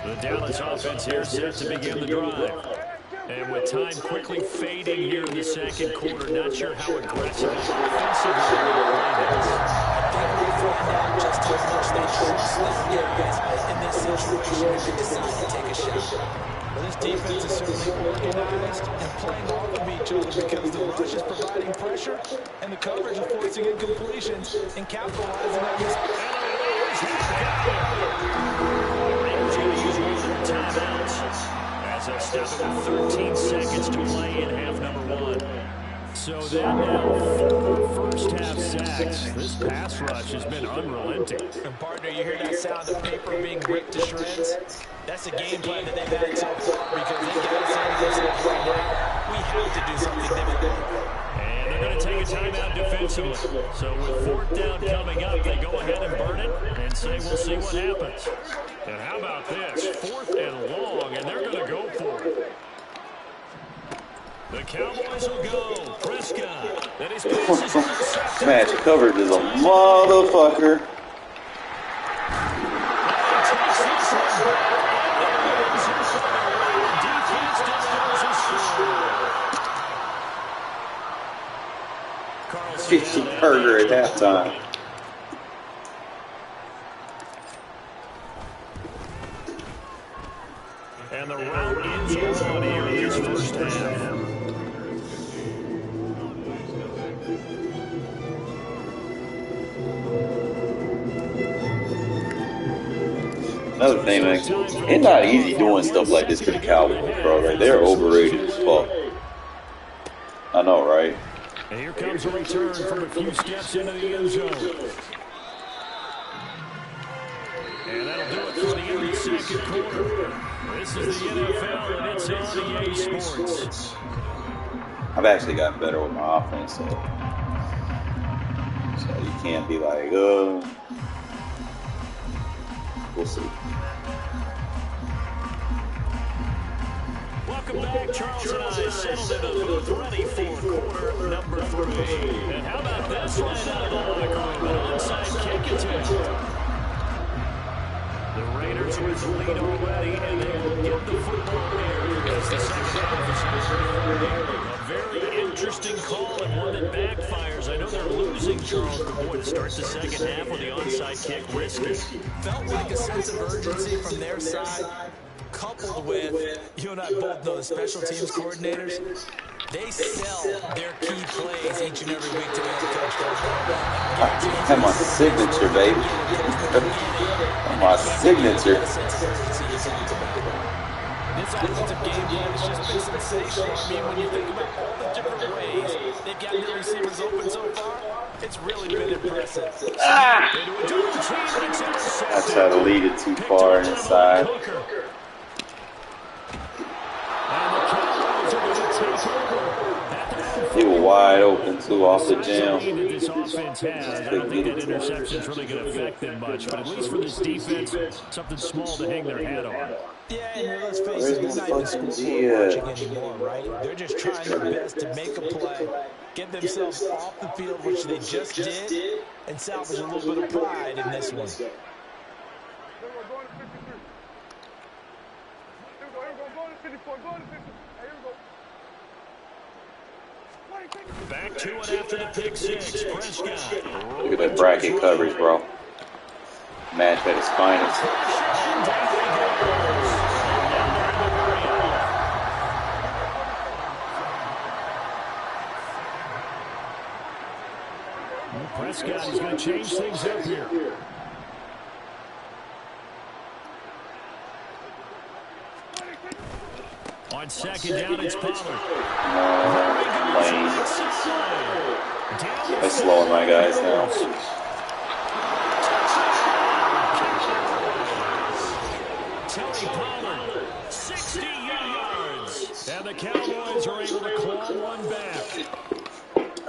The Dallas offense here set to begin the drive. And with time quickly fading here in the second quarter, not sure how aggressive and offensive they're going to play this. I think we'll find out just how much they trust their guys in this situation if they decide to take a shot. Well, this defense is certainly organized and playing off of each other because the rush is providing pressure and the coverage is forcing incompletions and capitalizing on this. Raiders going to use one of their timeouts as they stop it with 13 seconds to play in half number 1. So that now 4 first-half sacks. This pass rush has been unrelenting. And partner, you hear that sound of paper being ripped to shreds? That's the game plan that they've had so far because they got to say to themselves right now, we have to do something different. And they're going to take a timeout defensively. So with 4th down coming up, they go ahead and burn it and say we'll see what happens. And how about this? 4th and long, and they're going to go for it. The Cowboys will go. Prescott. That is Match coverage is a motherfucker. Fishy burger at halftime. And the route ends on here in this first half. Another thing, man, it's not easy doing stuff like this to the Cowboys, bro. Like, they're overrated as fuck. I know, right? And here comes a return from a few steps into the end zone. And that'll do it for the end of the second quarter. This is the NFL, and it's on EA Sports. I've actually gotten better with my offense, so you can't be like, we'll see. Welcome back, Charles and I settled into the booth ready for quarter number 3. And how about this right out of the locker room? An onside kick attempt. The Raiders with the lead already, and they will get the football here as the second half is underway. A very interesting call and one that backfires. I know they're losing, Charles, but boy, to start the second half with the onside kick, risky. Felt like a sense of urgency from their side, coupled with, you and I both know the special teams coordinators, they sell their key plays each and every week to the head coach. That's my signature, baby. My signature. This offensive game plan has just been sensational. I mean, when you think about all the different ways they've got their receivers open so far, it's really been impressive. I tried to lead it too far inside. They were wide open, too, off the jam. This offense has. I don't think that interception's really going to affect them much, but at least for this defense, something small to hang their hat on. Yeah, and let's face it, they're not even school watching anymore, right? They're just trying their best to make a play, get themselves off the field, which they just did, and salvage a little bit of pride in this one. Back to it after the pick six. Prescott. Look at that bracket coverage, bro. Match at his finest. Prescott is going to change things up here. On second down, it's Pollard. Lane. I'm slowing my guys now. Tony Pollard, 60 yards. And the Cowboys are able to claw one back.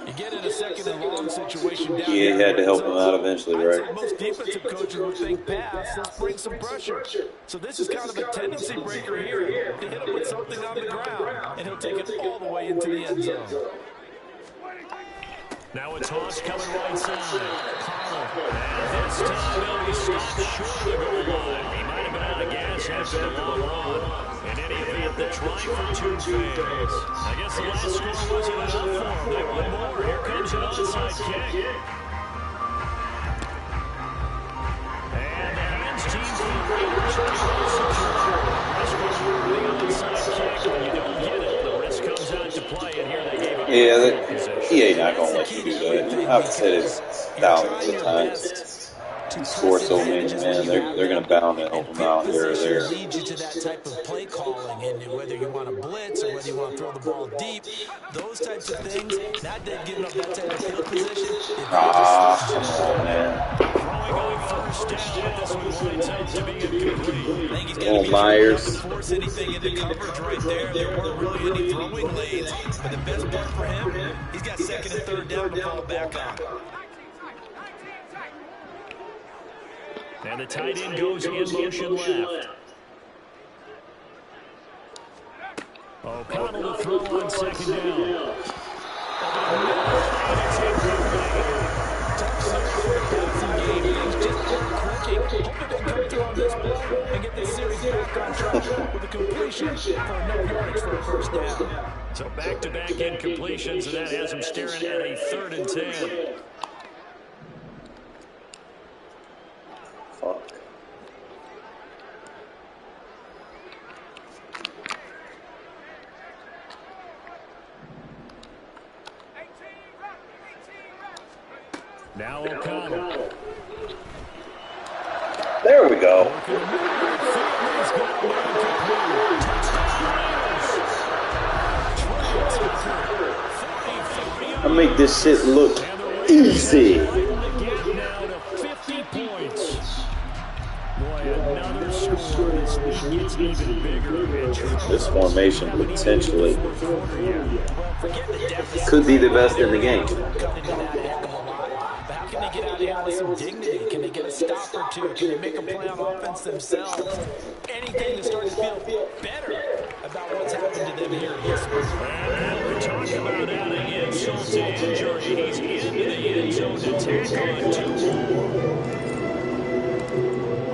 You get in a second and long situation down He there. had to help him out eventually, right? I'd say most defensive coaches would think pass. Let's bring some pressure. So this is kind of a tendency breaker here to hit him with something on the ground, and he'll take it all the way into the end zone. Now a toss coming right side. And this time he'll be stopped short of the goal line. He might have been out of gas after the long run. In any event, the try for two fails. I guess the last score wasn't enough for him. They want more. Here comes an onside kick. And the hands team for the Raiders to go secure. That's what the onside kick. When you don't get it, the risk comes out to play. And here they gave up. Yeah, he ain't not going to let you do that. I've said it thousands of times. You score so many, man, they're going to bound and help them out here or there. Lead you to that type of play calling, and whether you want to blitz or whether you want to throw the ball deep, those types of things, not that giving up that type of field position. Come on, man. First down, this one winds up to be incomplete. I think he's going to be Myers. trying to force anything into coverage right there. There weren't really any throwing lanes, but the best part for him, he's got second and third down to fall back on. And the tight end goes in motion left. O'Connell to throw on second down. So back-to-back incompletions, and that has him staring at a 3rd and 10. Fuck. Now O'Connell. There we go. I make this shit look easy. This formation potentially could be the best in the game. How can they get out here with some dignity? Can they get a stop or two? Can they make a play on offense themselves? Anything to start to feel better about what's happened to them here this week. And we talk about adding insult to injury. He's into the end zone to tackle on 2.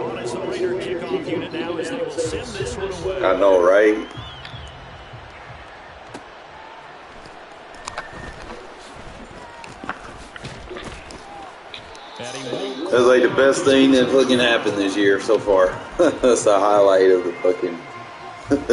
On as the Raider kickoff unit now as they will send this one away. I know, right? That's like the best thing that fucking happened this year so far. That's the highlight of the fucking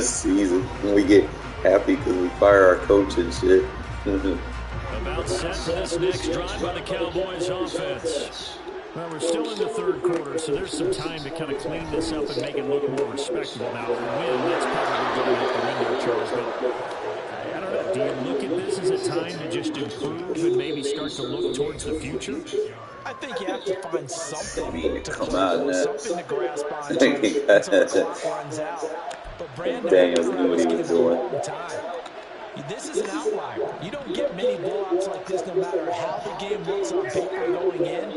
season. When we get happy because we fire our coach and shit. About set for this next drive by the Cowboys offense. Well, we're still in the 3rd quarter, so there's some time to kind of clean this up and make it look more respectable. Now, win, that's probably going out the window, Charles, but I don't know. Do you look at this as a time to just improve and maybe start to look towards the future? I think you have to find something to come out with, that. something to grasp on until the clock runs out. But Brandon Daniels knew what he was doing. This is an outlier. You don't get many blowouts like this no matter how the game looks on paper going in.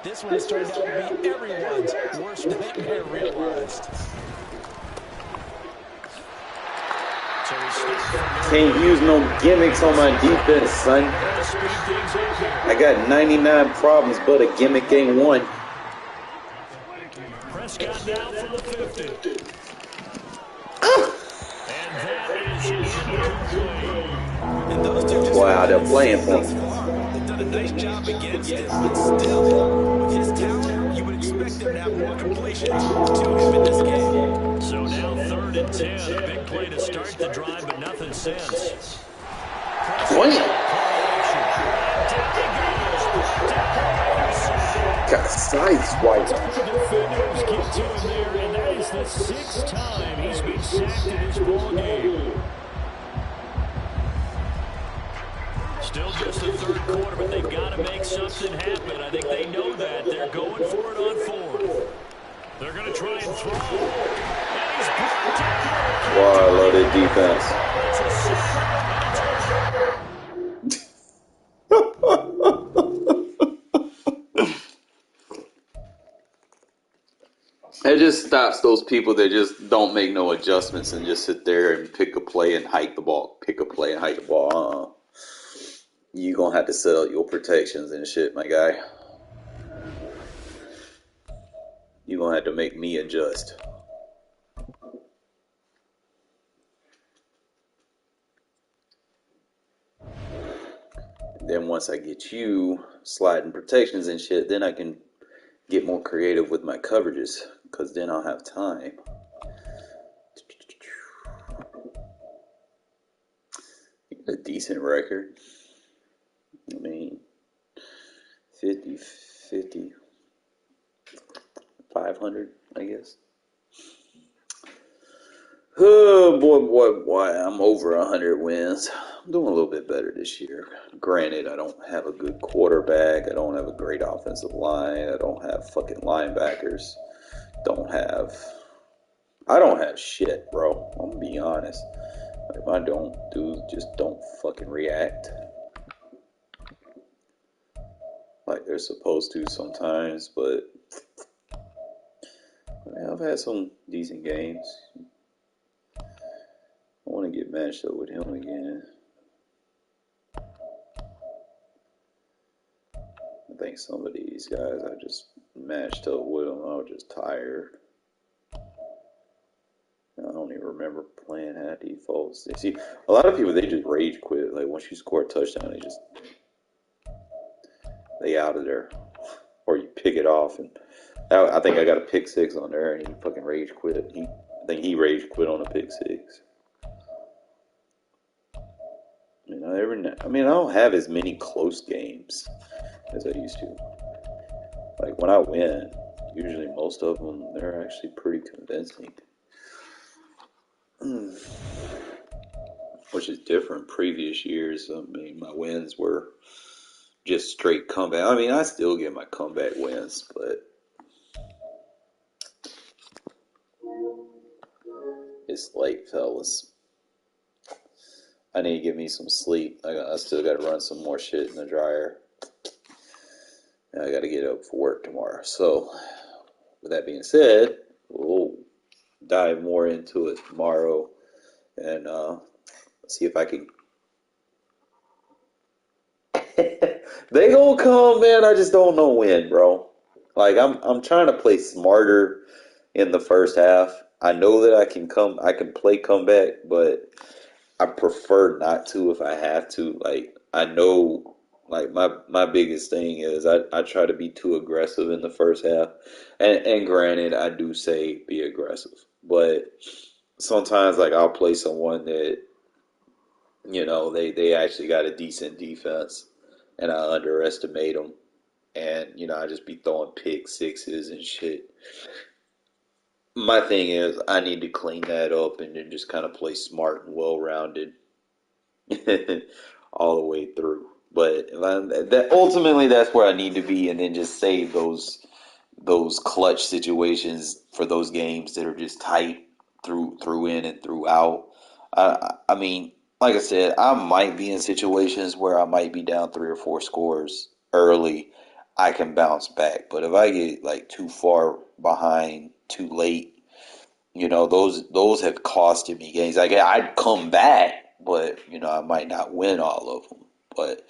This one has turned out to be everyone's worst nightmare realized. Can't use no gimmicks on my defense, son. I got 99 problems, but a gimmick ain't one. Prescott now from the 50. And that is wow, they're playing for him. They've done a nice job against it, but still, with his talent, you would expect them to have more completions to him in this game. So now 3rd and 10. A big play to start the drive, but nothing since. Got a side swipe. Defenders get to him there, and that is the the 6th time he's been sacked in this ballgame. Still just the 3rd quarter, but they've got to make something happen. I think they know that. They're going for it on 4th. They're going to try and throw. And he's brought down. Wow, loaded defense. It just stops those people that just don't make no adjustments and just sit there and pick a play and hike the ball. Pick a play and hike the ball. You're going to have to set up your protections and shit, my guy. You're going to have to make me adjust. Then once I get you sliding protections and shit, then I can get more creative with my coverages, because then I'll have time. A decent record. I mean, 50, 500, I guess. Oh, boy, I'm over 100 wins. I'm doing a little bit better this year. Granted, I don't have a good quarterback. I don't have a great offensive line. I don't have fucking linebackers. I don't have shit, bro. I'm gonna be honest. If I don't do, just don't fucking react like they're supposed to sometimes, but I've had some decent games. I want to get matched up with him again. I think some of these guys I just matched up with them. I was just tired. I don't even remember playing half defaults. See, a lot of people, they just rage quit. Like, once you score a touchdown, they out of there. Or you pick it off. And I think I got a pick 6 on there, and he fucking rage quit. I think he rage quit on a pick 6. You know, I don't have as many close games as I used to. Like, when I win, usually most of them, they're actually pretty convincing. Which is different previous years. I mean, my wins were just straight comeback. I mean, I still get my comeback wins, but it's late, fellas. I need to get me some sleep. I still got to run some more shit in the dryer. And I got to get up for work tomorrow. So, with that being said, we'll dive more into it tomorrow and see if I can. They gonna come, man. I just don't know when, bro. Like, I'm trying to play smarter in the first half. I know that I can play comeback, but I prefer not to if I have to. Like, I know, like, my biggest thing is I try to be too aggressive in the first half. And granted, I do say be aggressive. But sometimes, like, I'll play someone that, you know, they actually got a decent defense, and I underestimate them. And, you know, I just be throwing pick 6s and shit. My thing is, I need to clean that up and then just kind of play smart and well-rounded all the way through. But ultimately, that's where I need to be, and then just save those clutch situations for those games that are just tight through in and through out. I mean, like I said, I might be in situations where I might be down 3 or 4 scores early. I can bounce back, but if I get like too far behind too late, you know, those have costed me games. Like, I'd come back, but, you know, I might not win all of them. But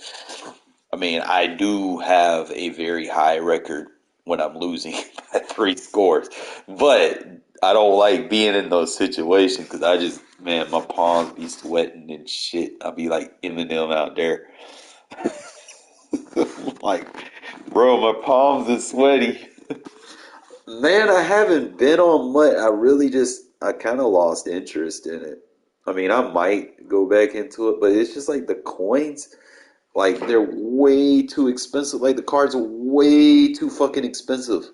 I mean, I do have a very high record when I'm losing by 3 scores, but I don't like being in those situations because man, my palms be sweating and shit. I'll be like Eminem out there. Like, bro, my palms are sweaty. Man, I haven't been on much. I kind of lost interest in it. I mean, I might go back into it, but it's just like the coins, like, they're way too expensive. Like, the cards are way too fucking expensive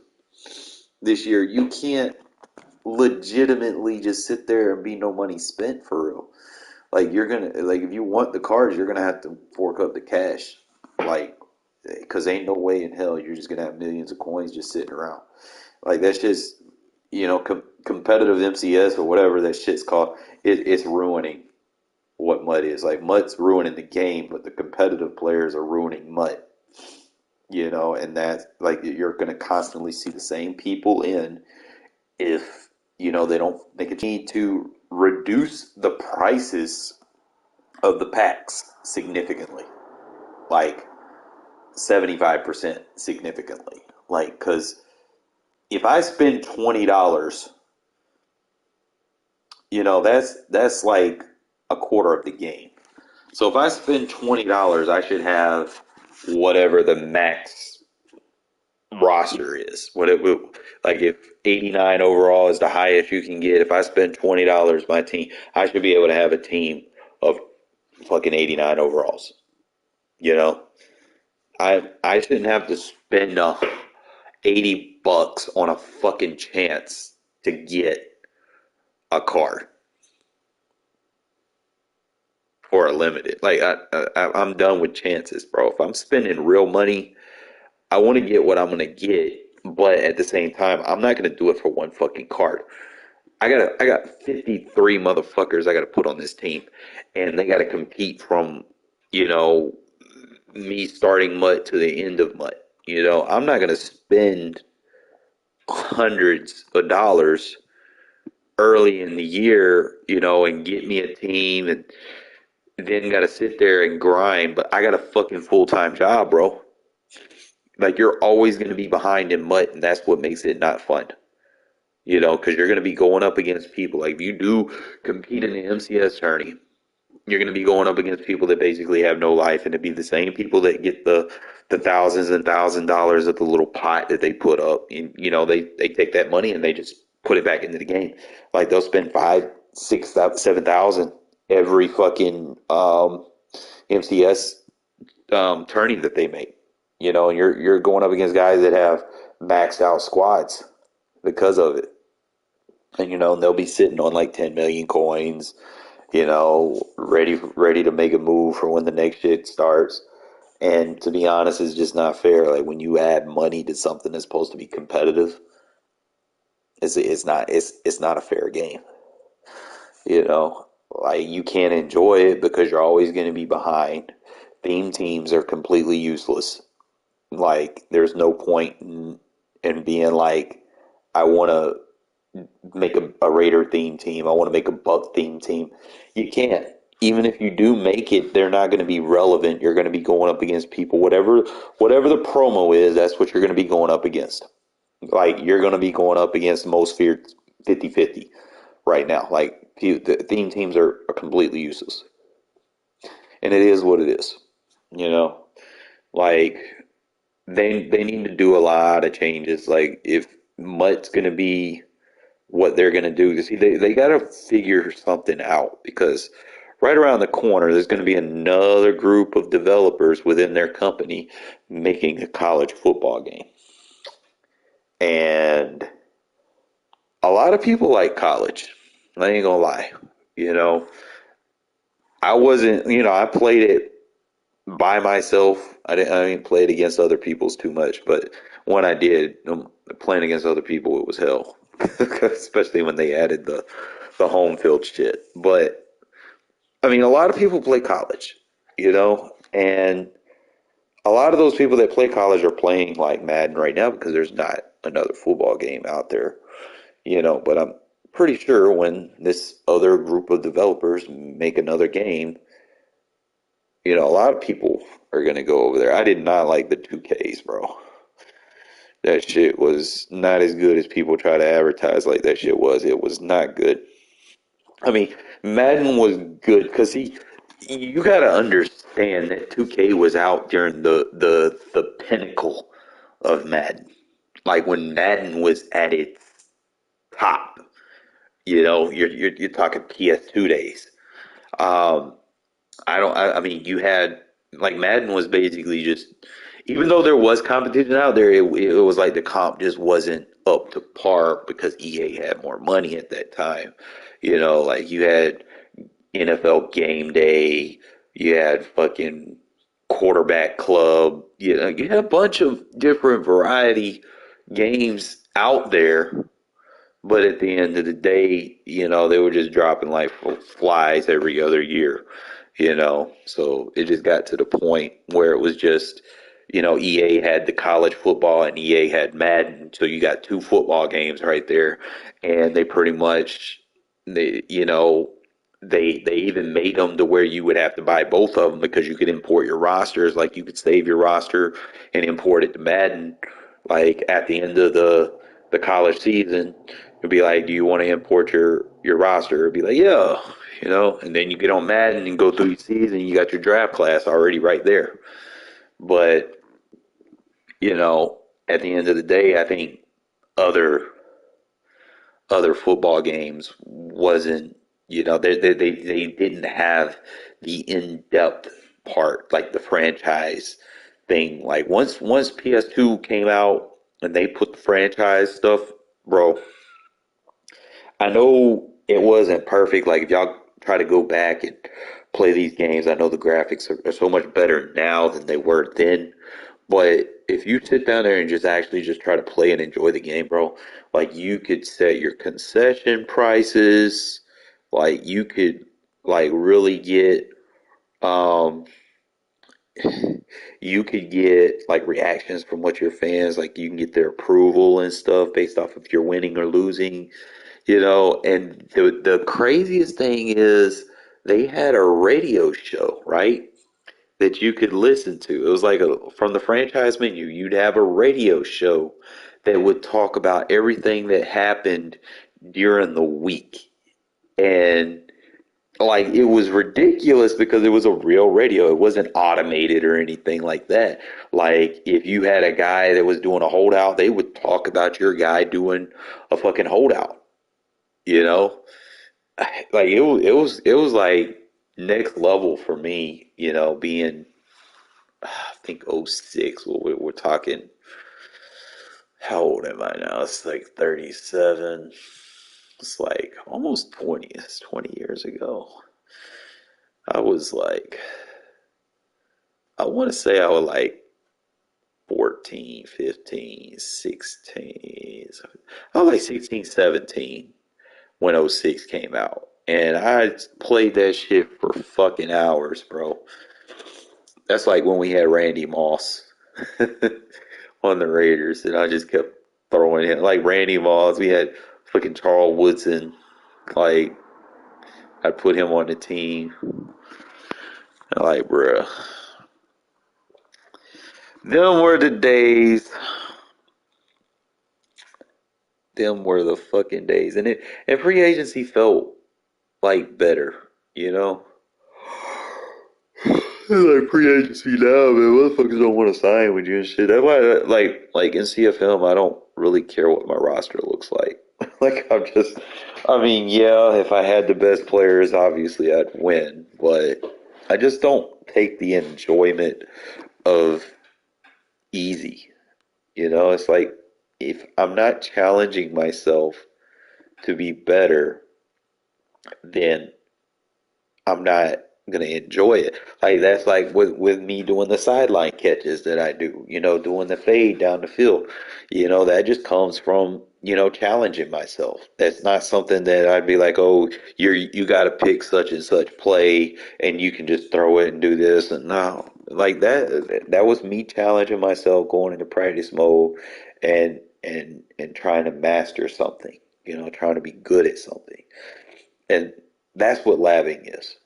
this year. You can't legitimately just sit there and be no money spent for real. Like you're gonna like if you want the cards, you're gonna have to fork up the cash. Like, because ain't no way in hell you're just gonna have millions of coins just sitting around. Like that's just competitive MCS or whatever that shit's called. It's ruining what mud is. Like mud's ruining the game, but the competitive players are ruining mud. And that like you're gonna constantly see the same people in if they continue to reduce the prices of the packs significantly, like 75% significantly. Like, because if I spend $20, that's like a quarter of the game. So if I spend $20, I should have whatever the max roster is. Like if 89 overall is the highest you can get, if I spend $20, my team, I should be able to have a team of fucking 89 overalls. I shouldn't have to spend $80 on a fucking chance to get a card or a limited. Like I'm done with chances, bro. If I'm spending real money, I want to get what I'm gonna get, but at the same time, I'm not gonna do it for one fucking card. I got 53 motherfuckers I gotta put on this team, and they gotta compete from you know me starting MUT to the end of MUT. I'm not gonna spend hundreds of dollars early in the year, and get me a team and then got to sit there and grind. But I got a fucking full time job, bro. Like you're always going to be behind in MUT, and that's what makes it not fun. Because you're going to be going up against people. Like if you do compete in the MCS tourney, you're going to be going up against people that basically have no life, and it'd be the same people that get the thousands and $1,000 of the little pot that they put up. And they take that money and they just put it back into the game. Like they'll spend 5, 6, 7,000 every fucking MCS tourney that they make. And you're going up against guys that have maxed out squads because of it. And they'll be sitting on like 10 million coins, ready to make a move for when the next shit starts. And to be honest, it's just not fair. Like when you add money to something that's supposed to be competitive, it's not a fair game. Like you can't enjoy it because you're always going to be behind. Theme teams are completely useless. Like there's no point in being like, I want to make a Raider theme team. I want to make a Buck theme team. You can't. Even if you do make it, they're not going to be relevant. You're going to be going up against people. Whatever the promo is, that's what you're going to be going up against. Like you're going to be going up against the most feared 50-50 right now. Like the theme teams are completely useless. And it is what it is. Like they need to do a lot of changes. Like if MUT's going to be what they're going to do, because they got to figure something out, because right around the corner there's going to be another group of developers within their company making a college football game. And a lot of people like college. I ain't gonna lie. I wasn't, I played it by myself. I didn't play it against other people's too much, but when I did, playing against other people, it was hell. Especially when they added the home field shit. But I mean, a lot of people play college, and a lot of those people that play college are playing like Madden right now because there's not another football game out there, but I'm pretty sure when this other group of developers make another game, a lot of people are going to go over there. I did not like the 2Ks, bro. That shit was not as good as people try to advertise like that shit was. It was not good. I mean, Madden was good because you got to understand that 2K was out during the pinnacle of Madden. Like when Madden was at its top, you're talking PS2 days. Um, I mean, you had like Madden was basically just, even though there was competition out there, it was like the comp just wasn't up to par because EA had more money at that time. Like you had NFL Game Day, you had fucking Quarterback Club, you had a bunch of different variety games out there. But at the end of the day, they were just dropping like flies every other year, So it just got to the point where it was just, EA had the college football and EA had Madden. So you got two football games right there. And they pretty much, they even made them to where you would have to buy both of them because you could import your rosters. Like you could save your roster and import it to Madden. Like at the end of the college season, it'd be like, do you want to import your roster? It'd be like, yeah, And then you get on Madden and go through your season. You got your draft class already right there. But at the end of the day, I think other football games wasn't, they didn't have the in-depth part, like the franchise thing. Like once PS2 came out and they put the franchise stuff, bro, I know it wasn't perfect. Like if y'all try to go back and play these games, I know the graphics are so much better now than they were then. But if you sit down there and just actually just try to play and enjoy the game, bro, like you could set your concession prices, like you could like really get um you could get like reactions from what your fans like you can get their approval and stuff based off if you're winning or losing, and the craziest thing is they had a radio show, right? That you could listen to. It was like from the franchise menu, you'd have a radio show that would talk about everything that happened during the week. And like it was ridiculous because it was a real radio. It wasn't automated or anything like that. Like if you had a guy that was doing a holdout, they would talk about your guy doing a fucking holdout, you know? Like it was like next level for me, being I think '06. We're talking. How old am I now? It's like 37. It's like almost 20. It's 20 years ago. I was like, I want to say I was like 14, 15, 16. I was like 16, 17 when '06 came out. And I played that shit for fucking hours, bro. That's like when we had Randy Moss on the Raiders, and I just kept throwing him like Randy Moss. We had fucking Charles Woodson. Like I put him on the team. Like, bruh, them were the days. Them were the fucking days, and free agency felt like better, you know. Like pre-agency now, man. Motherfuckers don't want to sign with you and shit. That's why, like in CFM, I don't really care what my roster looks like. Like I mean, yeah, if I had the best players, obviously I'd win. But I just don't take the enjoyment of easy. It's like if I'm not challenging myself to be better, then I'm not gonna enjoy it. Like that's like with me doing the sideline catches that I do, doing the fade down the field. That just comes from, challenging myself. That's not something that I'd be like, oh, you gotta pick such and such play and you can just throw it and do this and no. Like that was me challenging myself, going into practice mode and trying to master something, trying to be good at something. And that's what labbing is.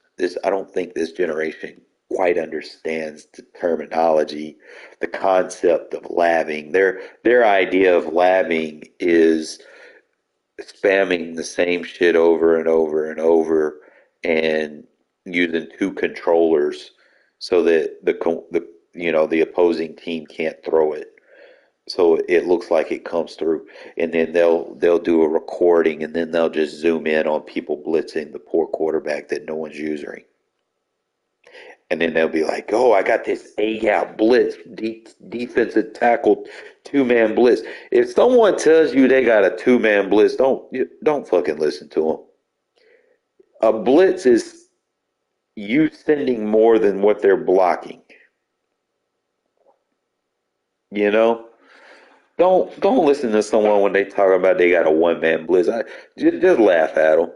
I don't think this generation quite understands the terminology, the concept of labbing. Their idea of labbing is spamming the same shit over and over and over and using two controllers so that the opposing team can't throw it, so it looks like it comes through, and then they'll do a recording and then they'll just zoom in on people blitzing the poor quarterback that no one's using, And then they'll be like, "Oh, I got this A-gap blitz, defensive tackle, two-man blitz." If someone tells you they got a two-man blitz, don't fucking listen to them. A blitz is you sending more than what they're blocking. You know, don't listen to someone when they talk about they got a one-man blitz. Just laugh at them.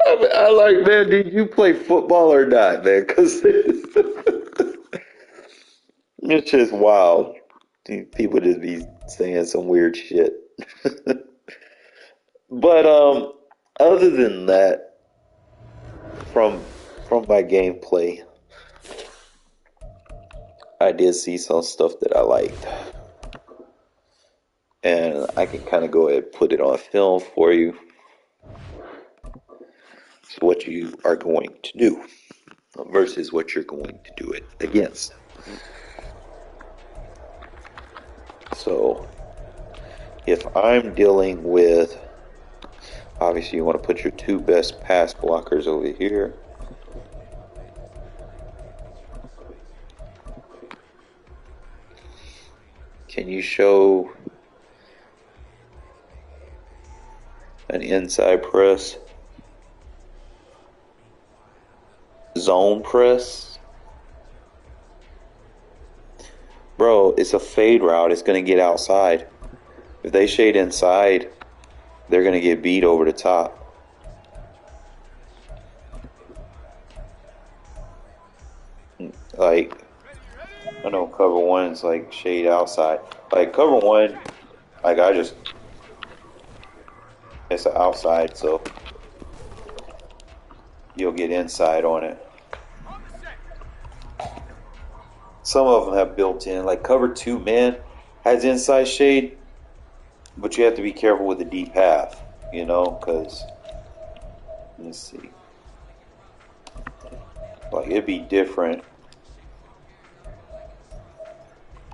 I like, man, did you play football or not, man? Because it's just wild. People just be saying some weird shit. But other than that, from my gameplay, I did see some stuff that I liked, and I can kind of go ahead and put it on film for you. So what you are going to do versus what you're going to do it against. So if I'm dealing with, obviously you want to put your two best pass blockers over here. Can you show an inside press? Zone press? Bro, it's a fade route. It's going to get outside. If they shade inside, they're going to get beat over the top. Like, I know cover one's like shade outside. Like cover one, like it's an outside, so you'll get inside on it. Some of them have built in, like cover two man has inside shade, but you have to be careful with the deep half, you know, because, let's see, like it'd be different.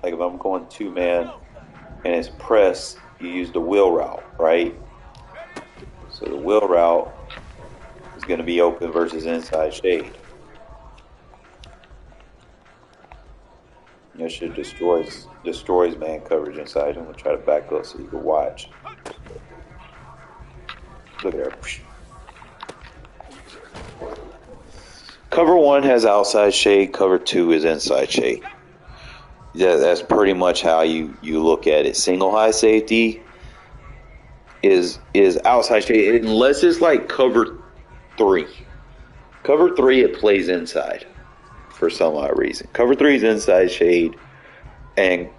Like if I'm going two man and it's press, you use the wheel route, right? So the wheel route is going to be open versus inside shade. That shit destroys man coverage inside. I'm going to try to back up so you can watch. Look at that. Cover one has outside shade. Cover two is inside shade. Yeah, that's pretty much how you look at it. Single high safety is outside shade unless it's like cover three. Cover three, it plays inside for some odd reason. Cover three is inside shade, and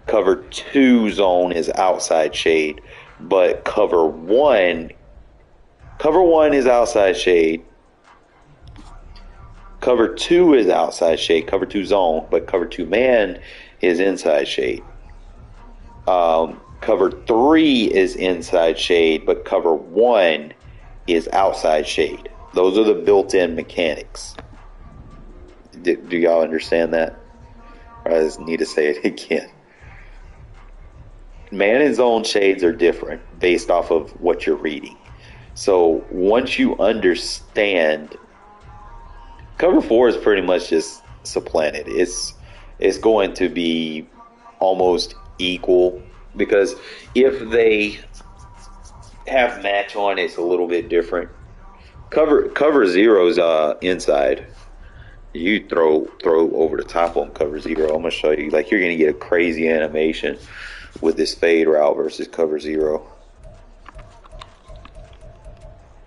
cover two zone is outside shade. But cover one is outside shade. Cover two is outside shade. Cover two zone, but cover two man is inside shade. Cover three is inside shade, but cover one is outside shade. Those are the built-in mechanics. Do y'all understand that? Or I just need to say it again. Man and zone shades are different based off of what you're reading. So once you understand, cover four is pretty much just supplanted. It's going to be almost equal, because if they have match on, it's a little bit different. Cover zero's inside. You throw over the top on cover zero. I'm gonna show you. Like, you're gonna get a crazy animation with this fade route versus cover zero.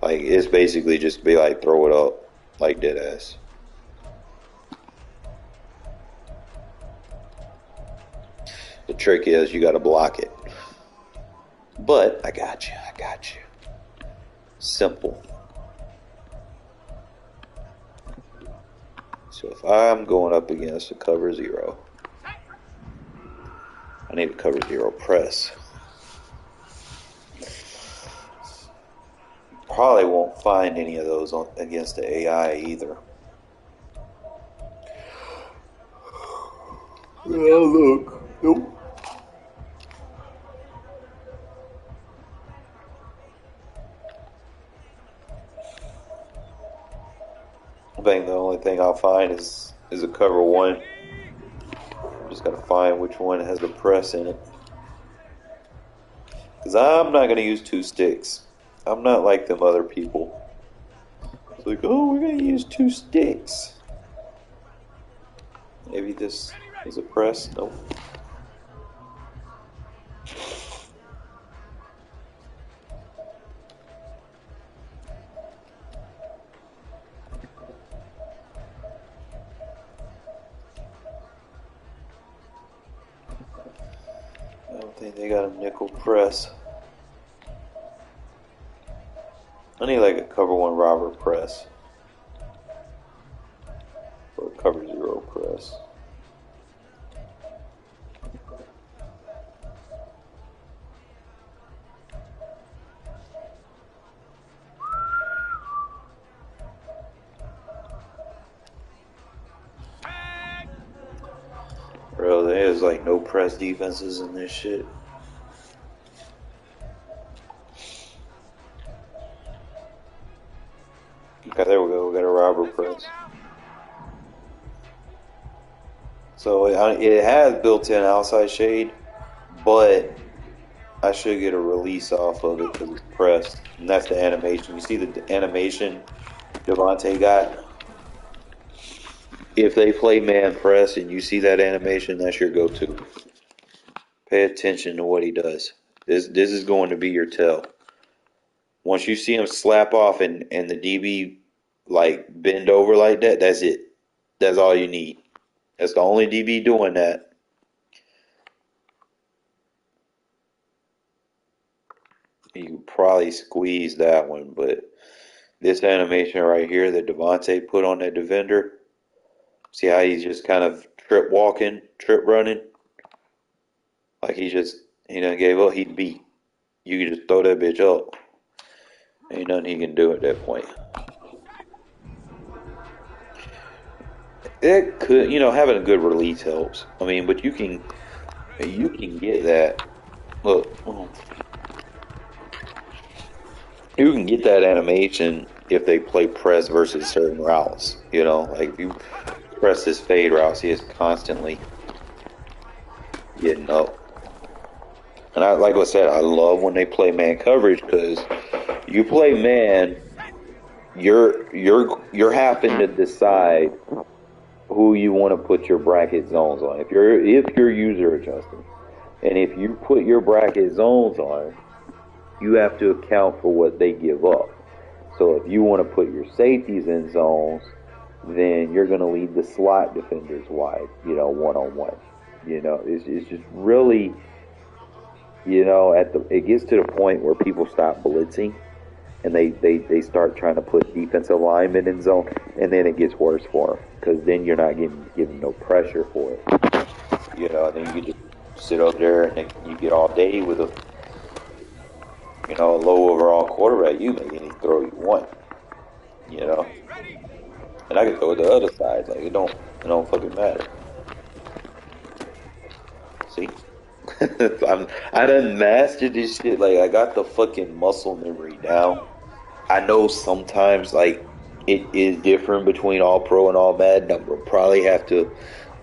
Like, it's basically just be like throw it up like dead ass. The trick is you got to block it. But I got you. Simple. So if I'm going up against a cover zero, I need a cover zero press. Probably won't find any of those against the AI either. Oh, look. Nope. think the only thing I'll find is a cover one. Just gotta find which one has a press in it. Because I'm not gonna use 2 sticks. I'm not like them other people. It's like, oh, we're gonna use 2 sticks. Maybe this is a press. Nope. I don't think they got a nickel press. I need like a cover 1 robber press. Or a cover 0 press. Bro, there's like no press defenses in this shit. Okay, there we go. We got a robber press. So it has built-in outside shade, but I should get a release off of it because it's pressed. And that's the animation. You see the animation Devontae got? If they play man press and you see that animation, that's your go-to. Pay attention to what he does. This is going to be your tell. Once you see him slap off and the DB like bend over like that, that's it. That's all you need. That's the only DB doing that. You could probably squeeze that one, but this animation right here that Devontae put on that defender, see how he's just kind of trip walking, trip running? Like he done gave up, he beat. You can just throw that bitch up. Ain't nothing he can do at that point. It could, having a good release helps. I mean, but you can get that. Look, you can get that animation if they play press versus certain routes. Like if you press this fade route, he is constantly getting up. And like I said, I love when they play man coverage because you play man, you're having to decide who you want to put your bracket zones on. If you're user adjusting, and if you put your bracket zones on, you have to account for what they give up. So if you want to put your safeties in zones, then you're going to leave the slot defenders wide, one-on-one. It's just really, it gets to the point where people stop blitzing and they start trying to put defensive linemen in zone, and then it gets worse for them because then you're not given no pressure for it. Then you can just sit up there and then you get all day with a low overall quarterback. You make any throw you want, and I can throw it the other side. Like it don't fucking matter. See, I done mastered this shit. Like I got the fucking muscle memory down. I know sometimes like it is different between all pro and all Madden. I'll probably have to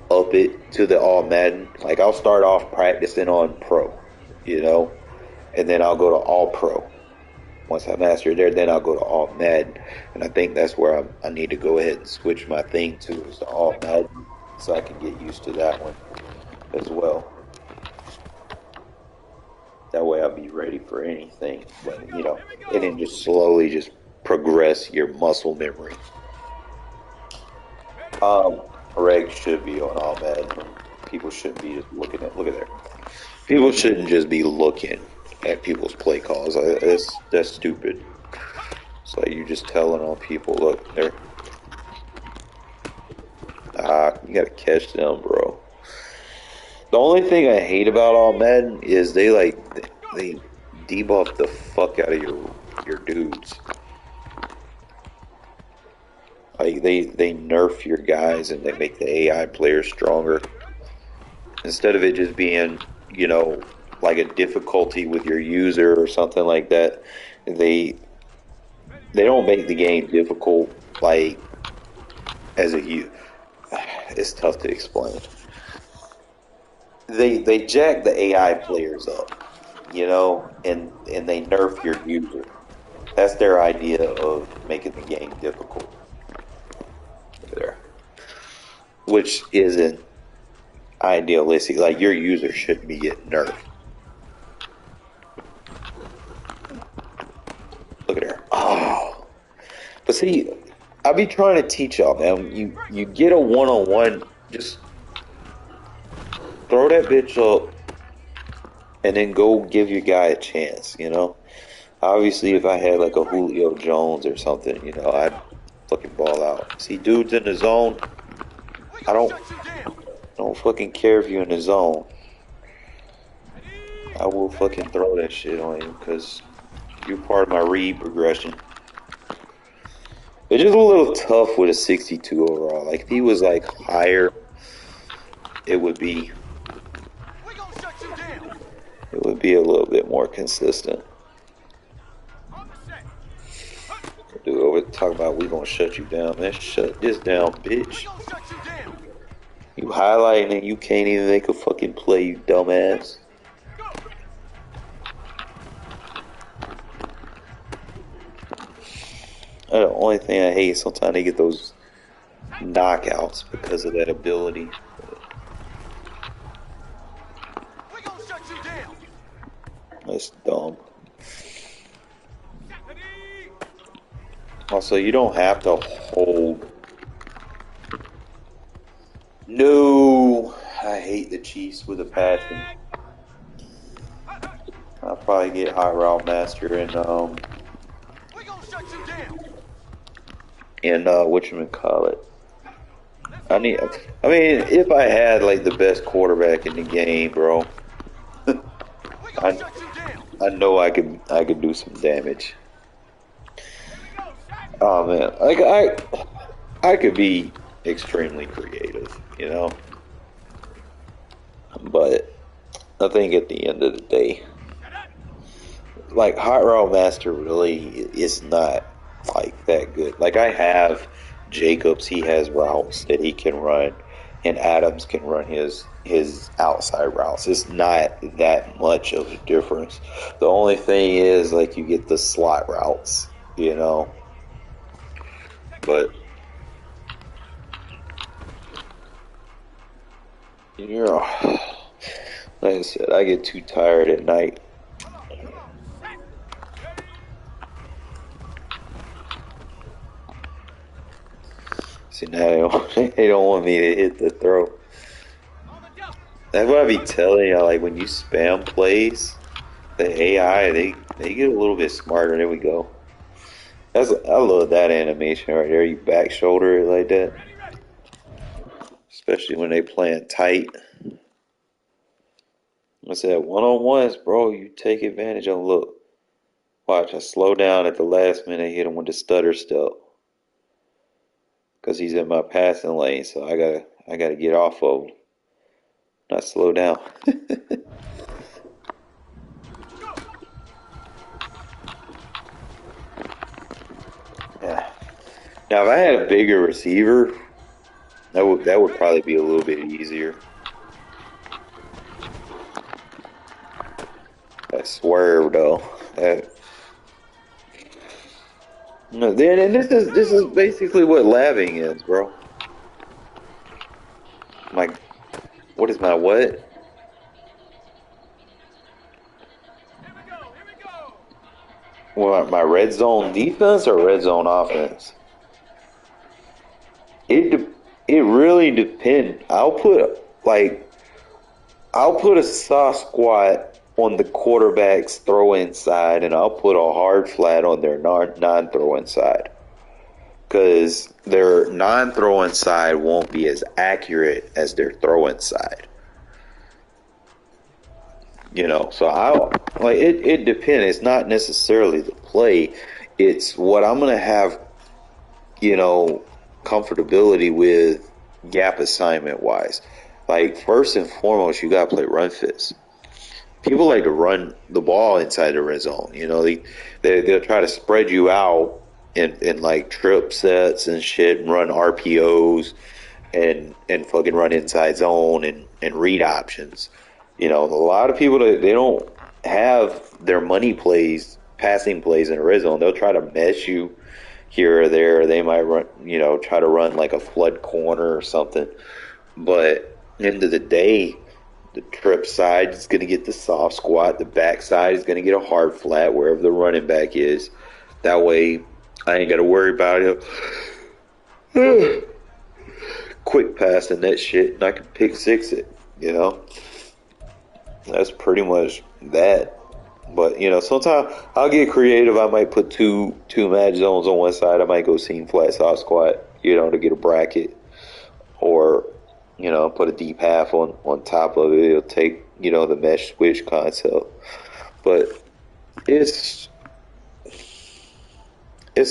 up it to the all Madden. Like I'll start off practicing on pro, and then I'll go to all pro. Once I master it there, then I'll go to all Madden. And I think that's where I need to go ahead and switch my thing to is to all Madden so I can get used to that one as well. That way I'll be ready for anything. But, and then just slowly just progress your muscle memory. Reg should be on all Madden. People shouldn't be just look at there. People shouldn't just be looking at people's play calls. That's stupid. It's like you just telling on people, look, they're you gotta catch them, bro. The only thing I hate about all Madden is they debuff the fuck out of your dudes. Like they nerf your guys and they make the AI players stronger. Instead of it just being, like a difficulty with your user or something like that, they don't make the game difficult. Like as a youth. It's tough to explain. They jack the AI players up, and they nerf your user. That's their idea of making the game difficult. There, which isn't idealistic. Like, your user shouldn't be getting nerfed. Look at her. Oh, but see, I be trying to teach y'all, man. You get a one-on-one, just throw that bitch up, and then go give your guy a chance. Obviously, if I had like a Julio Jones or something, I'd fucking ball out. See, dudes in the zone, I don't fucking care if you're in the zone. I will fucking throw that shit on you because you're part of my read progression. It's just a little tough with a 62 overall. Like, if he was like higher, it would be a little bit more consistent. Dude, over talking about we gonna shut you down, man. Shut this down, bitch. You highlighting and you can't even make a fucking play, you dumbass. The only thing I hate is sometimes they get those knockouts because of that ability. That's dumb. Also, you don't have to hold. No, I hate the Chiefs with a passion. I'll probably get High Route Master and whatchamacallit. I mean, if I had like the best quarterback in the game, bro, I know I could do some damage. Oh man, like I could be extremely creative, but I think at the end of the day, like, Hot Route Master really is not like that good. Like, I have Jacobs, he has routes that he can run, and Adams can run his outside routes. It's not that much of a difference. The only thing is, like, you get the slot routes, but like I said, I get too tired at night. See, now they don't want me to hit the throw. That's what I be telling you. Like, when you spam plays, the AI they get a little bit smarter. There we go. I love that animation right there. You back shoulder it like that, especially when they playing tight. I said one-on-ones, bro. You take advantage of them. Look, watch. I slow down at the last minute. Hit him with the stutter step because he's in my passing lane. So I gotta get off of him. Not slow down. Yeah. Now, if I had a bigger receiver, that would probably be a little bit easier. That swerve though. No, then and this is basically what labbing is, bro. What is my what? Well, my red zone defense or red zone offense? It really depends. I'll put a soft squat on the quarterback's throw-in side, and I'll put a hard flat on their non-throw-in side, because their non-throw-in side won't be as accurate as their throw-in side. So it depends. It's not necessarily the play. It's what I'm gonna have, comfortability with gap assignment wise. Like, first and foremost, you gotta play run fits. People like to run the ball inside the red zone. They'll try to spread you out in like trip sets and shit, and run RPOs and fucking run inside zone and read options. You know, a lot of people, they don't have their money plays, passing plays in the red zone. They'll try to mesh you here or there. They might run, you know, try to run like a flood corner or something. But end of the day, the trip side is going to get the soft squat. The back side is going to get a hard flat wherever the running back is. That way, I ain't got to worry about it. Quick pass and that shit, and I can pick six it, you know? That's pretty much that. But, you know, sometimes I'll get creative. I might put two match zones on one side. I might go seam flat soft squat, you know, to get a bracket. Or, you know, put a deep half on top of it. It'll take, you know, the mesh switch concept. But it's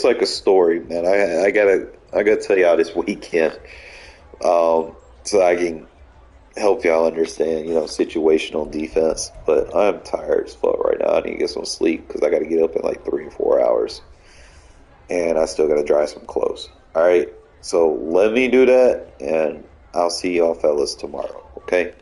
like a story, man. I gotta tell y'all this weekend, so I can help y'all understand, you know, situational defense. But I'm tired as fuck right now. I need to get some sleep because I got to get up in like 3 or 4 hours, and I still got to dry some clothes. All right, so let me do that, and I'll see y'all fellas tomorrow. Okay.